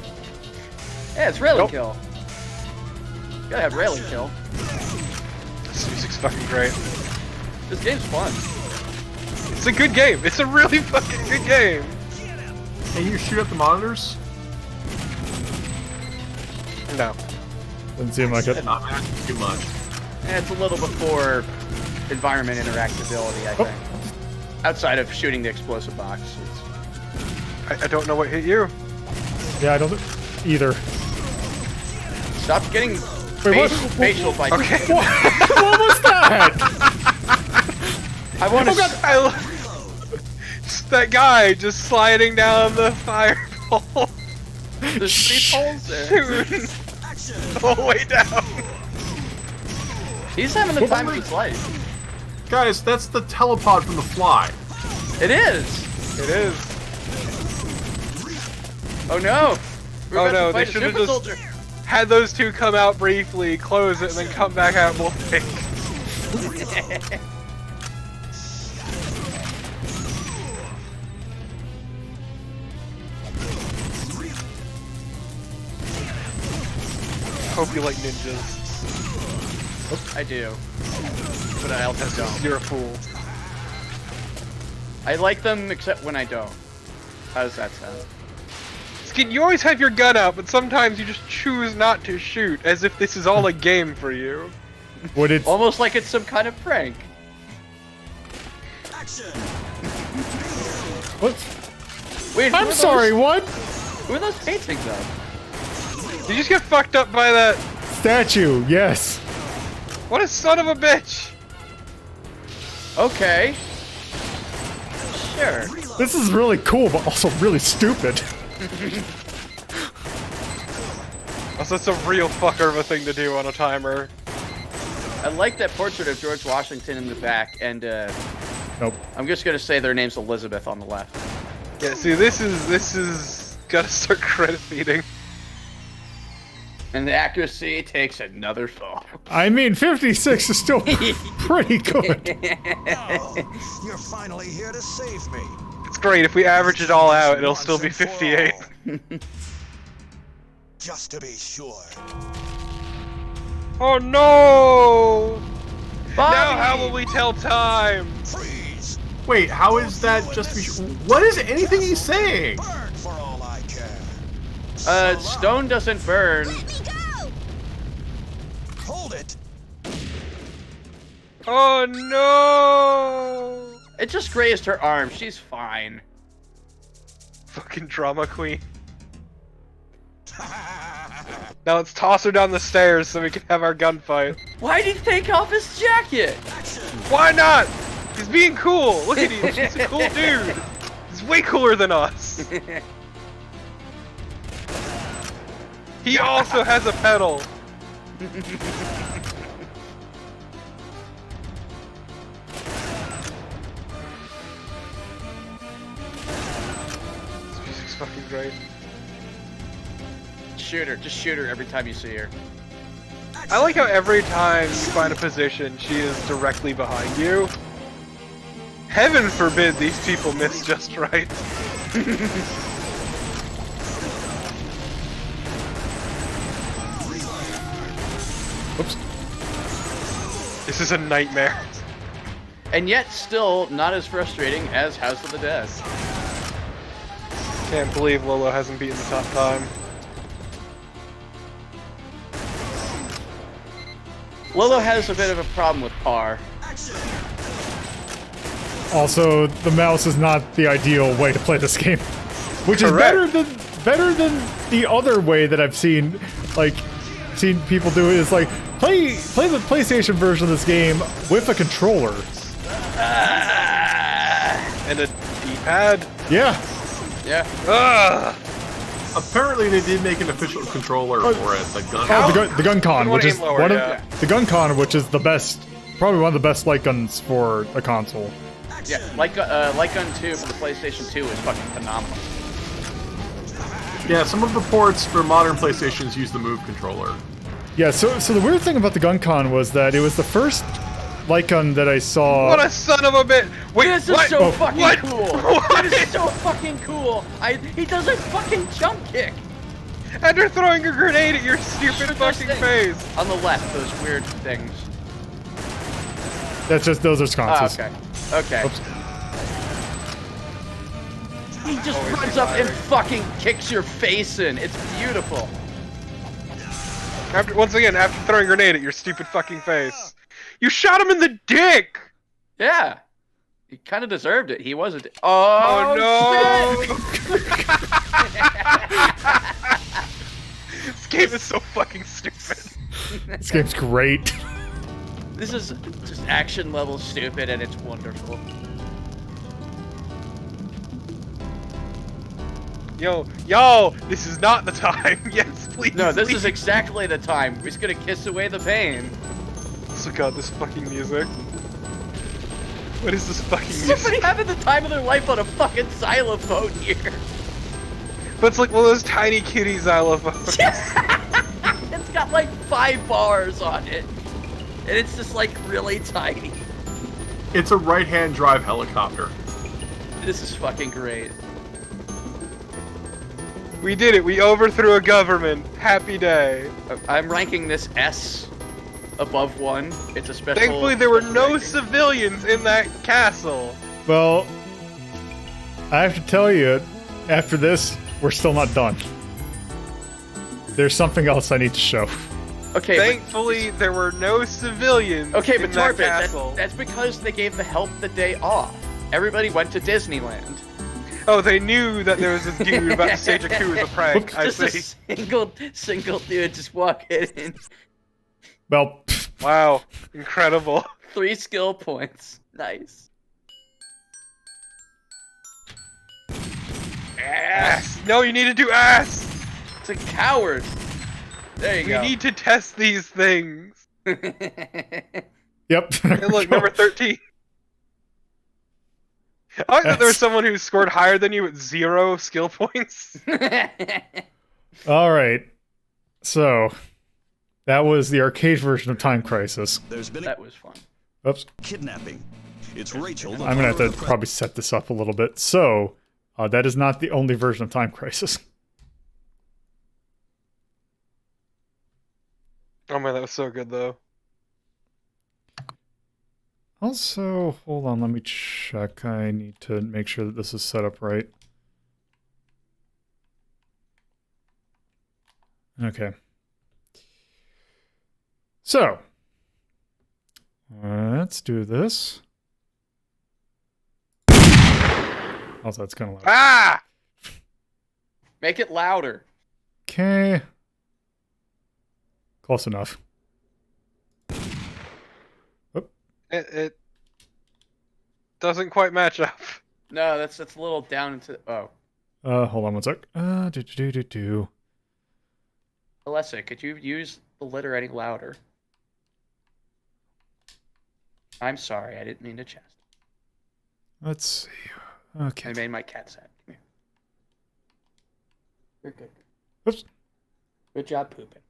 S4: Yeah, it's railing kill. Gotta have railing kill.
S1: This music's fucking great.
S4: This game's fun.
S1: It's a good game. It's a really fucking good game.
S2: Can you shoot at the monitors?
S1: No.
S3: Doesn't seem like it.
S2: Not asking too much.
S4: And it's a little before environment interactability, I think. Outside of shooting the explosive box.
S1: I don't know what hit you.
S3: Yeah, I don't either.
S4: Stop getting facial by...
S1: Okay.
S3: What was that?
S4: I want to...
S1: I just that guy just sliding down the fireball.
S4: There's 3 poles there.
S1: Shooting the whole way down.
S4: He's having the time of his life.
S2: Guys, that's the telepod from The Fly.
S4: It is.
S1: It is.
S4: Oh no. We're
S1: Oh
S4: about
S1: no,
S4: to
S1: they
S4: fight a
S1: should have
S4: super
S1: just
S4: soldier.
S1: had those two come out briefly, close it, and then come back out wolfing. Hope you like ninjas.
S4: I do. But I also don't.
S1: You're a fool.
S4: I like them except when I don't. How does that sound?
S1: Skin, you always have your gun out, but sometimes you just choose not to shoot, as if this is all a game for you.
S3: Would it?
S4: Almost like it's some kind of prank.
S5: Action!
S3: What?
S4: Wait,
S3: I'm sorry. What?
S4: Who are those paintings of?
S1: Did you just get fucked up by that?
S3: Statue. Yes.
S1: What a son of a bitch!
S4: Okay. Sure.
S3: This is really cool, but also really stupid.
S1: Also, it's a real fucker of a thing to do on a timer.
S4: I like that portrait of George Washington in the back, and
S3: Nope.
S4: I'm just gonna say their name's Elizabeth on the left.
S1: Yeah, see, this is gotta start credit feeding.
S4: And the accuracy takes another fall.
S3: I mean, 56 is still pretty good.
S5: Oh, you're finally here to save me.
S1: It's great. If we average it all out, it'll still be 58.
S5: Just to be sure.
S1: Oh no!
S4: Bobby!
S1: Now how will we tell time?
S5: Freeze!
S2: Wait, how is that just to be sure? What is anything he's saying?
S5: Burn for all I care.
S4: Stone doesn't burn.
S6: Let me go!
S5: Hold it.
S1: Oh no!
S4: It just grazed her arm. She's fine.
S1: Fucking drama queen. Now let's toss her down the stairs so we can have our gunfight.
S4: Why did he take off his jacket?
S1: Why not? He's being cool. Look at him. He's a cool dude. He's way cooler than us. He also has a pedal. This music's fucking great.
S4: Shoot her. Just shoot her every time you see her.
S1: I like how every time you find a position, she is directly behind you. Heaven forbid these people miss just right.
S3: Oops.
S1: This is a nightmare.
S4: And yet, still not as frustrating as House of the Dead.
S1: Can't believe Lolo hasn't beaten the top time.
S4: Lolo has a bit of a problem with par.
S3: Also, the mouse is not the ideal way to play this game, which is
S1: Correct.
S3: better than the other way that I've seen people do it. Is like play the PlayStation version of this game with a controller.
S1: And a D-pad.
S3: Yeah.
S4: Yeah.
S1: Ugh.
S2: Apparently, they did make an official controller for it. The gun.
S3: Oh, the gun con,
S1: One
S3: which is
S1: aim lower,
S3: one of
S1: yeah.
S3: the gun con, which is the best, probably one of the best light guns for a console.
S4: Yeah. Light Gun 2 for the PlayStation 2 is fucking phenomenal.
S2: Yeah, some of the ports for modern PlayStations use the Move controller.
S3: Yeah. So the weird thing about the gun con was that it was the first light gun that I saw.
S1: What a son of a bitch! Wait,
S4: This
S1: what?
S4: is so fucking
S1: What?
S4: cool.
S1: What?
S4: This is so fucking cool. He does a fucking jump kick.
S1: After throwing a grenade at your stupid
S4: Shoot those
S1: fucking
S4: things.
S1: face.
S4: On the left, those weird things.
S3: That's just those are sconces.
S4: Oh, okay. Okay.
S3: Oops.
S4: He just
S1: Always
S4: runs up and
S1: firing.
S4: fucking kicks your face in. It's beautiful.
S1: Once again, after throwing a grenade at your stupid fucking face. You shot him in the dick!
S4: Yeah. He kind of deserved it. He wasn't. Oh,
S1: no! This game is so fucking stupid.
S3: This game's great.
S4: This is just action level stupid, and it's wonderful.
S1: Yo, this is not the time. Yes, please.
S4: No, this
S1: please.
S4: is exactly the time. We're just gonna kiss away the pain.
S1: Oh god, this fucking music. What is this fucking
S4: Somebody
S1: music?
S4: having the time of their life on a fucking xylophone here.
S1: But it's like one of those tiny kitty xylophones.
S4: It's got like 5 bars on it. And it's just like really tiny.
S2: It's a right-hand drive helicopter.
S4: This is fucking great.
S1: We did it. We overthrew a government. Happy day.
S4: I'm ranking this S above 1. It's a special.
S1: Thankfully, there were
S4: special
S1: no
S4: ranking.
S1: civilians in that castle.
S3: Well, I have to tell you, after this, we're still not done. There's something else I need to show.
S4: Okay.
S1: Thankfully, there were no civilians
S4: Okay,
S1: in
S4: but
S1: that
S4: Torpid,
S1: castle.
S4: that's because they gave the help the day off. Everybody went to Disneyland.
S1: Oh, they knew that there was this dude about to stage a coup as a prank. I
S4: Just
S1: see.
S4: a single dude just walking in.
S3: Well,
S1: Wow, incredible.
S4: 3 skill points. Nice.
S1: Yes! No, you need to do ass!
S4: It's a coward. There you
S1: We
S4: go.
S1: need to test these things.
S3: Yep.
S1: Hey, look, number 13. I like that there was someone who scored higher than you with 0 skill points.
S3: All right. So, that was the arcade version of Time Crisis.
S5: There's been a
S4: That was fun.
S3: Oops.
S5: kidnapping. It's Rachel. the
S3: I'm going to
S5: daughter
S3: have
S5: of
S3: to
S5: the
S3: probably set this up a little bit. So, that is not the only version of Time Crisis.
S1: Oh man, that was so good though.
S3: Also, hold on, let me check. I need to make sure that this is set up right. Okay. So, let's do this. Also, that's kind of loud.
S1: Ah!
S4: Make it louder.
S3: Okay. Close enough.
S1: It doesn't quite match up.
S4: No, that's a little down into. Oh,
S3: Hold on one sec. Do.
S4: Alessa, could you use the litter any louder? I'm sorry, I didn't mean to chest.
S3: Let's see. Okay.
S4: I made my cat sad. Come here. You're good.
S3: Oops.
S4: Good job pooping.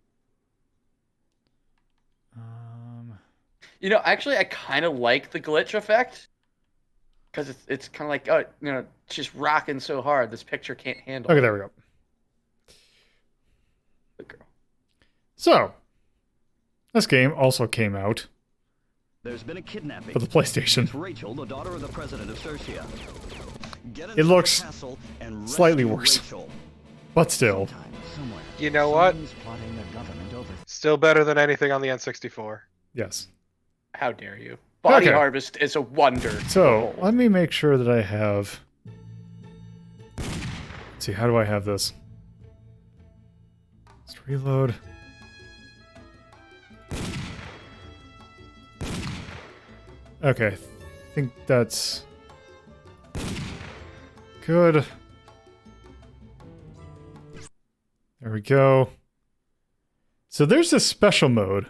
S4: You know, actually, I kind of like the glitch effect. Because it's kind of like, oh, you know, it's just rocking so hard, this picture can't handle
S3: Okay,
S4: it.
S3: there we go.
S4: Good girl.
S3: So, this game also came out
S5: There's been a kidnapping.
S3: for the PlayStation.
S5: It's Rachel, the daughter of the president of Sersia. Get into
S3: It looks
S5: the castle and
S3: slightly
S5: rescue
S3: worse.
S5: Rachel.
S3: But still.
S7: Sometime, somewhere,
S1: You know what?
S7: someone's plotting a government over.
S1: Still better than anything on the N64.
S3: Yes.
S4: How dare you? Body
S3: Okay.
S4: Harvest is a wonder.
S3: So, let me make sure that I have... Let's see, how do I have this? Let's reload. Okay, I think that's... good. There we go. So there's this special mode.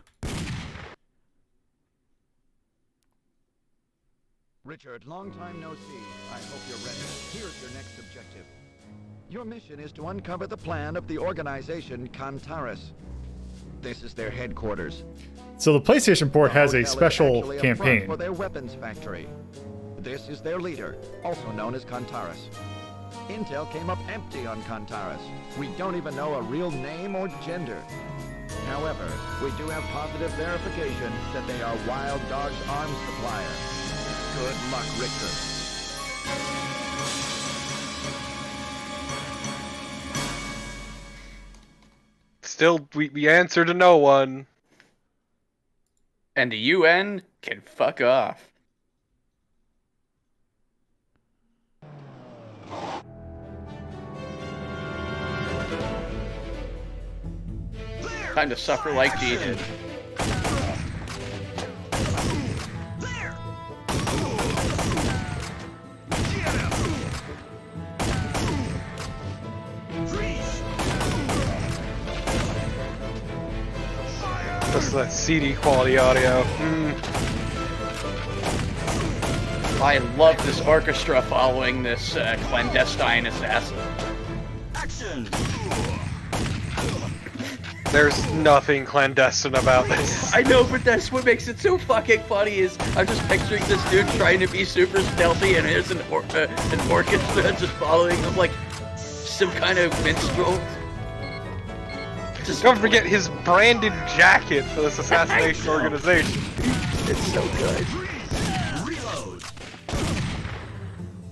S6: Richard, long time no see. I hope you're ready. Here's your next objective. Your mission is to uncover the plan of the organization Kantaris. This is their headquarters.
S3: So the PlayStation port
S6: The
S3: has a
S6: hotel is
S3: special
S6: actually a front
S3: campaign.
S6: for their weapons factory. This is their leader, also known as Kantaris. Intel came up empty on Kantaris. We don't even know a real name or gender. However, we do have positive verification that they are Wild Dog's arms supplier. Good luck, Richard.
S1: Still, we answer to no one.
S4: And the UN can fuck off. Time to suffer like G did.
S1: That's the CD quality audio.
S4: I love this orchestra following this clandestine assassin.
S5: Action!
S1: There's nothing clandestine about this.
S4: I know, but that's what makes it so fucking funny is I'm just picturing this dude trying to be super stealthy and there's an orchestra just following him like some kind of minstrel.
S1: Just don't forget his branded jacket for this assassination organization.
S4: It's so good.
S5: Reload!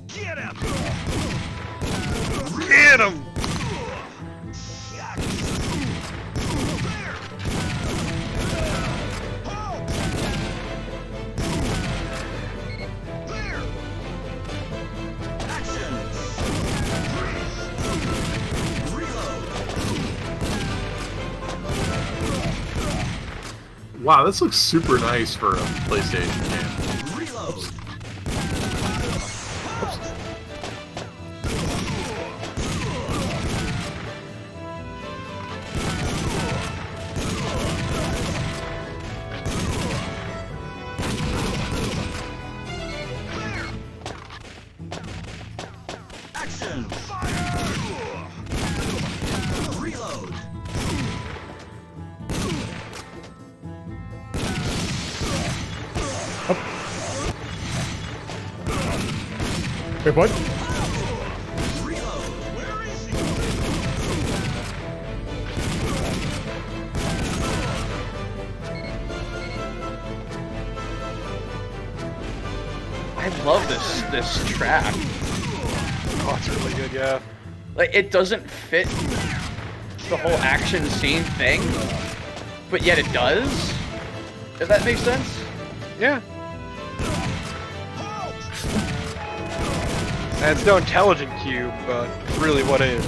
S5: Get him!
S1: Get him!
S5: Action! Reload!
S2: Wow, this looks super nice for a PlayStation game.
S5: Reload! Action! Reload!
S3: Wait, what?
S5: Reload! Where is he?
S4: I love this track.
S1: Oh, it's really good, yeah.
S4: Like, it doesn't fit the whole action scene thing, but yet it does. Does that make sense?
S1: Yeah. And it's no intelligent cue, but really what is.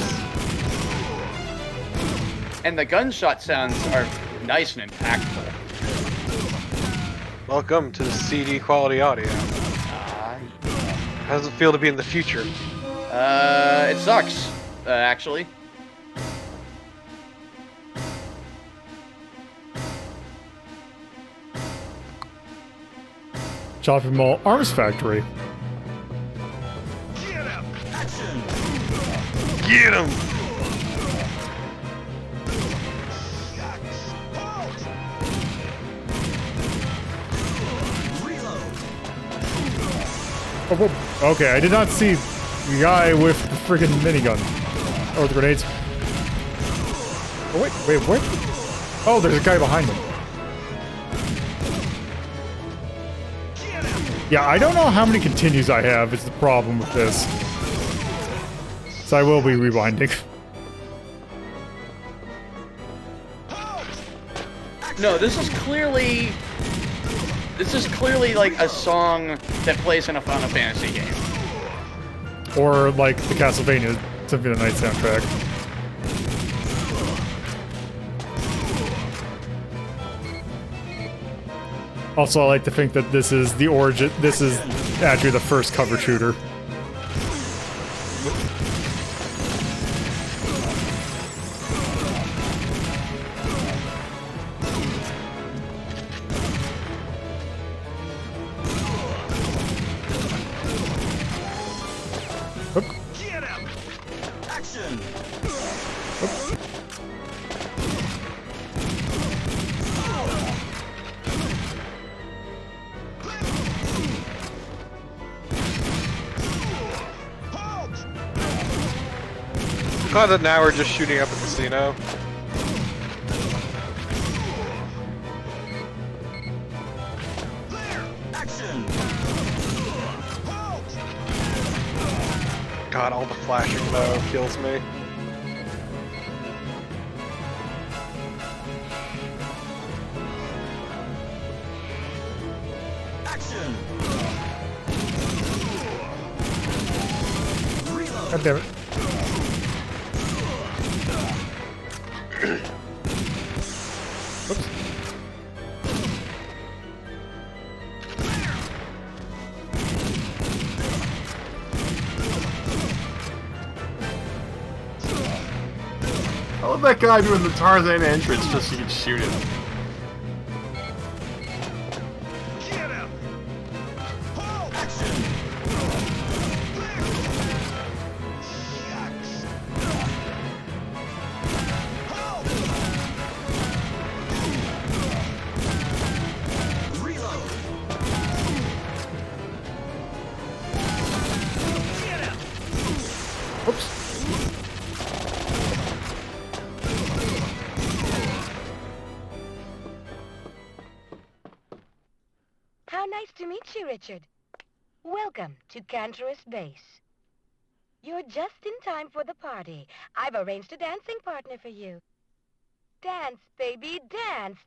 S4: And the gunshot sounds are nice and impactful.
S1: Welcome to the CD quality audio. How does it feel to be in the future?
S4: It sucks, actually.
S3: Shopping Mall Arms Factory.
S5: Get him! Action!
S1: Get him!
S5: Halt! Reload!
S3: Oh, whoa. Okay, I did not see the guy with the friggin' minigun. Oh, the grenades. Oh, wait, what? Oh, there's a guy behind him. Yeah, I don't know how many continues I have is the problem with this. So I will be rewinding.
S4: No, this is clearly like a song that plays in a Final Fantasy game.
S3: Or like the Castlevania Symphony of the Night soundtrack. Also, I like to think that this is the origin. This is actually the first cover shooter.
S5: Get him! Action!
S1: Glad that now we're just shooting up a casino.
S5: Action!
S1: God, all the flashing though kills me.
S5: Action! Reload!
S3: God damn it. Oops.
S2: I love that guy doing the Tarzan entrance just so you can shoot him.
S5: Get him! Action! Reload! Get him!
S3: Oops.
S8: How nice to meet you, Richard. Welcome to Cantorus Base. You're just in time for the party. I've arranged a dancing partner for you. Dance, baby, dance.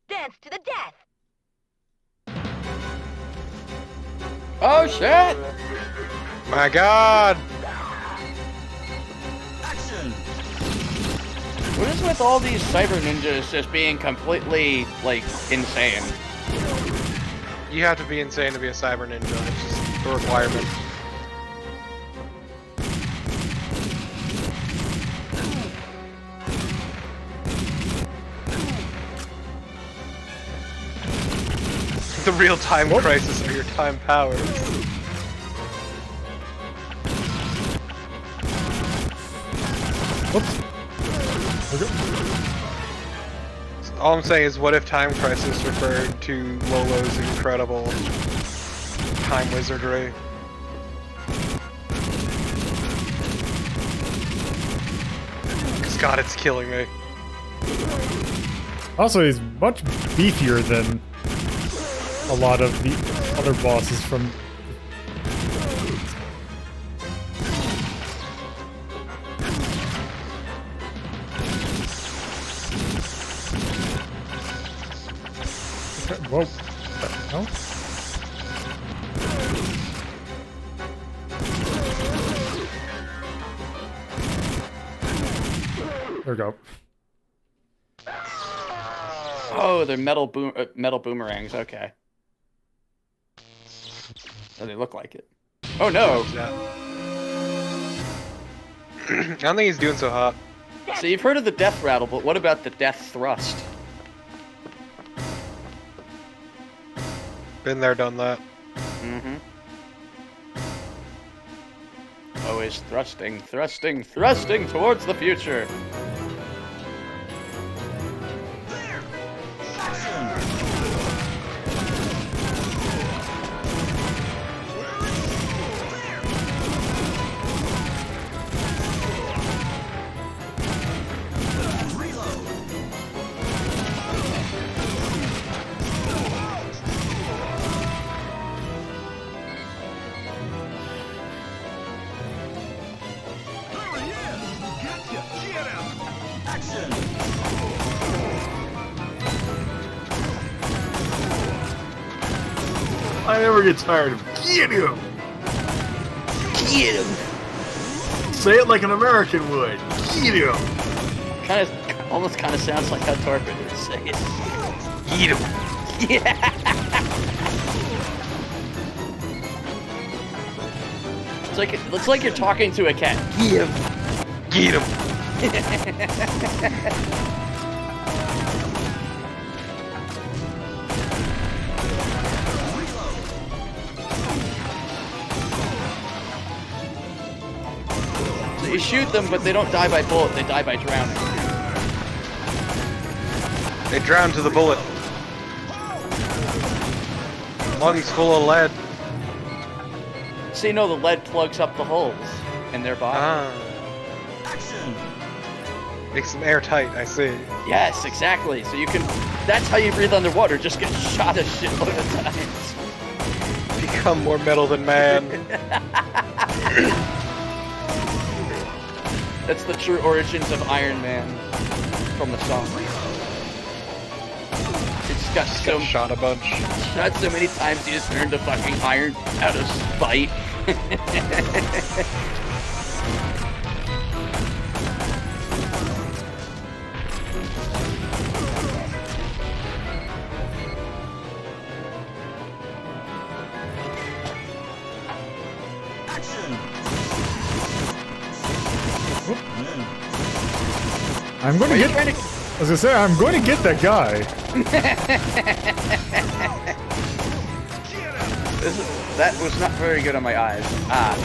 S8: Dance to the death.
S4: Oh shit!
S1: My God!
S5: Action!
S4: What is with all these cyber ninjas just being completely, like, insane?
S1: You have to be insane to be a cyber ninja. It's just a requirement. The real-time crisis of your time powers.
S3: Whoops. Okay.
S1: All I'm saying is, what if Time Crisis referred to Lolo's incredible time wizardry? Because God, it's killing me.
S3: Also, he's much beefier than a lot of the other bosses from... Whoa. No? There we go.
S4: Oh, they're metal boomerangs. Okay. Oh, they look like it. Oh no!
S1: I don't think he's doing so hot.
S4: So you've heard of the death rattle, but what about the death thrust?
S1: Been there, done that.
S4: Mm-hmm. Always thrusting, thrusting, thrusting towards the future.
S2: I never get tired of get him.
S4: Get him!
S2: Say it like an American would. Get him.
S4: Almost kind of sounds like how Torpid would say it.
S1: Eat him.
S4: Yeah! It looks like you're talking to a cat. Get him!
S1: Eat him.
S4: So you shoot them, but they don't die by bullet, they die by drowning.
S1: They drown to the bullet. Lungs full of lead.
S4: So you know the lead plugs up the holes in their body.
S1: Ah. Makes them airtight, I see.
S4: Yes, exactly. So you can... That's how you breathe underwater, just get shot a shitload of times.
S1: Become more metal than man.
S4: That's the true origins of Iron Man from the song. He just got
S1: Shot a bunch.
S4: shot so many times he just turned to fucking iron out of spite.
S3: I'm going to get... I was gonna say, I'm going to get that guy.
S4: That was not very good on my eyes. Ah.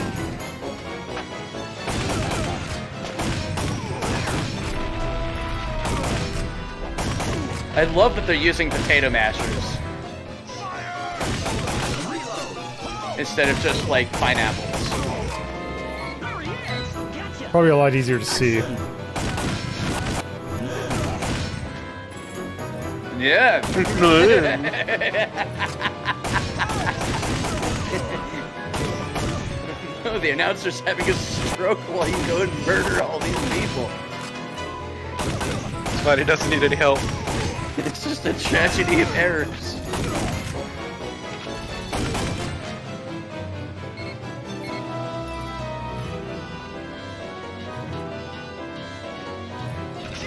S4: I love that they're using potato mashers instead of just like pineapples.
S3: Probably a lot easier to see.
S4: Yeah. Oh, the announcer's having a stroke while you go and murder all these people.
S1: It's fine, he doesn't need any help.
S4: It's just a tragedy of errors.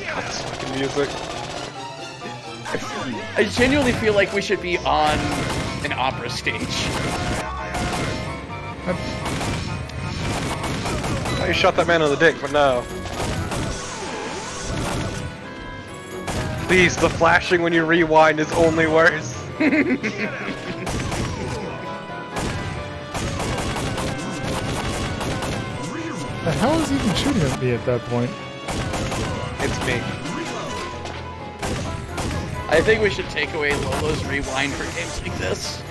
S1: God, this fucking music.
S4: I genuinely feel like we should be on an opera stage.
S1: Oh, you shot that man in the dick, but no. Please, the flashing when you rewind is only worse.
S3: The hell is he even shooting at me at that point?
S1: It's me.
S4: I think we should take away Lolo's rewind for games like this.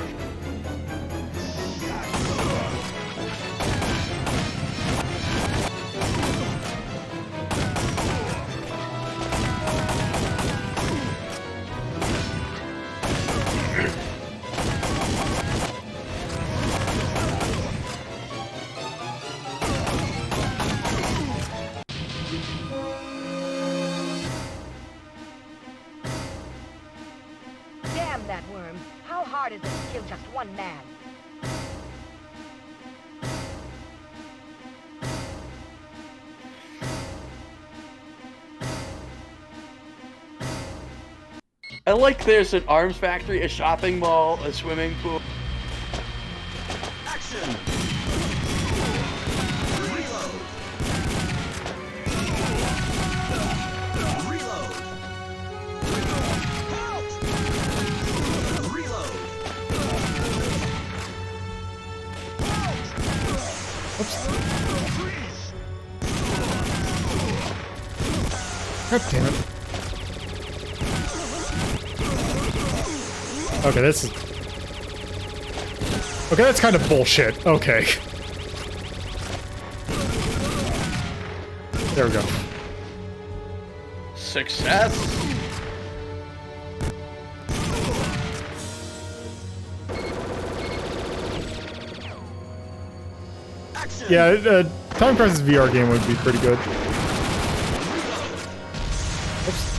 S8: Damn that worm. How hard is it to kill just one man?
S4: I like there's an arms factory, a shopping mall, a swimming pool.
S5: Action! Reload! Reload! Out! Reload! Freeze!
S3: God damn it. Okay, this is... Okay, that's kind of bullshit. Okay. There we go.
S4: Success!
S5: Action!
S3: Yeah, Time Crisis VR game would be pretty good. Oops.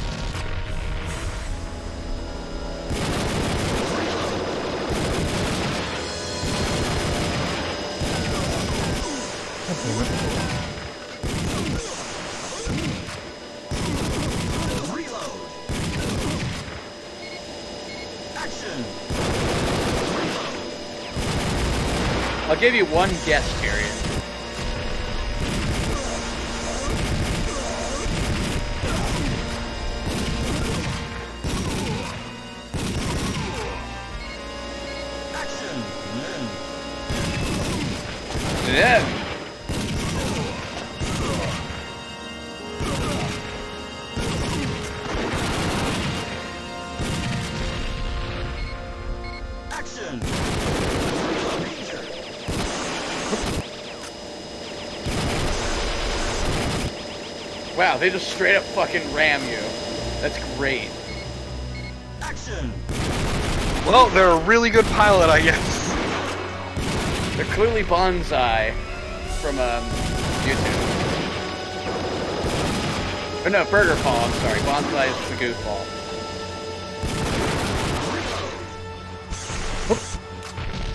S3: God damn it.
S5: Reload! Action!
S4: I'll give you one guess period.
S5: Action!
S4: Yeah.
S5: Action! Danger!
S4: Wow, they just straight up fucking ram you. That's great.
S5: Action!
S1: Well, they're a really good pilot, I guess.
S4: They're clearly Bonsai from YouTube. Or no, Burger Paul, I'm sorry. Bonsai is the goofball.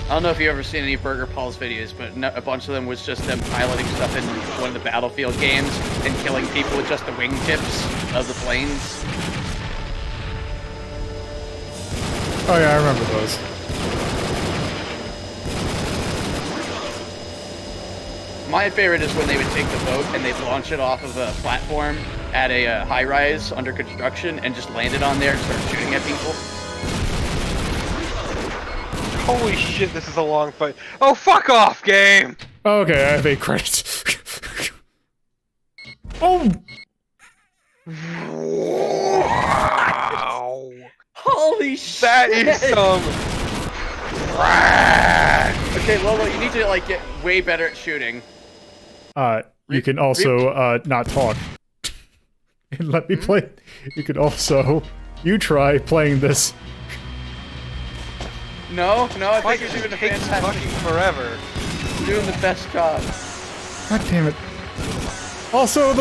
S4: I don't know if you've ever seen any Burger Paul's videos, but a bunch of them was just them piloting stuff in one of the Battlefield games and killing people with just the wingtips of the planes.
S3: Oh yeah, I remember those.
S4: My favorite is when they would take the boat and they'd launch it off of a platform at a high-rise under construction and just land it on there and start shooting at people.
S1: Holy shit, this is a long fight. Oh, fuck off, game!
S3: Okay, I have 8 credits. Oh!
S1: Wow.
S4: Holy shit!
S1: That is some trash.
S4: Okay, Lolo, you need to like get way better at shooting.
S3: You can also not talk and let me play. You could also you try playing this.
S4: No, I
S1: Why
S4: think
S1: does
S4: you're doing
S1: it
S4: a
S1: take
S4: fantastic.
S1: fucking forever?
S4: You're doing the best job.
S3: God damn it. Also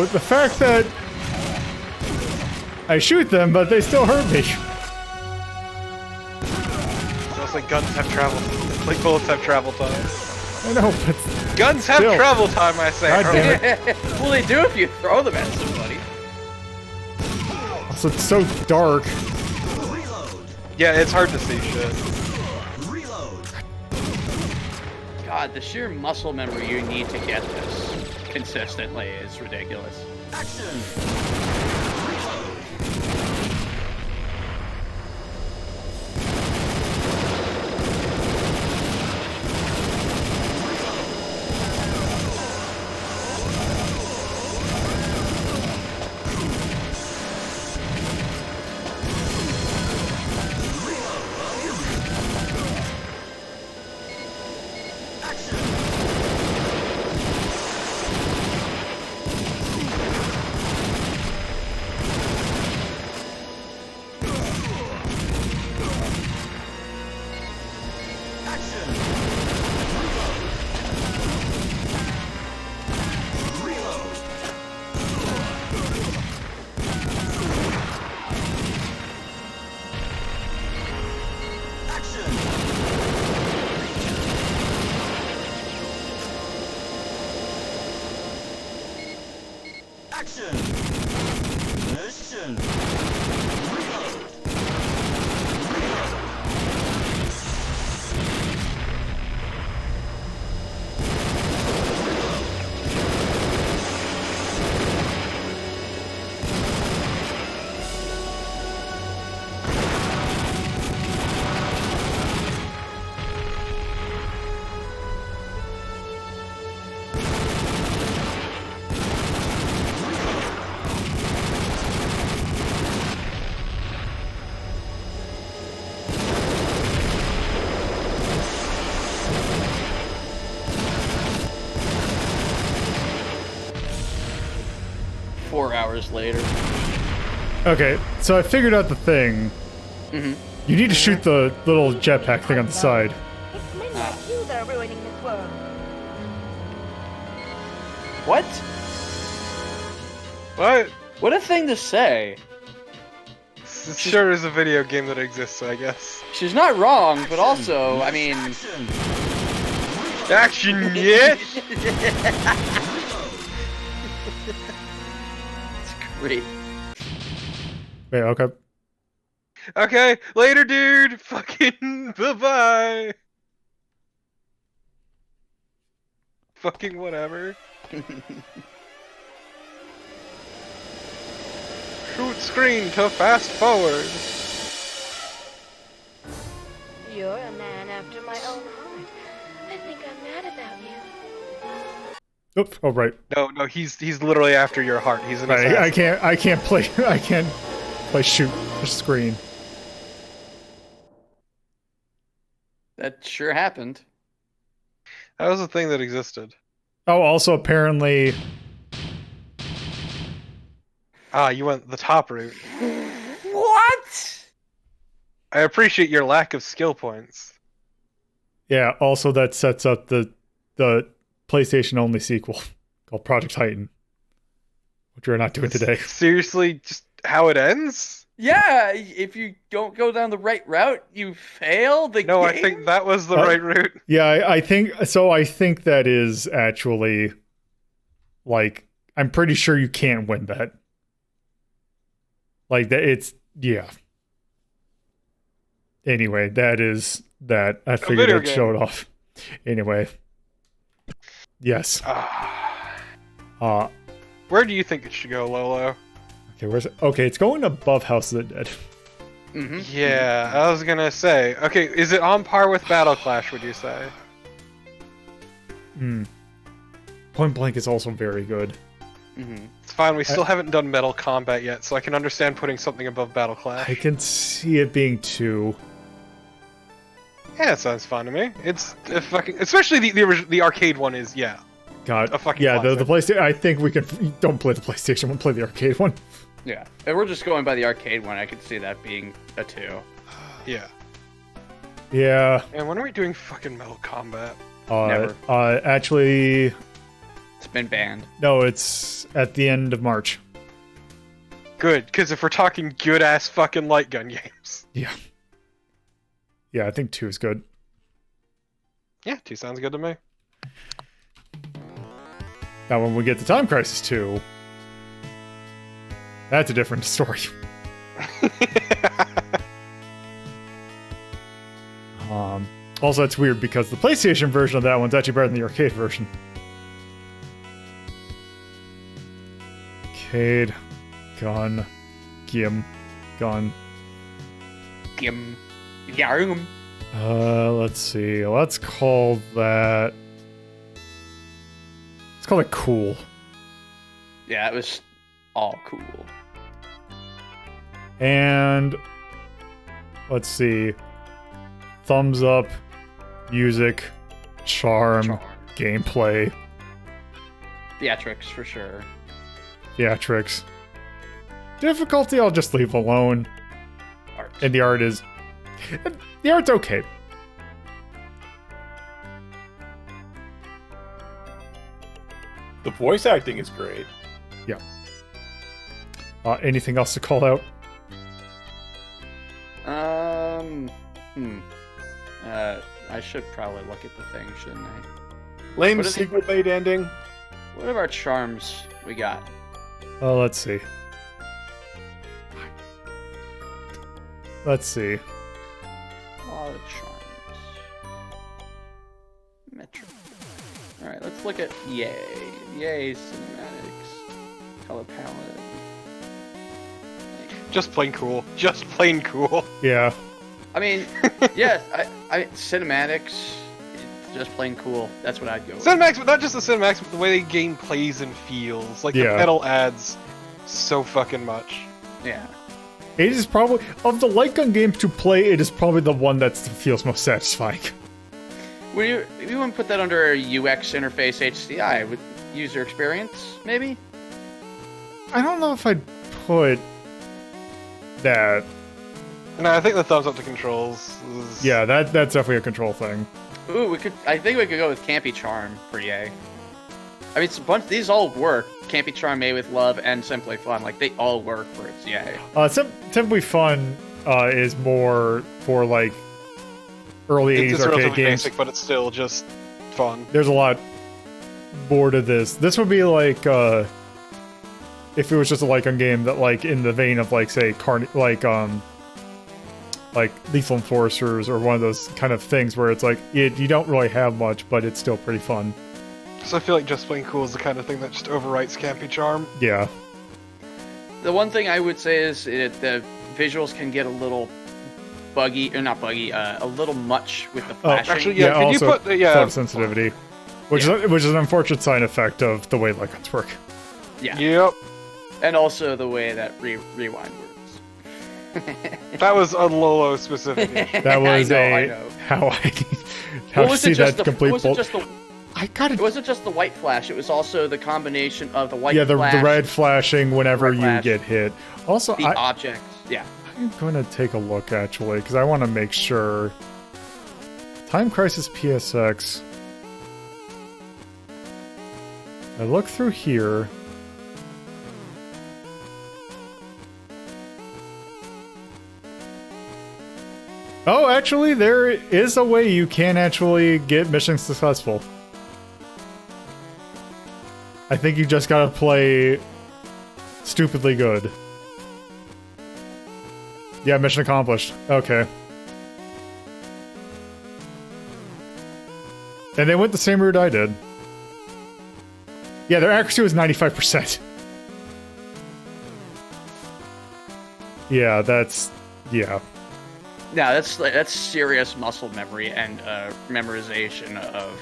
S3: the fact that I shoot them, but they still hurt me.
S1: It's like guns have travel. Like bullets have travel time.
S3: I know, but
S1: Guns have
S3: Still.
S1: travel time, I say.
S3: God damn it.
S4: Well, they do if you throw them at somebody.
S3: also it's so dark.
S5: Reload!
S1: Yeah, it's hard to see shit.
S5: Reload!
S4: God, the sheer muscle memory you need to get this consistently is ridiculous.
S5: Action! Action!
S4: 4 hours later.
S3: Okay, so I figured out the thing.
S4: Mm-hmm.
S3: You need to shoot the little jetpack thing on the side.
S8: It's men like you that are ruining this world.
S4: What?
S1: What?
S4: What a thing to say.
S1: It sure is a video game that exists, I guess.
S4: She's not wrong, but also, I mean...
S1: Action, yes!
S4: It's great.
S3: Wait, okay.
S1: Okay, later, dude! Fucking bye-bye! Fucking whatever. Shoot screen to fast forward.
S8: You're a man after my own heart. I think I'm mad about you.
S3: Oops. Oh, right.
S1: No, he's literally after your heart. He's an
S3: Right.
S1: assassin.
S3: I can't play shoot the screen.
S4: That sure happened.
S1: That was a thing that existed.
S3: Oh, also apparently,
S1: Ah, you went the top route.
S4: What?
S1: I appreciate your lack of skill points.
S3: yeah. Also, that sets up the PlayStation only sequel called Project Titan, which we're not doing today.
S1: Seriously, just how it ends?
S4: Yeah, if you don't go down the right route, you fail the
S1: No,
S4: game?
S1: I think that was the right route.
S3: Yeah, I think so. I think that is actually, like, I'm pretty sure you can't win that. Like that, it's yeah. Anyway, that is that. I figured
S1: video
S3: I'd
S1: game.
S3: show it off. Anyway, yes.
S1: Where do you think it should go, Lolo?
S3: Okay, where's it? Okay, it's going above House of the Dead.
S4: Mm-hmm.
S1: Yeah, I was gonna say. Okay, is it on par with Battle Clash, would you say?
S3: Point Blank is also very good.
S4: Mm-hmm.
S1: It's fine, we still haven't done Metal Combat yet, so I can understand putting something above Battle Clash.
S3: I can see it being 2.
S1: Yeah, it sounds fun to me. It's a fucking, especially the arcade one is, yeah.
S3: God,
S1: A fucking
S3: yeah. The
S1: classic.
S3: PlayStation. I think we can. Don't play the PlayStation one. Play the arcade one.
S4: Yeah. If we're just going by the arcade one, I could see that being a 2.
S1: Yeah.
S3: Yeah.
S1: And when are we doing fucking Metal Combat?
S4: Never.
S3: Actually,
S4: It's been banned.
S3: no. It's at the end of March.
S1: Good, because if we're talking good-ass fucking light gun games.
S3: Yeah. Yeah, I think 2 is good.
S1: Yeah, 2 sounds good to me.
S3: Now, when we get to Time Crisis 2, that's a different story. Also, that's weird because the PlayStation version of that one's actually better than the arcade version. Arcade, gun, gim, gun.
S4: Gim. Yarum.
S3: Let's see. Let's call that. Let's call it cool.
S4: Yeah, it was all cool.
S3: And let's see. Thumbs up, music, charm, gameplay,
S4: Theatrics for sure.
S3: theatrics. Difficulty, I'll just leave alone.
S4: Art.
S3: And the art is. The art's okay.
S2: The voice acting is great.
S3: Yeah. Anything else to call out?
S4: I should probably look at the thing, shouldn't I?
S2: Lame
S4: What is it?
S2: sequel bait ending.
S4: What are our charms we got?
S3: Let's see. let's see.
S4: A lot of charms. Metro. Alright, let's look at Yay. Yay cinematics. Color palette.
S1: Just plain cool. Just plain cool.
S3: Yeah.
S4: I mean, yes, I cinematics, it's just plain cool. That's what I'd go with.
S1: Cinematics, but not just the cinematics, but the way the game plays and feels. Like,
S3: Yeah.
S1: the pedal adds so fucking much.
S4: Yeah.
S3: It is probably, of the light gun games to play, it is probably the one that feels most satisfying.
S4: Would you wouldn't put that under UX interface HCI with user experience, maybe?
S3: I don't know if I'd put that.
S1: No, I think the thumbs up to controls is...
S3: Yeah, that's definitely a control thing.
S4: Ooh, I think we could go with Campy Charm for Yay. I mean, it's a bunch. These all work. Campy Charm, Made with Love, and Simply Fun. Like, they all work for its Yay.
S3: Simply Fun is more for, like, early 80s
S1: It's
S3: arcade
S1: relatively
S3: games.
S1: basic, but it's still just fun.
S3: There's a lot more to this. This would be like, if it was just a light gun game that, like, in the vein of, like, say, like Lethal Enforcers or one of those kind of things where it's like, you don't really have much, but it's still pretty fun.
S1: So I feel like Just Plain Cool is the kind of thing that just overwrites Campy Charm.
S3: Yeah.
S4: The one thing I would say is the visuals can get a little buggy, or not buggy, a little much with the flashing.
S1: Actually, yeah, can
S3: also
S1: you put... Yeah,
S3: photosensitivity, which is an unfortunate side effect of the way light guns work.
S4: Yeah.
S1: Yep.
S4: And also the way that rewind works.
S1: That was a Lolo specific.
S3: That was
S4: I know.
S3: how
S4: Well,
S3: to
S4: was
S3: see
S4: it just
S3: that complete
S4: it wasn't just the white flash, it was also the combination of the white
S3: the
S4: flash,
S3: red flashing whenever
S4: red
S3: you
S4: flash,
S3: get hit. Also,
S4: the objects. Yeah.
S3: I'm going to take a look, actually, because I want to make sure. Time Crisis PSX. I look through here. Oh, actually, there is a way you can actually get missions successful. I think you just gotta play stupidly good. Yeah, mission accomplished. Okay. And they went the same route I did. Yeah, their accuracy was 95%. Yeah, yeah.
S4: Yeah, that's serious muscle memory and memorization of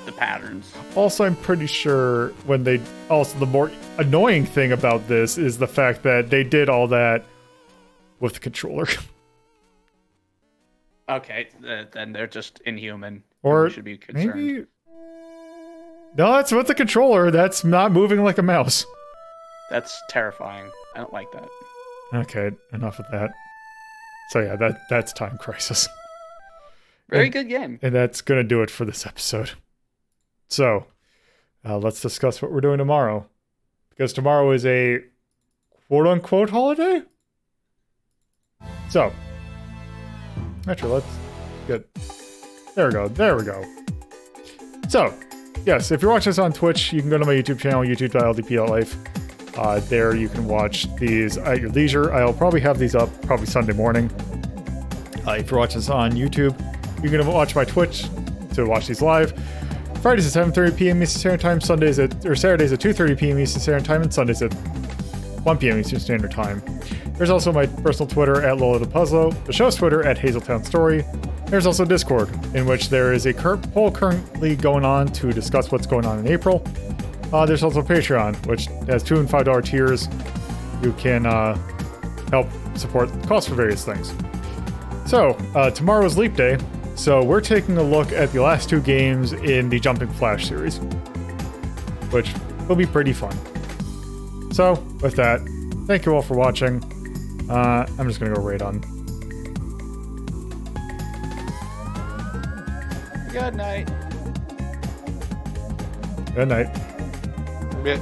S4: the patterns.
S3: Also, I'm pretty sure the more annoying thing about this is the fact that they did all that with the controller.
S4: Okay, then they're just inhuman.
S3: Or
S4: we should be concerned.
S3: maybe... No, that's with the controller. That's not moving like a mouse.
S4: That's terrifying. I don't like that.
S3: Okay, enough of that. So yeah, that's Time Crisis.
S4: Very good game.
S3: And that's going to do it for this episode. So, let's discuss what we're doing tomorrow. Because tomorrow is a quote-unquote holiday? So, actually, let's get... There we go. So, yes, if you're watching this on Twitch, you can go to my YouTube channel, youtube.ldp.life. There you can watch these at your leisure. I'll probably have these up probably Sunday morning. If you're watching this on YouTube, you can watch my Twitch to watch these live. Fridays at 7:30 p.m. Eastern Standard Time, Saturdays at 2:30 p.m. Eastern Standard Time, and Sundays at 1 p.m. Eastern Standard Time. There's also my personal Twitter at Lola the Puzzlo, the show's Twitter at Hazeltown Story. There's also Discord, in which there is a poll currently going on to discuss what's going on in April. There's also Patreon, which has $2 and $5 tiers. You can help support the cost for various things. So, tomorrow's Leap Day, so we're taking a look at the last two games in the Jumping Flash series, which will be pretty fun. So, with that, thank you all for watching. I'm just going to go raid on.
S4: Good night.
S3: Good night.
S1: Yeah.